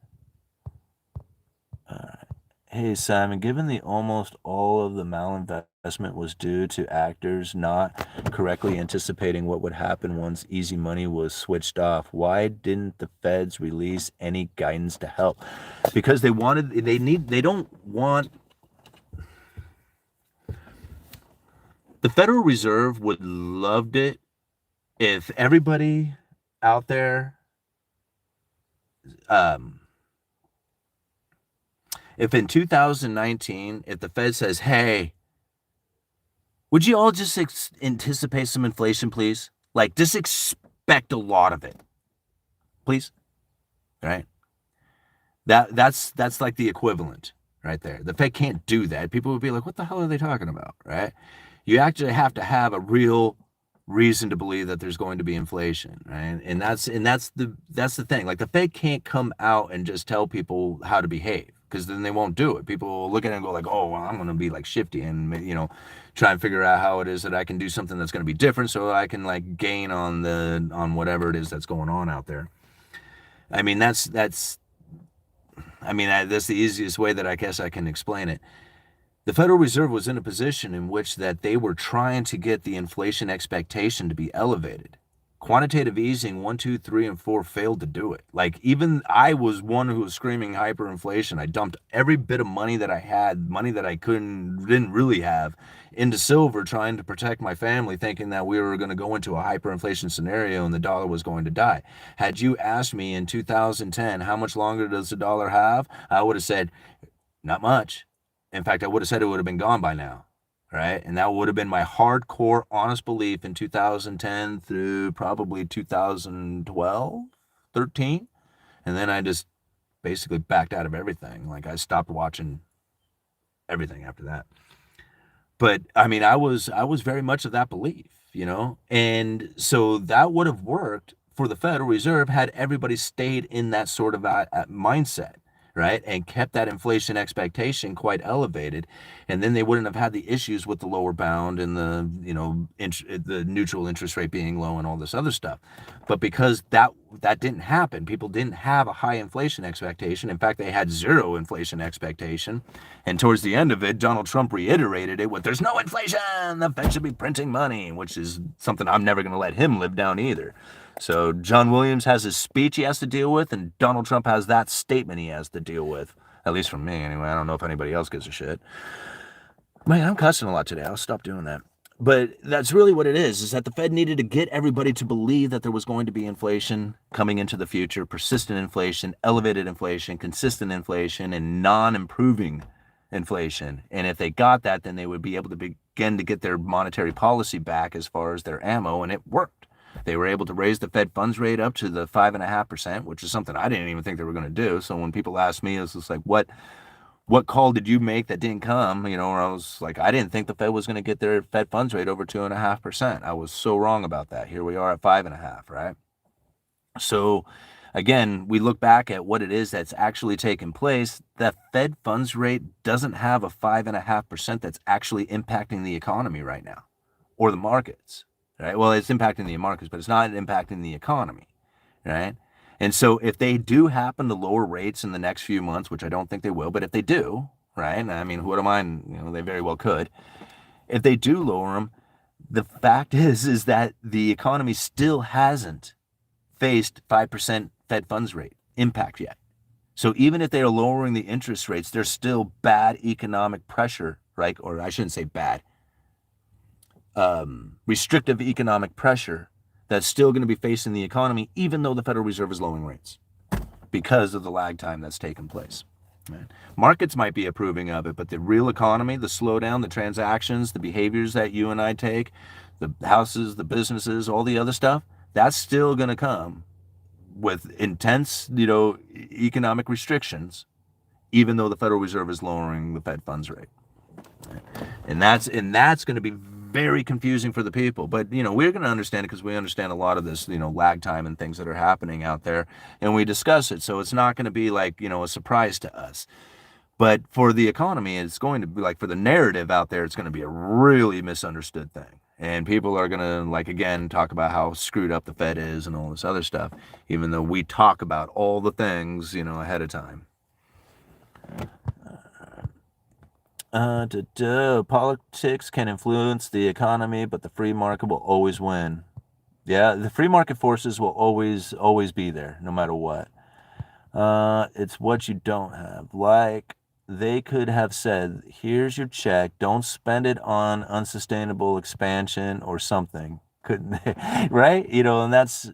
All right. Hey, Simon, given the almost all of the malinvestment was due to actors not correctly anticipating what would happen once easy money was switched off, why didn't the feds release any guidance to help? Because they don't want. The Federal Reserve would loved it if everybody out there, um, if in 2019, if the Fed says, hey, would you all just anticipate some inflation, please? Like, just expect a lot of it, please. Right? That's like the equivalent right there. The Fed can't do that. People would be like, what the hell are they talking about? Right? You actually have to have a real reason to believe that there's going to be inflation, right? And that's the thing. Like the Fed can't come out and just tell people how to behave because then they won't do it. People will look at it and go like, oh, well, I'm going to be like shifty and try and figure out how it is that I can do something that's going to be different so I can like gain on whatever it is that's going on out there. I mean, that's the easiest way that I guess I can explain it. The Federal Reserve was in a position in which that they were trying to get the inflation expectation to be elevated. Quantitative easing 1, 2, 3, and 4 failed to do it. Like even I was one who was screaming hyperinflation. I dumped every bit of money that I had, money that I didn't really have, into silver, trying to protect my family, thinking that we were going to go into a hyperinflation scenario and the dollar was going to die. Had you asked me in 2010, how much longer does the dollar have? I would have said, not much. In fact, I would have said it would have been gone by now, right? And that would have been my hardcore, honest belief in 2010 through probably 2012, 13. And then I just basically backed out of everything. Like I stopped watching everything after that. But I mean, I was very much of that belief. And so that would have worked for the Federal Reserve had everybody stayed in that sort of mindset, right? And kept that inflation expectation quite elevated. And then they wouldn't have had the issues with the lower bound and the neutral interest rate being low and all this other stuff. But because that didn't happen, people didn't have a high inflation expectation. In fact, they had zero inflation expectation. And towards the end of it, Donald Trump reiterated it with, there's no inflation, the Fed should be printing money, which is something I'm never going to let him live down either. So John Williams has his speech he has to deal with, and Donald Trump has that statement he has to deal with. At least from me, anyway. I don't know if anybody else gives a shit. Man, I'm cussing a lot today. I'll stop doing that. But that's really what it is that the Fed needed to get everybody to believe that there was going to be inflation coming into the future, persistent inflation, elevated inflation, consistent inflation, and non-improving inflation. And if they got that, then they would be able to begin to get their monetary policy back as far as their ammo, and it worked. They were able to raise the Fed funds rate up to the 5.5%, which is something I didn't even think they were going to do. So when people ask me, it's just like, what call did you make that didn't come? Or I was like, I didn't think the Fed was going to get their Fed funds rate over 2.5%. I was so wrong about that. Here we are at 5.5%, right? So again, we look back at what it is that's actually taken place. The Fed funds rate doesn't have a 5.5% that's actually impacting the economy right now or the markets. Right? Well, it's impacting the markets, but it's not impacting the economy, right? And so if they do happen to lower rates in the next few months, which I don't think they will, but if they do, right? I mean, who am I? They very well could. If they do lower them, the fact is that the economy still hasn't faced 5% Fed funds rate impact yet. So even if they are lowering the interest rates, there's still bad economic pressure, right? Or I shouldn't say bad. Restrictive economic pressure that's still going to be facing the economy, even though the Federal Reserve is lowering rates because of the lag time that's taken place. Right? Markets might be approving of it, but the real economy, the slowdown, the transactions, the behaviors that you and I take, the houses, the businesses, all the other stuff, that's still going to come with intense, economic restrictions, even though the Federal Reserve is lowering the Fed funds rate. And that's going to be very confusing for the people. But, we're going to understand it because we understand a lot of this, lag time and things that are happening out there, and we discuss it. So it's not going to be like, a surprise to us. But for the economy, it's going to be like, for the narrative out there, it's going to be a really misunderstood thing. And people are going to, like, again, talk about how screwed up the Fed is and all this other stuff, even though we talk about all the things, ahead of time. Politics can influence the economy, but the free market will always win. Yeah, the free market forces will always be there, no matter what. It's what you don't have. Like, they could have said, here's your check, don't spend it on unsustainable expansion or something. Couldn't they? Right? And that's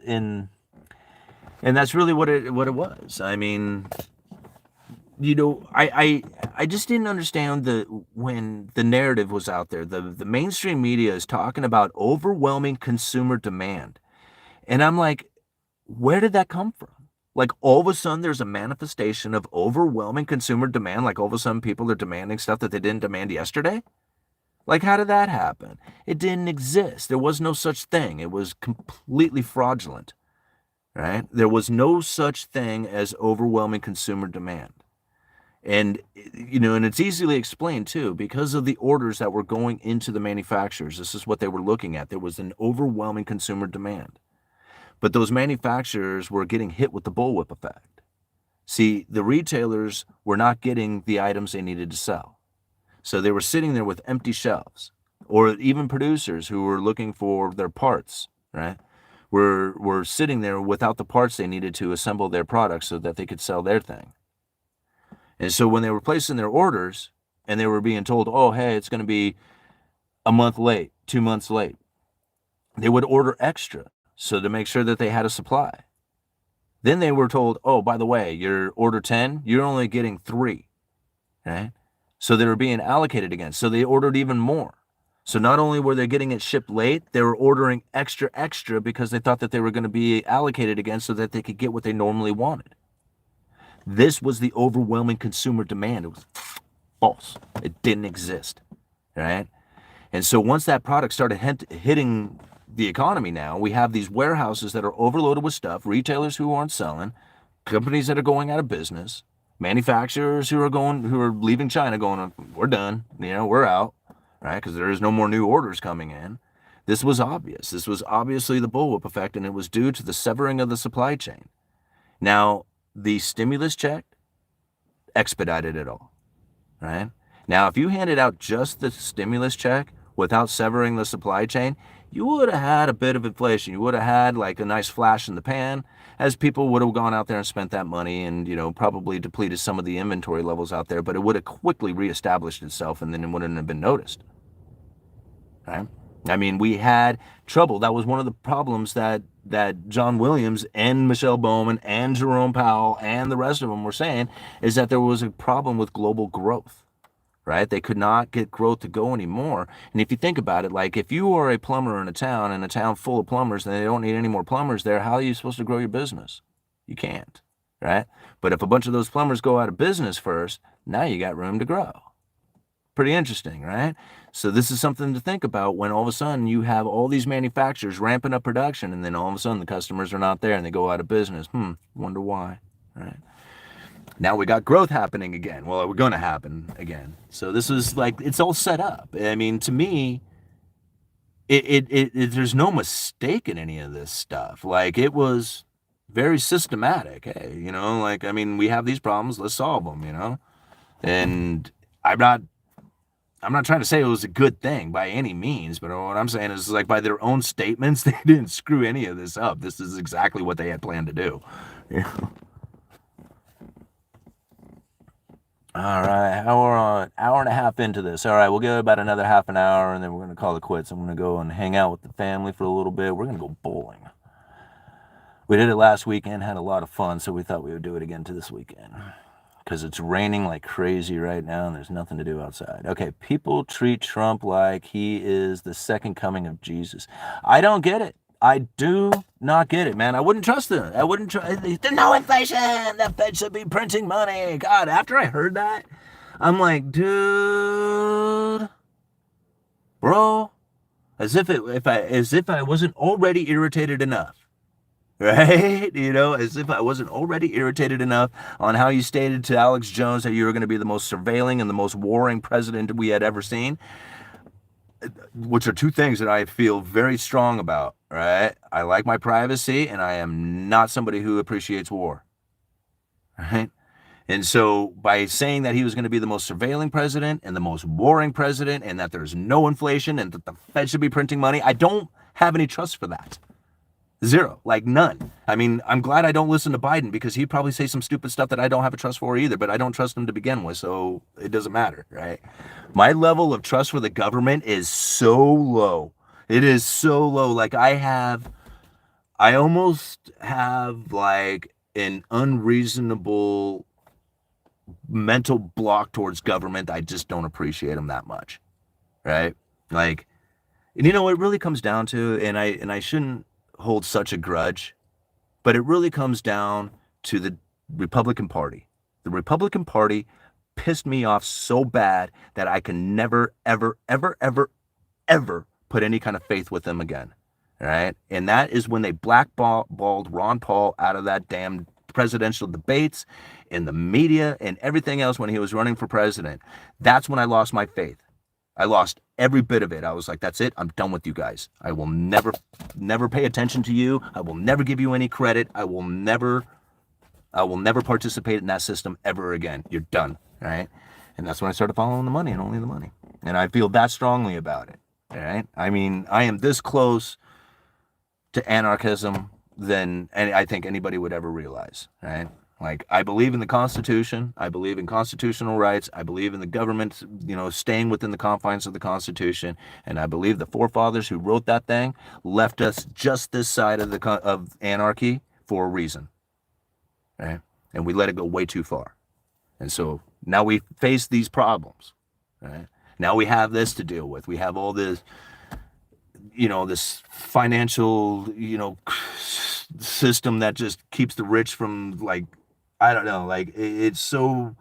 really what it was. I mean, I just didn't understand when the narrative was out there. The mainstream media is talking about overwhelming consumer demand. And I'm like, where did that come from? Like, all of a sudden there's a manifestation of overwhelming consumer demand. Like, all of a sudden people are demanding stuff that they didn't demand yesterday. Like, how did that happen? It didn't exist. There was no such thing. It was completely fraudulent, right? There was no such thing as overwhelming consumer demand. And, and it's easily explained too, because of the orders that were going into the manufacturers. This is what they were looking at. There was an overwhelming consumer demand. But those manufacturers were getting hit with the bullwhip effect. See, the retailers were not getting the items they needed to sell. So they were sitting there with empty shelves, or even producers who were looking for their parts, right? Were sitting there without the parts they needed to assemble their products so that they could sell their thing. And so when they were placing their orders and they were being told, oh, hey, it's going to be a month late, 2 months late, they would order extra so to make sure that they had a supply. Then they were told, oh, by the way, your order 10, you're only getting 3, right? So they were being allocated again. So they ordered even more. So not only were they getting it shipped late, they were ordering extra because they thought that they were going to be allocated again so that they could get what they normally wanted. This was the overwhelming consumer demand. It was false. It didn't exist, right? And so once that product started hitting the economy now, we have these warehouses that are overloaded with stuff, retailers who aren't selling, companies that are going out of business, manufacturers who are leaving China going, we're done, we're out, right? Because there is no more new orders coming in. This was obvious. This was obviously the bullwhip effect, and it was due to the severing of the supply chain. Now, the stimulus check expedited it all, right? Now, if you handed out just the stimulus check without severing the supply chain, you would have had a bit of inflation. You would have had like a nice flash in the pan, as people would have gone out there and spent that money and, probably depleted some of the inventory levels out there, but it would have quickly reestablished itself and then it wouldn't have been noticed, right? I mean, we had trouble. That was one of the problems that John Williams and Michelle Bowman and Jerome Powell and the rest of them were saying, is that there was a problem with global growth, right? They could not get growth to go anymore. And if you think about it, like, if you are a plumber in a town full of plumbers and they don't need any more plumbers there, how are you supposed to grow your business? You can't, right? But if a bunch of those plumbers go out of business first, now you got room to grow. Pretty interesting, right? So this is something to think about when all of a sudden you have all these manufacturers ramping up production and then all of a sudden the customers are not there and they go out of business. Wonder why, right? Now we got growth happening again. Well, we're going to happen again. So this is like, it's all set up. I mean, to me, there's no mistake in any of this stuff. Like, it was very systematic. Hey, I mean, we have these problems, let's solve them, And I'm not trying to say it was a good thing by any means, but what I'm saying is, like, by their own statements, they didn't screw any of this up. This is exactly what they had planned to do. All right, we're on hour and a half into this. All right, we'll go about another half an hour, and then we're going to call it quits. I'm going to go and hang out with the family for a little bit. We're going to go bowling. We did it last weekend, had a lot of fun, so we thought we would do it again this weekend. because it's raining like crazy right now and there's nothing to do outside. Okay, people treat Trump like he is the second coming of Jesus. I don't get it. I do not get it, man. I wouldn't trust them. I wouldn't trust. There's no inflation. The Fed should be printing money. God, after I heard that, I'm like, dude, bro, as if I wasn't already irritated enough. Right? As if I wasn't already irritated enough on how you stated to Alex Jones that you were going to be the most surveilling and the most warring president we had ever seen, which are two things that I feel very strong about, right? I like my privacy, and I am not somebody who appreciates war, right? And so by saying that he was going to be the most surveilling president and the most warring president and that there's no inflation and that the Fed should be printing money, I don't have any trust for that. Zero, like none. I mean, I'm glad I don't listen to Biden because he'd probably say some stupid stuff that I don't have a trust for either, but I don't trust him to begin with, so it doesn't matter, right? My level of trust for the government is so low. It is so low. Like I almost have like an unreasonable mental block towards government. I just don't appreciate them that much, right? Like, and it really comes down to, and I shouldn't hold such a grudge, but it really comes down to the Republican Party. The Republican Party pissed me off so bad that I can never, ever, ever, ever, ever put any kind of faith with them again. All right. And that is when they blackballed Ron Paul out of that damn presidential debates and the media and everything else when he was running for president. That's when I lost my faith. I lost every bit of it. I was like, that's it. I'm done with you guys. I will never pay attention to you. I will never give you any credit. I will never participate in that system ever again. You're done. All right. And that's when I started following the money and only the money. And I feel that strongly about it. All right. I mean, I am this close to anarchism than I think anybody would ever realize. Right. Like, I believe in the Constitution. I believe in constitutional rights. I believe in the government, staying within the confines of the Constitution. And I believe the forefathers who wrote that thing left us just this side of anarchy for a reason, right? And we let it go way too far. And so now we face these problems, right? Now we have this to deal with. We have all this, this financial, system that just keeps the rich from, like, I don't know, like, it's so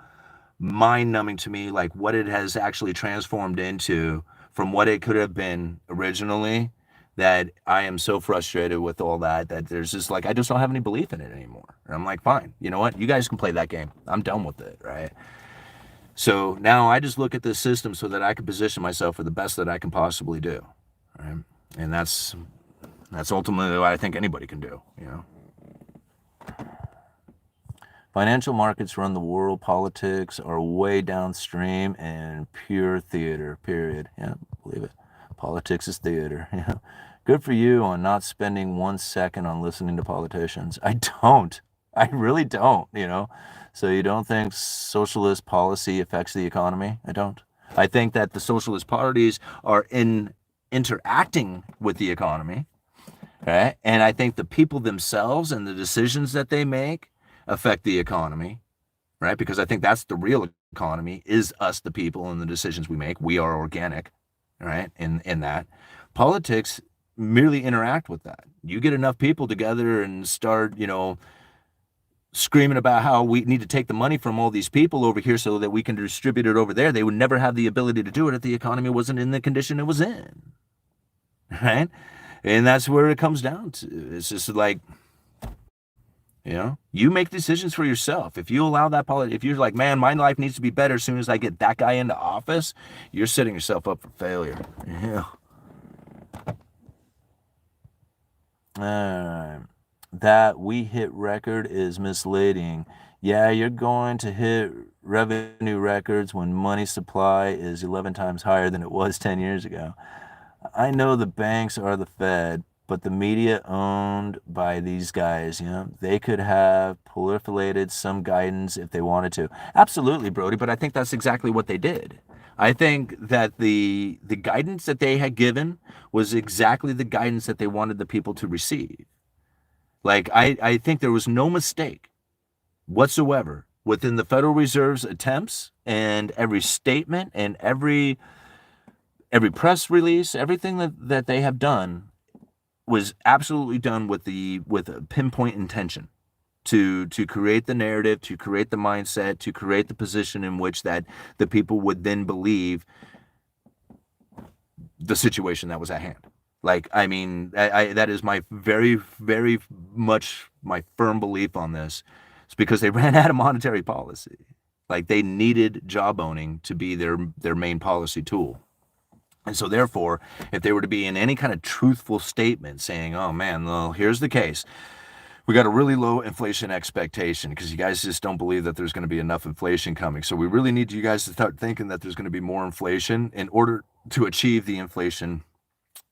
mind-numbing to me, like, what it has actually transformed into from what it could have been originally, that I am so frustrated with all that there's just, like, I just don't have any belief in it anymore. And I'm like, fine, you know what? You guys can play that game. I'm done with it, right? So now I just look at this system so that I can position myself for the best that I can possibly do, right? And that's ultimately what I think anybody can do, Financial markets run the world. Politics are way downstream and pure theater, period. Yeah, believe it. Politics is theater. Yeah. Good for you on not spending 1 second on listening to politicians. I don't. I really don't, So you don't think socialist policy affects the economy? I don't. I think that the socialist parties are interacting with the economy, right? And I think the people themselves and the decisions that they make affect the economy, right? Because I think that's the real economy, is us, the people, and the decisions we make. We are organic, right? In that. Politics merely interact with that. You get enough people together and start, screaming about how we need to take the money from all these people over here so that we can distribute it over there. They would never have the ability to do it if the economy wasn't in the condition it was in, right? And that's where it comes down to. It's just like, you make decisions for yourself. If you allow that if you're like, man, my life needs to be better as soon as I get that guy into office, you're setting yourself up for failure. Yeah. That we hit record is misleading. Yeah, you're going to hit revenue records when money supply is 11 times higher than it was 10 years ago. I know the banks are the Fed, but the media owned by these guys, they could have proliferated some guidance if they wanted to. Absolutely, Brody, but I think that's exactly what they did. I think that the guidance that they had given was exactly the guidance that they wanted the people to receive. Like, I think there was no mistake whatsoever within the Federal Reserve's attempts and every statement and every press release, everything that they have done was absolutely done with a pinpoint intention to create the narrative, to create the mindset, to create the position in which that the people would then believe the situation that was at hand. Like, I mean, that is my very, very much my firm belief on this. It's because they ran out of monetary policy. Like, they needed job owning to be their main policy tool. And so therefore, if they were to be in any kind of truthful statement saying, oh man, well, here's the case. We got a really low inflation expectation because you guys just don't believe that there's going to be enough inflation coming. So we really need you guys to start thinking that there's going to be more inflation in order to achieve the inflation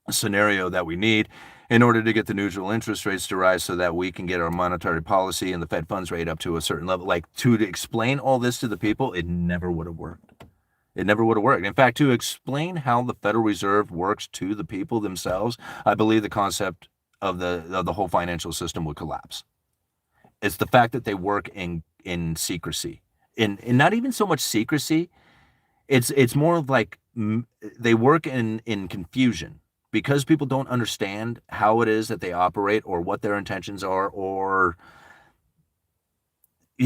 scenario that we need in order to get the neutral interest rates to rise so that we can get our monetary policy and the Fed funds rate up to a certain level. Like, to explain all this to the people, it never would have worked. It never would have worked. In fact, to explain how the Federal Reserve works to the people themselves, I believe the concept of the whole financial system would collapse. It's the fact that they work in secrecy, in not even so much secrecy. It's more of like they work in confusion because people don't understand how it is that they operate or what their intentions are, or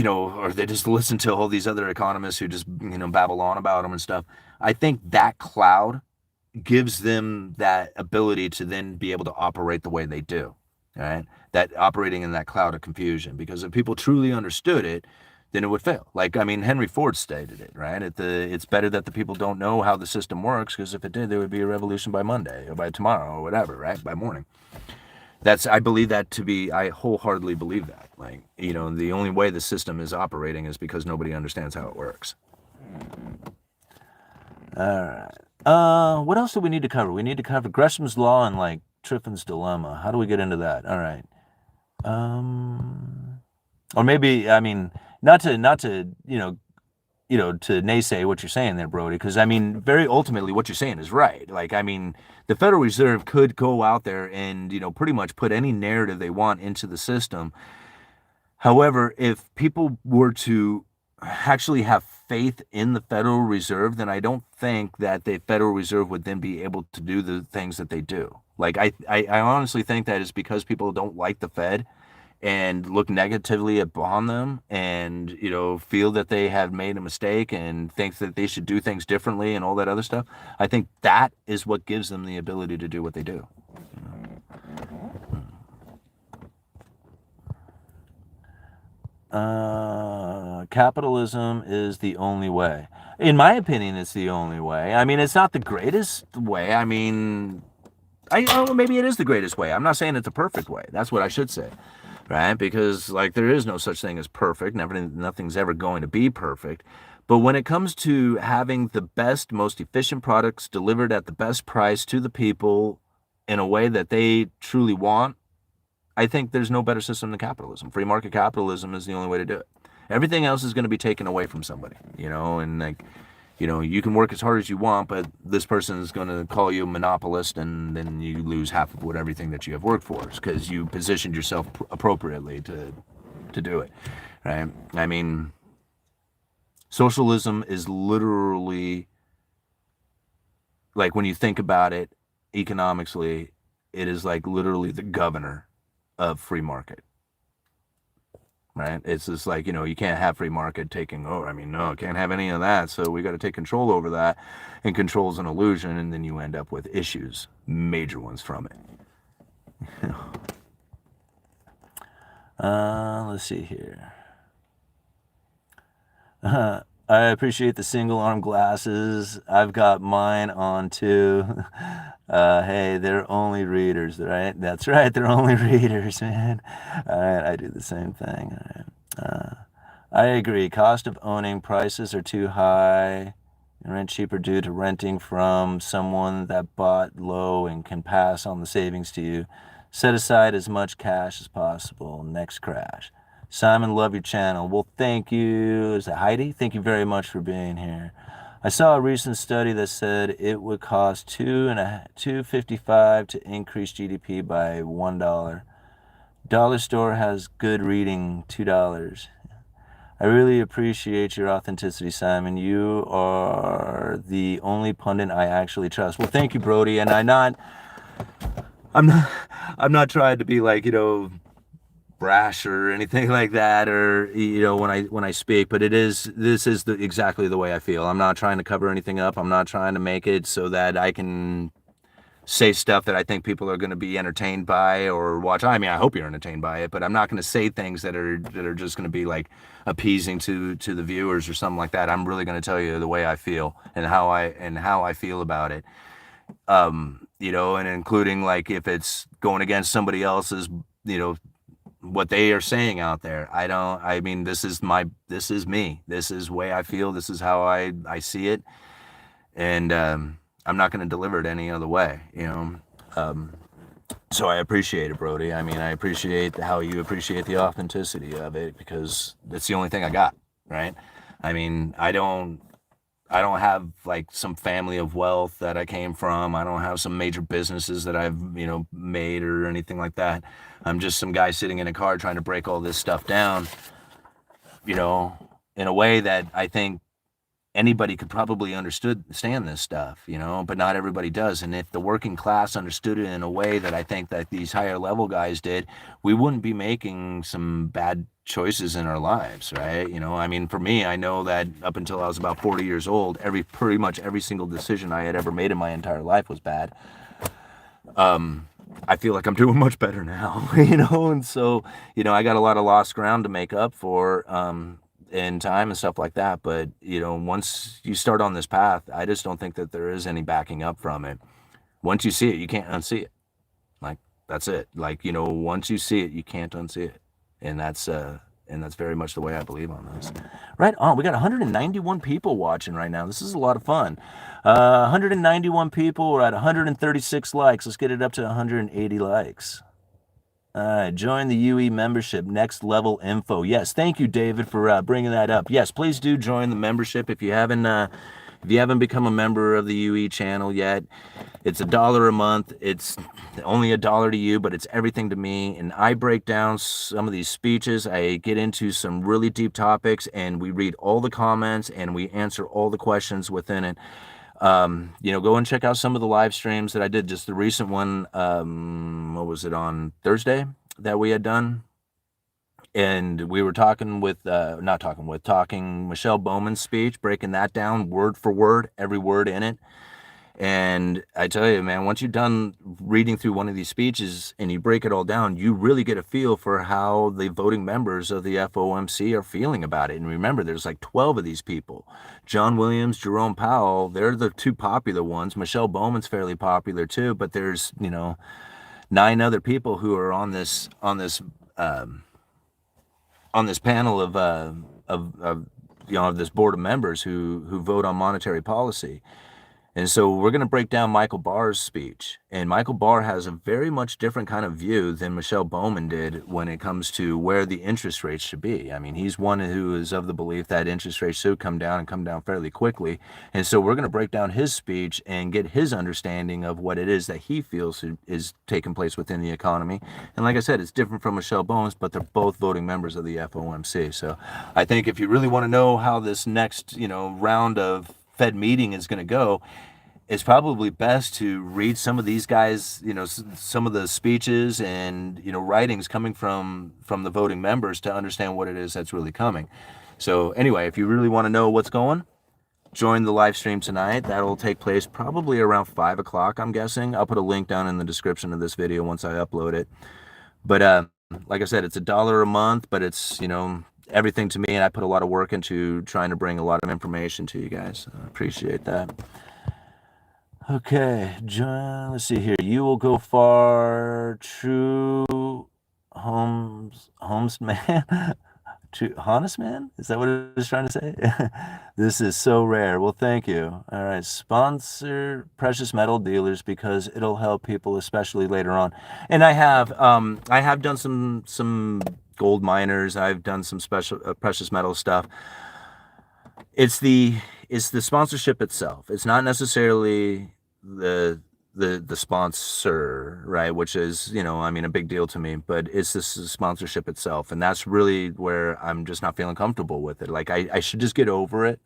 or they just listen to all these other economists who just, babble on about them and stuff. I think that cloud gives them that ability to then be able to operate the way they do, right? That operating in that cloud of confusion, because if people truly understood it, then it would fail. Like, I mean, Henry Ford stated it, right? It's better that the people don't know how the system works, because if it did, there would be a revolution by Monday or by tomorrow or whatever, right? By morning. I believe that to be, I wholeheartedly believe that. Like, the only way the system is operating is because nobody understands how it works. All right. What else do we need to cover? We need to cover Gresham's Law and, like, Triffin's Dilemma. How do we get into that? All right. Or maybe, I mean, not to, to naysay what you're saying there, Brody, because, I mean, very ultimately what you're saying is right. Like, I mean, the Federal Reserve could go out there and, pretty much put any narrative they want into the system. However, if people were to actually have faith in the Federal Reserve, then I don't think that the Federal Reserve would then be able to do the things that they do. Like, I honestly think that is because people don't like the Fed and look negatively upon them and, feel that they have made a mistake and think that they should do things differently and all that other stuff. I think that is what gives them the ability to do what they do. Capitalism is the only way. In my opinion, it's the only way. I mean, it's not the greatest way. I mean, maybe it is the greatest way. I'm not saying it's a perfect way. That's what I should say. Right? Because, like, there is no such thing as perfect. Nothing's ever going to be perfect. But when it comes to having the best, most efficient products delivered at the best price to the people in a way that they truly want, I think there's no better system than capitalism. Free market capitalism is the only way to do it. Everything else is going to be taken away from somebody, and, like, you can work as hard as you want, but this person is going to call you a monopolist, and then you lose half of everything that you have worked for, because you positioned yourself appropriately to do it, right? I mean, socialism is literally, like, when you think about it economically, it is like literally the governor of free market. Right? It's just like, you can't have free market taking over. I mean, no, can't have any of that. So we got to take control over that. And control is an illusion. And then you end up with issues, major ones from it. Let's see here. I appreciate the single arm glasses. I've got mine on too. Hey, they're only readers, right? That's right, they're only readers, man. All right, I do the same thing. All right. I agree. Cost of owning, prices are too high. Rent cheaper due to renting from someone that bought low and can pass on the savings to you. Set aside as much cash as possible. Next crash. Simon, love your channel. Well, thank you. Is that Heidi? Thank you very much for being here. I saw a recent study that said it would cost $2.55 to increase GDP by $1. Dollar store has good reading, $2. I really appreciate your authenticity, Simon. You are the only pundit I actually trust. Well, thank you, Brody. And I'm not, I'm not trying to be like, brash or anything like that, or when I speak, but this is exactly the way I feel. I'm not trying to cover anything up. I'm not trying to make it so that I can say stuff that I think people are going to be entertained by or watch. I mean, I hope you're entertained by it, but I'm not going to say things that are just going to be like appeasing to the viewers or something like that. I'm really going to tell you the way I feel and how I feel about it. And including like if it's going against somebody else's, what they are saying out there. I mean, this is me. This is the way I feel. This is how I see it. And I'm not going to deliver it any other way, So I appreciate it, Brody. I mean, I appreciate how you appreciate the authenticity of it, because that's the only thing I got, right? I mean, I don't have like some family of wealth that I came from. I don't have some major businesses that I've, made or anything like that. I'm just some guy sitting in a car trying to break all this stuff down, in a way that I think anybody could probably understand this stuff, but not everybody does. And if the working class understood it in a way that I think that these higher level guys did, we wouldn't be making some bad choices in our lives, right? I mean, for me, I know that up until I was about 40 years old, pretty much every single decision I had ever made in my entire life was bad. I feel like I'm doing much better now, and so, I got a lot of lost ground to make up for, in time and stuff like that. But, once you start on this path, I just don't think that there is any backing up from it. Once you see it, you can't unsee it. Like, that's it. Like, once you see it, you can't unsee it. And that's very much the way I believe on this. Right on. We got 191 people watching right now. This is a lot of fun. 191 people. We're at 136 likes. Let's get it up to 180 likes. All right, join the UE membership, next level info. Yes, thank you, David, for bringing that up. Yes, please do join the membership if you haven't become a member of the UE channel yet. It's $1 a month. It's only $1 to you, but it's everything to me. And I break down some of these speeches. I get into some really deep topics, and we read all the comments and we answer all the questions within it. Go and check out some of the live streams that I did. Just the recent one, what was it, on Thursday that we had done? And we were talking Michelle Bowman's speech, breaking that down word for word, every word in it. And I tell you, man, once you're done reading through one of these speeches and you break it all down, you really get a feel for how the voting members of the FOMC are feeling about it. And remember, there's like 12 of these people. John Williams, Jerome Powell, they're the two popular ones. Michelle Bowman's fairly popular too, but there's, 9 other people who are on this panel of this board of members who vote on monetary policy. And so we're going to break down Michael Barr's speech. And Michael Barr has a very much different kind of view than Michelle Bowman did when it comes to where the interest rates should be. I mean, he's one who is of the belief that interest rates should come down and come down fairly quickly. And so we're going to break down his speech and get his understanding of what it is that he feels is taking place within the economy. And like I said, it's different from Michelle Bowman's, but they're both voting members of the FOMC. So I think if you really want to know how this next, round of Fed meeting is going to go, it's probably best to read some of these guys, some of the speeches and, writings coming from the voting members to understand what it is that's really coming. So anyway, if you really want to know what's going, join the live stream tonight. That'll take place probably around 5 o'clock, I'm guessing. I'll put a link down in the description of this video once I upload it. But like I said, it's $1 a month, but it's, everything to me, and I put a lot of work into trying to bring a lot of information to you guys. I appreciate that. Okay, John, let's see here. You will go far, true homesman. True honest man? Is that what it was trying to say? This is so rare. Well, thank you. All right, sponsor precious metal dealers because it'll help people, especially later on. And I have done some gold miners. I've done some special precious metal stuff. It's the sponsorship itself. It's not necessarily the the sponsor, right? Which is, I mean, a big deal to me, but it's this sponsorship itself. And that's really where I'm just not feeling comfortable with it. Like I should just get over it,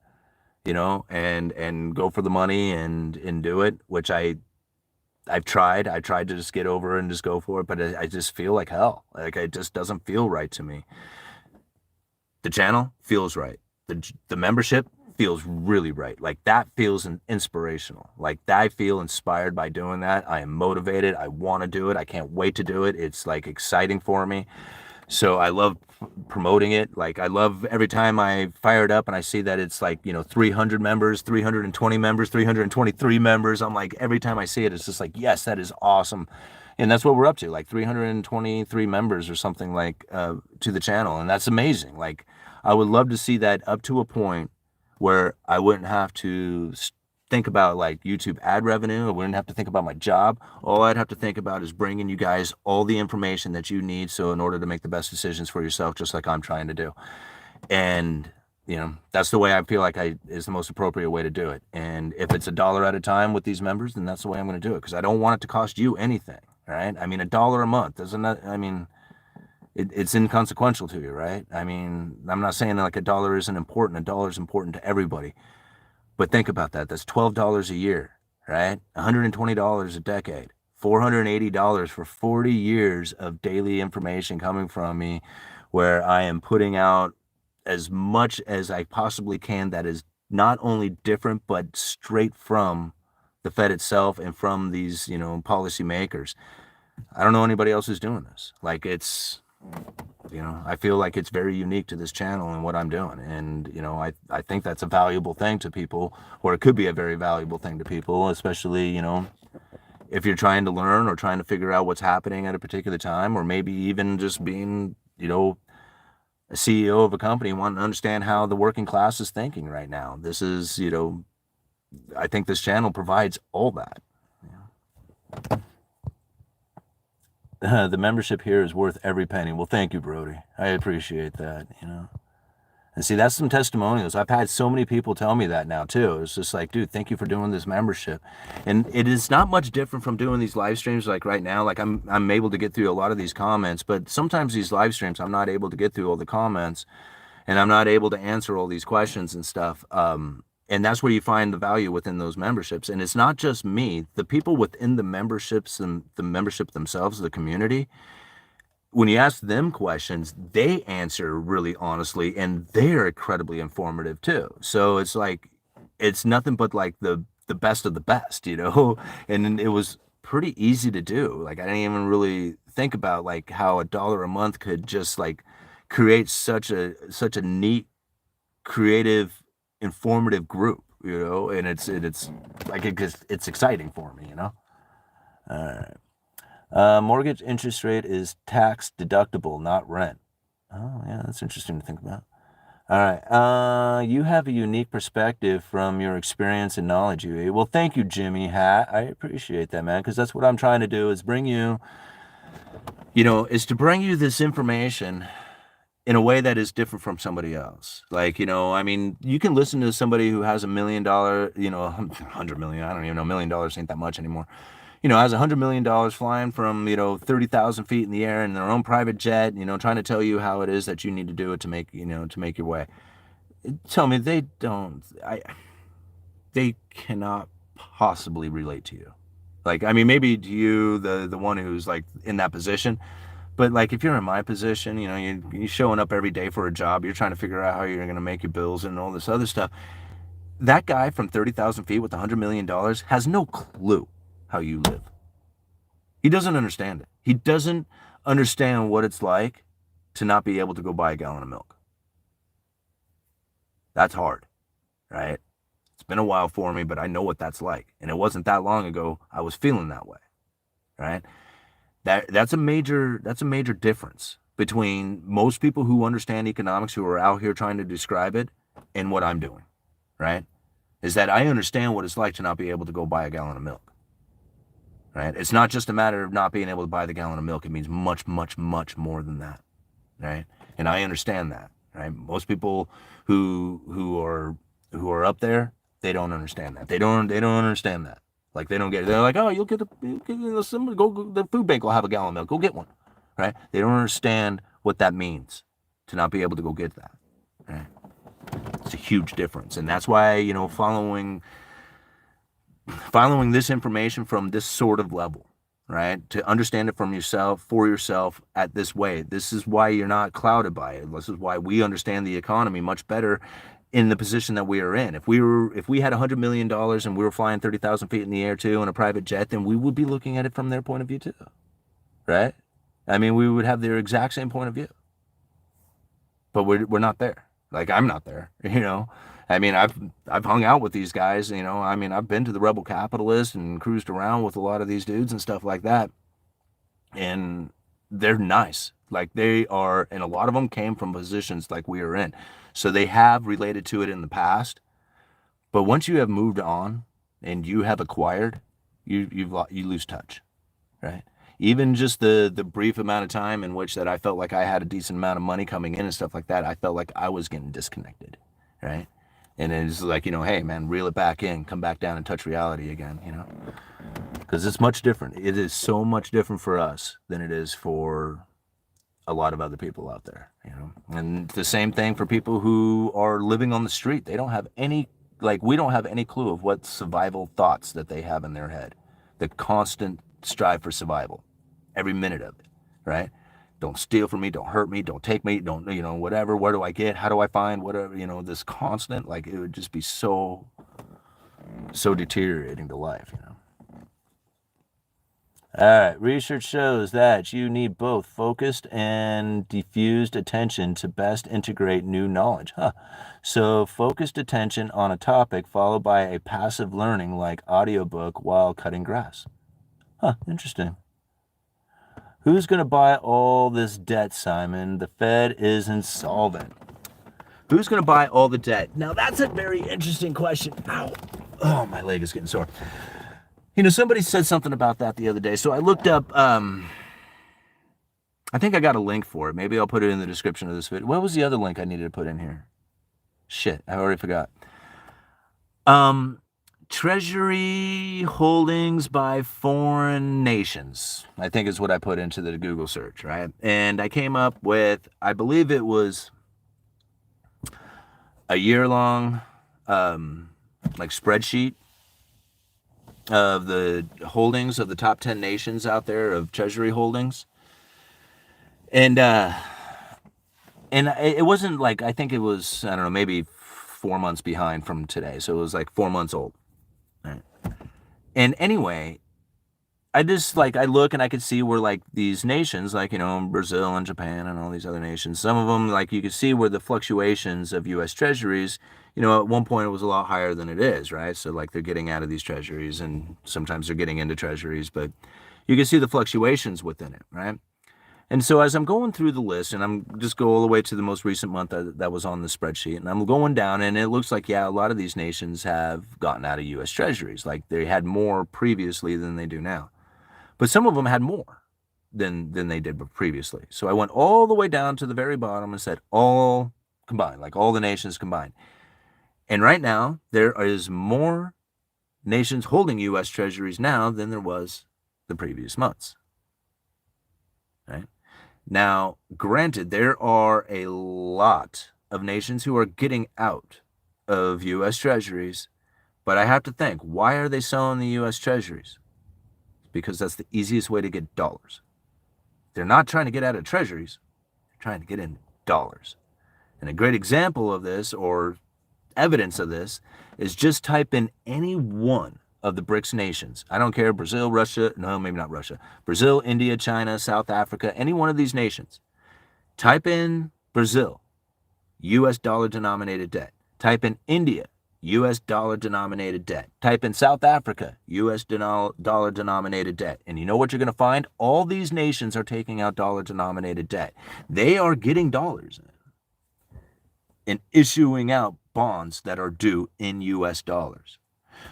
and go for the money and do it, which I've tried. I tried to just get over it and just go for it, but I just feel like hell. Like it just doesn't feel right to me. The channel feels right. The membership feels really right. Like that feels inspirational. Like I feel inspired by doing that. I am motivated. I want to do it. I can't wait to do it. It's like exciting for me. So I love promoting it. Like I love every time I fire it up and I see that it's like, 300 members, 320 members, 323 members. I'm like, every time I see it, it's just like, yes, that is awesome. And that's what we're up to, like 323 members or something like to the channel. And that's amazing. Like I would love to see that up to a point where I wouldn't have to think about like YouTube ad revenue. I wouldn't have to think about my job. All I'd have to think about is bringing you guys all the information that you need. So in order to make the best decisions for yourself, just like I'm trying to do. And, that's the way I feel like is the most appropriate way to do it. And if it's $1 at a time with these members, then that's the way I'm going to do it. Cause I don't want it to cost you anything, right? I mean, $1 a month, doesn't that, I mean, it's inconsequential to you, right? I mean, I'm not saying like $1 isn't important. $1 is important to everybody. But think about that. That's $12 a year, right? $120 a decade, $480 for 40 years of daily information coming from me, where I am putting out as much as I possibly can that is not only different, but straight from the Fed itself and from these, policy makers. I don't know anybody else who's doing this. Like I feel like it's very unique to this channel and what I'm doing. And, I think that's a valuable thing to people, or it could be a very valuable thing to people, especially, if you're trying to learn or trying to figure out what's happening at a particular time, or maybe even just being, a CEO of a company wanting to understand how the working class is thinking right now. This is, I think this channel provides all that. The membership here is worth every penny. Well, thank you, Brody. I appreciate that, And see, that's some testimonials. I've had so many people tell me that now too. It's just like, dude, thank you for doing this membership. And it is not much different from doing these live streams like right now. Like I'm able to get through a lot of these comments, but sometimes these live streams, I'm not able to get through all the comments, and I'm not able to answer all these questions and stuff. And that's where you find the value within those memberships. And it's not just me, the people within the memberships and the membership themselves, the community, when you ask them questions, they answer really honestly, and they're incredibly informative too. So it's like, it's nothing but like the best of the best, and it was pretty easy to do. Like I didn't even really think about like how $1 a month could just like create such a neat, creative, informative group, and it's like it's exciting for me, All right. Mortgage interest rate is tax deductible, not rent. Oh, yeah, that's interesting to think about. All right. You have a unique perspective from your experience and knowledge, UE. Well, thank you, Jimmy Hat. I appreciate that, man, because that's what I'm trying to do is bring you, is to bring you this information in a way that is different from somebody else. Like, I mean, you can listen to somebody who has $1 million, 100 million, I don't even know, $1 million ain't that much anymore. Has $100 million flying from, 30,000 feet in the air in their own private jet, trying to tell you how it is that you need to do it to make your way. Tell me, they cannot possibly relate to you. Like, I mean, maybe to you, the one who's like in that position, but like if you're in my position, you're showing up every day for a job, you're trying to figure out how you're going to make your bills and all this other stuff. That guy from 30,000 feet with $100 million has no clue how you live. He doesn't understand it. He doesn't understand what it's like to not be able to go buy a gallon of milk. That's hard, right? It's been a while for me, but I know what that's like. And it wasn't that long ago I was feeling that way, right? That's a major difference between most people who understand economics, who are out here trying to describe it, and what I'm doing, right? Is that I understand what it's like to not be able to go buy a gallon of milk. Right? It's not just a matter of not being able to buy the gallon of milk. It means much, much, much more than that, right? And I understand that, right? Most people who are up there, they don't understand that. They don't understand that. Like they don't get it. They're like, oh, somebody go, the food bank will have a gallon of milk. Go get one, right? They don't understand what that means to not be able to go get that, right? It's a huge difference. And that's why, following this information from this sort of level, right? To understand it from yourself, for yourself at this way. This is why you're not clouded by it. This is why we understand the economy much better in the position that we are in. If we had $100 million and we were flying 30,000 feet in the air too in a private jet, then we would be looking at it from their point of view too, right? I mean, we would have their exact same point of view, but we're not there. Like I'm not there, I mean, I've hung out with these guys, I mean, I've been to the Rebel Capitalist and cruised around with a lot of these dudes and stuff like that. And they're nice. Like they are, and a lot of them came from positions like we are in. So they have related to it in the past. But once you have moved on and you have acquired, you lose touch, right? Even just the brief amount of time in which that I felt like I had a decent amount of money coming in and stuff like that, I felt like I was getting disconnected, right? And it's like, hey, man, reel it back in, come back down and touch reality again, because it's much different. It is so much different for us than it is for a lot of other people out there, and the same thing for people who are living on the street. They don't have any, we don't have any clue of what survival thoughts that they have in their head. The constant strive for survival, every minute of it, right? Don't steal from me, don't hurt me, don't take me, don't, whatever, where do I get, how do I find, whatever, this constant, it would just be so deteriorating to life, All right, research shows that you need both focused and diffused attention to best integrate new knowledge. So focused attention on a topic followed by a passive learning like audiobook while cutting grass. Interesting. Who's going to buy all this debt, Simon? The Fed is insolvent. Who's going to buy all the debt? Now, that's a very interesting question. Ow. Oh, my leg is getting sore. Somebody said something about that the other day. So I looked up, I think I got a link for it. Maybe I'll put it in the description of this video. What was the other link I needed to put in here? Shit, I already forgot. Treasury holdings by foreign nations, I think is what I put into the Google search, right? And I came up with, I believe it was a year-long spreadsheet of the holdings of the top 10 nations out there of treasury holdings. And it wasn't I think it was, I don't know, maybe 4 months behind from today. So it was 4 months old. Right. And anyway, I just I look and I could see where these nations, Brazil and Japan and all these other nations, some of them, you could see where the fluctuations of U.S. treasuries, at one point it was a lot higher than it is, right? So they're getting out of these treasuries and sometimes they're getting into treasuries, but you can see the fluctuations within it, right? And so as I'm going through the list, and I'm just go all the way to the most recent month that was on the spreadsheet, and I'm going down, and it looks like, yeah, a lot of these nations have gotten out of U.S. treasuries. They had more previously than they do now. But some of them had more than they did previously. So I went all the way down to the very bottom and said all combined, all the nations combined. And right now, there is more nations holding U.S. treasuries now than there was the previous months. Right? Now, granted, there are a lot of nations who are getting out of U.S. treasuries, but I have to think, why are they selling the U.S. treasuries? Because that's the easiest way to get dollars. They're not trying to get out of treasuries, they're trying to get in dollars. And a great example of this, or evidence of this, is just type in any one of the BRICS nations. I don't care, Brazil, Russia, no, maybe not Russia. Brazil, India, China, South Africa, any one of these nations. Type in Brazil, US dollar denominated debt. Type in India, US dollar denominated debt. Type in South Africa, US dollar denominated debt. And you know what you're going to find? All these nations are taking out dollar denominated debt. They are getting dollars and issuing out bonds that are due in US dollars.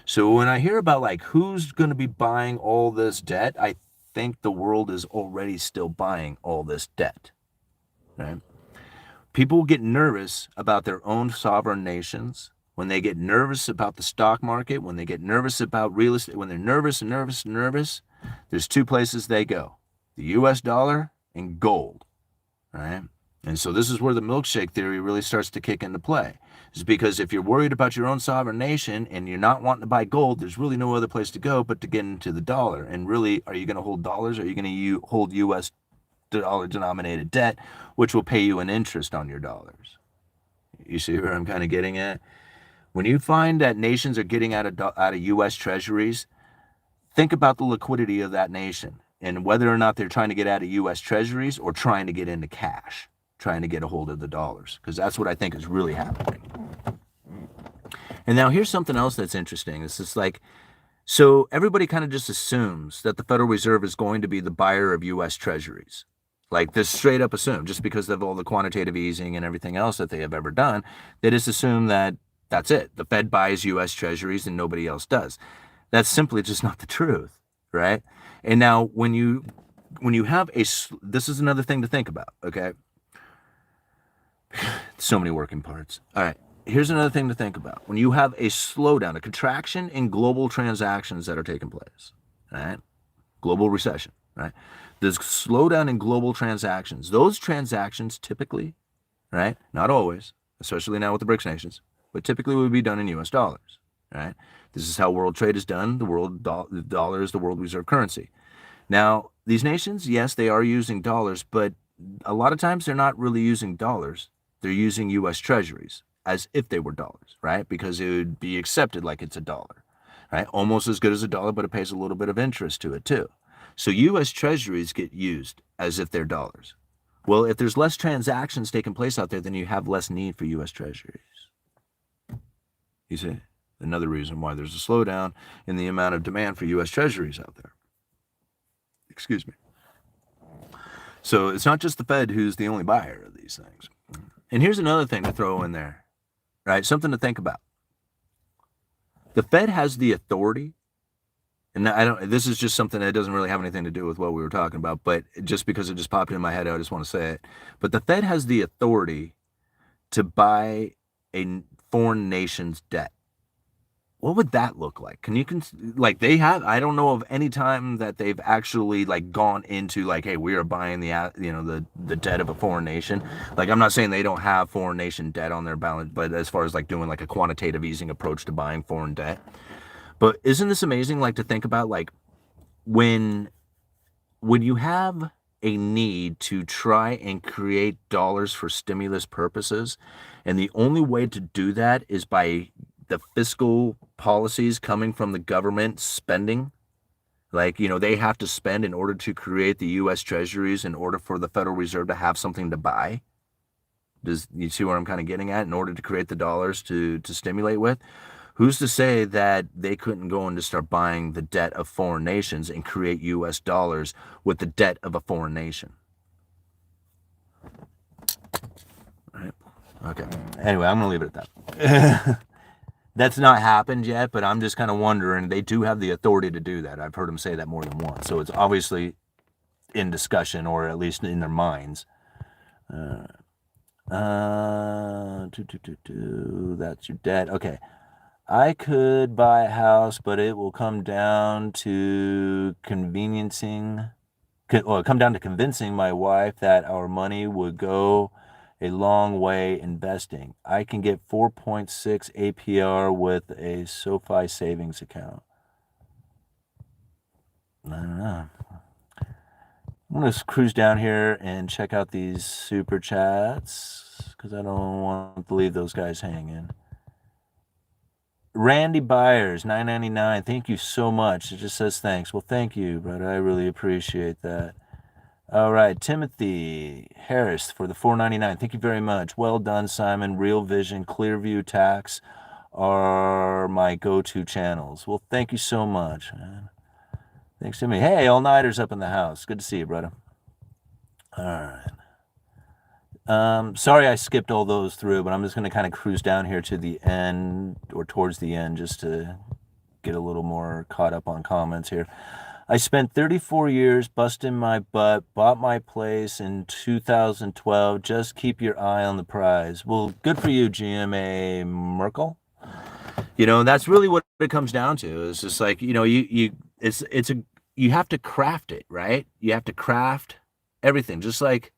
So when I hear about who's going to be buying all this debt, I think the world is already still buying all this debt, right? People get nervous about their own sovereign nations when they get nervous about the stock market, when they get nervous about real estate, when they're nervous and nervous and nervous, there's two places they go: the US dollar and gold, right? And so this is where the milkshake theory really starts to kick into play. Is because if you're worried about your own sovereign nation and you're not wanting to buy gold, there's really no other place to go but to get into the dollar. And really, are you going to hold dollars, or are you going to hold US dollar denominated debt, which will pay you an interest on your dollars? You see where I'm kind of getting at? When you find that nations are getting out of US treasuries, think about the liquidity of that nation and whether or not they're trying to get out of US treasuries or trying to get into cash, trying to get a hold of the dollars, because that's what I think is really happening. And now here's something else that's interesting. It's just like, so everybody kind of just assumes that the Federal Reserve is going to be the buyer of US treasuries. Like, this straight up assume, just because of all the quantitative easing and everything else that they have ever done, they just assume that that's it. The Fed buys US treasuries and nobody else does. That's simply just not the truth, right? And now when you have this is another thing to think about, okay? So many working parts. All right, here's another thing to think about. When you have a slowdown, a contraction in global transactions that are taking place, right? Global recession, right? There's slowdown in global transactions. Those transactions typically, right? Not always, especially now with the BRICS nations, but typically would be done in US dollars, right? This is how world trade is done. The dollar is the world reserve currency. Now, these nations, yes, they are using dollars, but a lot of times they're not really using dollars. They're using US treasuries as if they were dollars, right? Because it would be accepted like it's a dollar, right? Almost as good as a dollar, but it pays a little bit of interest to it too. So US treasuries get used as if they're dollars. Well, if there's less transactions taking place out there, then you have less need for US treasuries. You see? Another reason why there's a slowdown in the amount of demand for US treasuries out there. Excuse me. So it's not just the Fed who's the only buyer of these things. And here's another thing to throw in there, right? Something to think about. The Fed has the authority, and this is just something that doesn't really have anything to do with what we were talking about, but just because it just popped in my head, I just want to say it. But the Fed has the authority to buy a foreign nation's debt. What would that look like? I don't know of any time that they've actually gone into hey, we are buying the debt of a foreign nation. I'm not saying they don't have foreign nation debt on their balance, but as far as doing a quantitative easing approach to buying foreign debt. But isn't this amazing? To think about when you have a need to try and create dollars for stimulus purposes, and the only way to do that is by the fiscal policies coming from the government spending, they have to spend in order to create the US treasuries in order for the Federal Reserve to have something to buy. Does you see where I'm kind of getting at? In order to create the dollars to stimulate with, who's to say that they couldn't go and just start buying the debt of foreign nations and create US dollars with the debt of a foreign nation? Right. Okay. Anyway, I'm gonna leave it at that. That's not happened yet, but I'm just kind of wondering. They do have the authority to do that. I've heard them say that more than once. So it's obviously in discussion, or at least in their minds. That's your debt. Okay. I could buy a house, but it will come down to convincing my wife that our money would go a long way investing. I can get 4.6 APR with a SoFi savings account. I don't know. I'm going to cruise down here and check out these super chats because I don't want to leave those guys hanging. Randy Byers, $9.99. Thank you so much. It just says thanks. Well, thank you, brother. I really appreciate that. All right, Timothy Harris for the $4.99. Thank you very much. Well done, Simon. Real Vision, Clearview Tax are my go-to channels. Well, thank you so much, man. Thanks to me. Hey, all-nighters up in the house. Good to see you, brother. All right. Sorry I skipped all those through, but I'm just going to kind of cruise down here to the end, or towards the end, just to get a little more caught up on comments here. I spent 34 years busting my butt, bought my place in 2012. Just keep your eye on the prize. Well, good for you, GMA Merkel. That's really what it comes down to. It's just like, you have to craft it, right? You have to craft everything, just like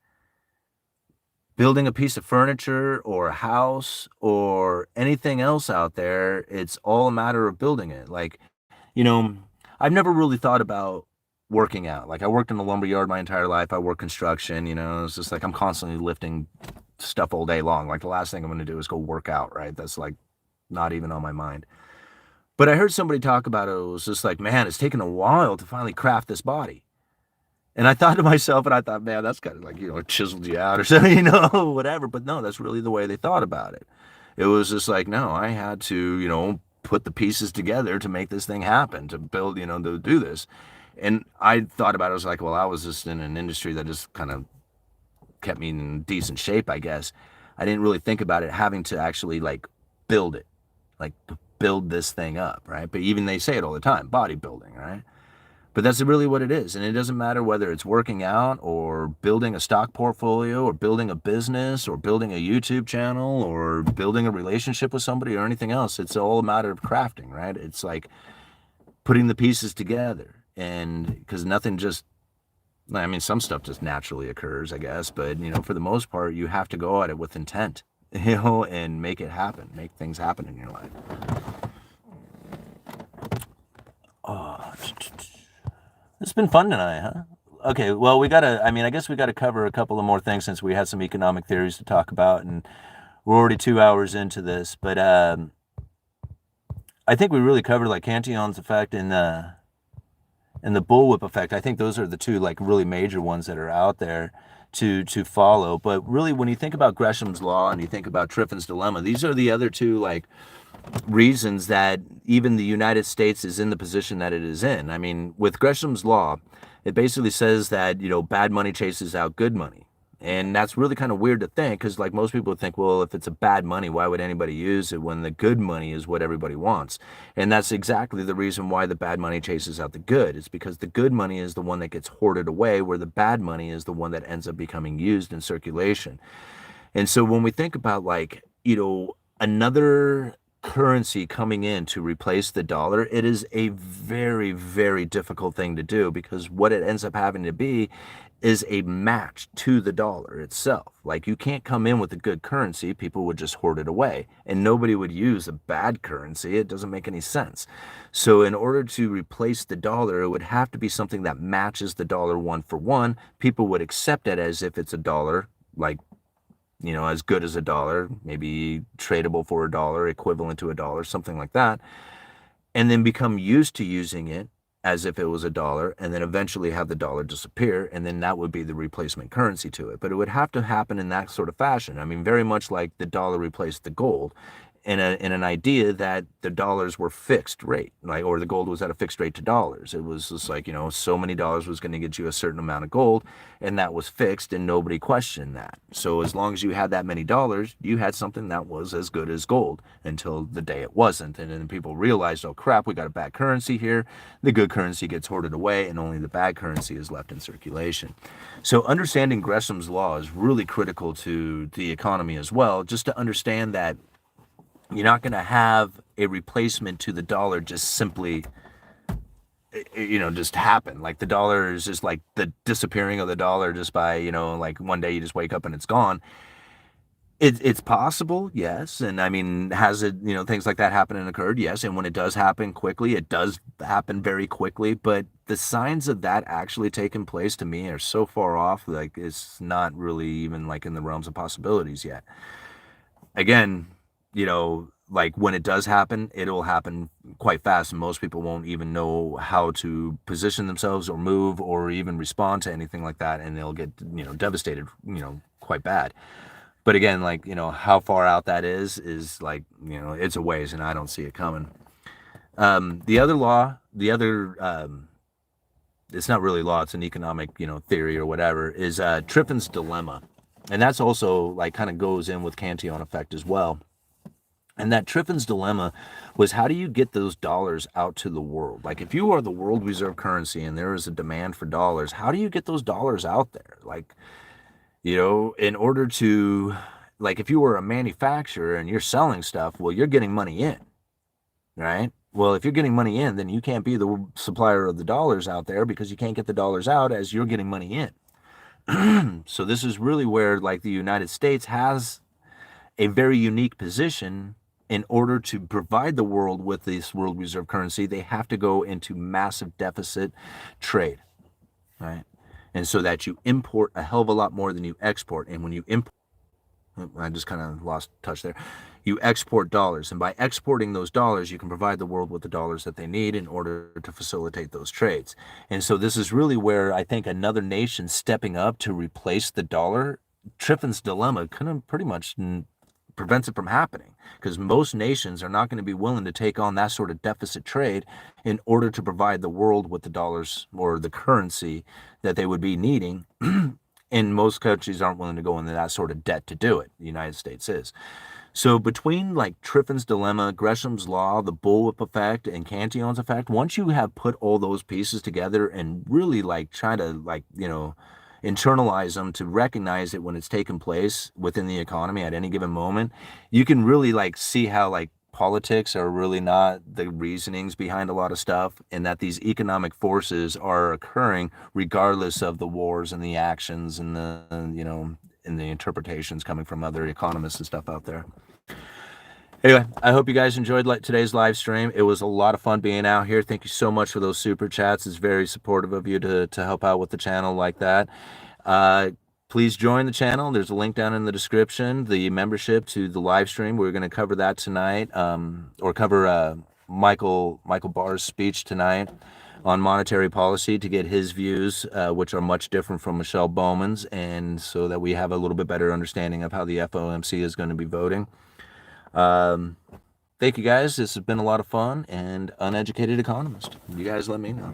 building a piece of furniture or a house or anything else out there. It's all a matter of building it. Like, you know, I've never really thought about working out. Like, I worked in the lumber yard my entire life. I work construction, it's just like I'm constantly lifting stuff all day long. Like, the last thing I'm going to do is go work out, right? That's like not even on my mind. But I heard somebody talk about it. It was just like, man, it's taken a while to finally craft this body. And I thought to myself, and I thought, man, that's kind of like, chiseled you out or something, whatever. But no, that's really the way they thought about it. It was just like, no, I had to, put the pieces together to make this thing happen, to build, to do this. And I thought about it, I was like, well, I was just in an industry that just kind of kept me in decent shape, I guess. I didn't really think about it having to actually like build it, like build this thing up, right? But even they say it all the time, bodybuilding, right? But that's really what it is. And it doesn't matter whether it's working out or building a stock portfolio or building a business or building a YouTube channel or building a relationship with somebody or anything else. It's all a matter of crafting, right? It's like putting the pieces together. And because nothing just, some stuff just naturally occurs, I guess. But, for the most part, you have to go at it with intent, and make it happen, make things happen in your life. It's been fun tonight, huh? Okay, well, I guess we gotta cover a couple of more things since we had some economic theories to talk about, and we're already 2 hours into this. But I think we really covered like Cantillon's effect and the bullwhip effect. I think those are the two like really major ones that are out there to follow. But really, when you think about Gresham's law and you think about Triffin's dilemma, these are the other two like reasons that even the United States is in the position that it is in. I mean, with Gresham's law, it basically says that, bad money chases out good money. And that's really kind of weird to think, because like most people would think, well, if it's a bad money, why would anybody use it when the good money is what everybody wants? And that's exactly the reason why the bad money chases out the good. It's because the good money is the one that gets hoarded away, where the bad money is the one that ends up becoming used in circulation. And so when we think about like, another currency coming in to replace the dollar, it is a very, very difficult thing to do, because what it ends up having to be is a match to the dollar itself. Like, you can't come in with a good currency, people would just hoard it away, and nobody would use a bad currency. It doesn't make any sense. So in order to replace the dollar, it would have to be something that matches the dollar one for one. People would accept it as if it's a dollar, like, as good as a dollar, maybe tradable for a dollar, equivalent to a dollar, something like that, and then become used to using it as if it was a dollar, and then eventually have the dollar disappear, and then that would be the replacement currency to it. But it would have to happen in that sort of fashion. I mean, very much like the dollar replaced the gold, in an idea that the dollars were fixed rate, like, or the gold was at a fixed rate to dollars. It was just like, so many dollars was going to get you a certain amount of gold, and that was fixed, and nobody questioned that. So as long as you had that many dollars, you had something that was as good as gold, until the day it wasn't. And then people realized, oh crap, we got a bad currency here. The good currency gets hoarded away, and only the bad currency is left in circulation. So understanding Gresham's law is really critical to the economy as well, just to understand that you're not going to have a replacement to the dollar just simply, just happen. Like, the dollar is just like the disappearing of the dollar just by, like one day you just wake up and it's gone. It's possible, yes. And I mean, has it, things like that happen and occurred? Yes. And when it does happen quickly, it does happen very quickly. But the signs of that actually taking place, to me, are so far off. Like, it's not really even like in the realms of possibilities yet. Again, like, when it does happen, it'll happen quite fast, and most people won't even know how to position themselves or move or even respond to anything like that, and they'll get, devastated, quite bad. But again, like, how far out that is like, it's a ways, and I don't see it coming. The other law, it's not really law, it's an economic, theory or whatever, is Triffin's dilemma. And that's also like kind of goes in with Cantillon effect as well. And that Triffin's dilemma was, how do you get those dollars out to the world? Like, if you are the world reserve currency and there is a demand for dollars, how do you get those dollars out there? Like, in order to like if you were a manufacturer and you're selling stuff, well, you're getting money in, right? Well, if you're getting money in, then you can't be the supplier of the dollars out there because you can't get the dollars out as you're getting money in. So this is really where like the United States has a very unique position. In order to provide the world with this world reserve currency, they have to go into massive deficit trade, right? And so that you import a hell of a lot more than you export. And when you import, I just kind of lost touch there. You export dollars, and by exporting those dollars, you can provide the world with the dollars that they need in order to facilitate those trades. And so this is really where I think another nation stepping up to replace the dollar, Triffin's dilemma kind of pretty much prevents it from happening, because most nations are not going to be willing to take on that sort of deficit trade in order to provide the world with the dollars or the currency that they would be needing. And most countries aren't willing to go into that sort of debt to do it. The United States is. So between like Triffin's dilemma, Gresham's law, the bullwhip effect, and Cantillon's effect, once you have put all those pieces together and really like try to like, internalize them to recognize it when it's taking place within the economy at any given moment, you can really like see how like politics are really not the reasonings behind a lot of stuff, and that these economic forces are occurring regardless of the wars and the actions and the, and the interpretations coming from other economists and stuff out there. Anyway, I hope you guys enjoyed today's live stream. It was a lot of fun being out here. Thank you so much for those super chats. It's very supportive of you to help out with the channel like that. Please join the channel. There's a link down in the description, the membership to the live stream. We're going to cover that tonight, or cover Michael Barr's speech tonight on monetary policy to get his views, which are much different from Michelle Bowman's, and so that we have a little bit better understanding of how the FOMC is going to be voting. Thank you guys. This has been a lot of fun, and Uneducated Economist. You guys let me know.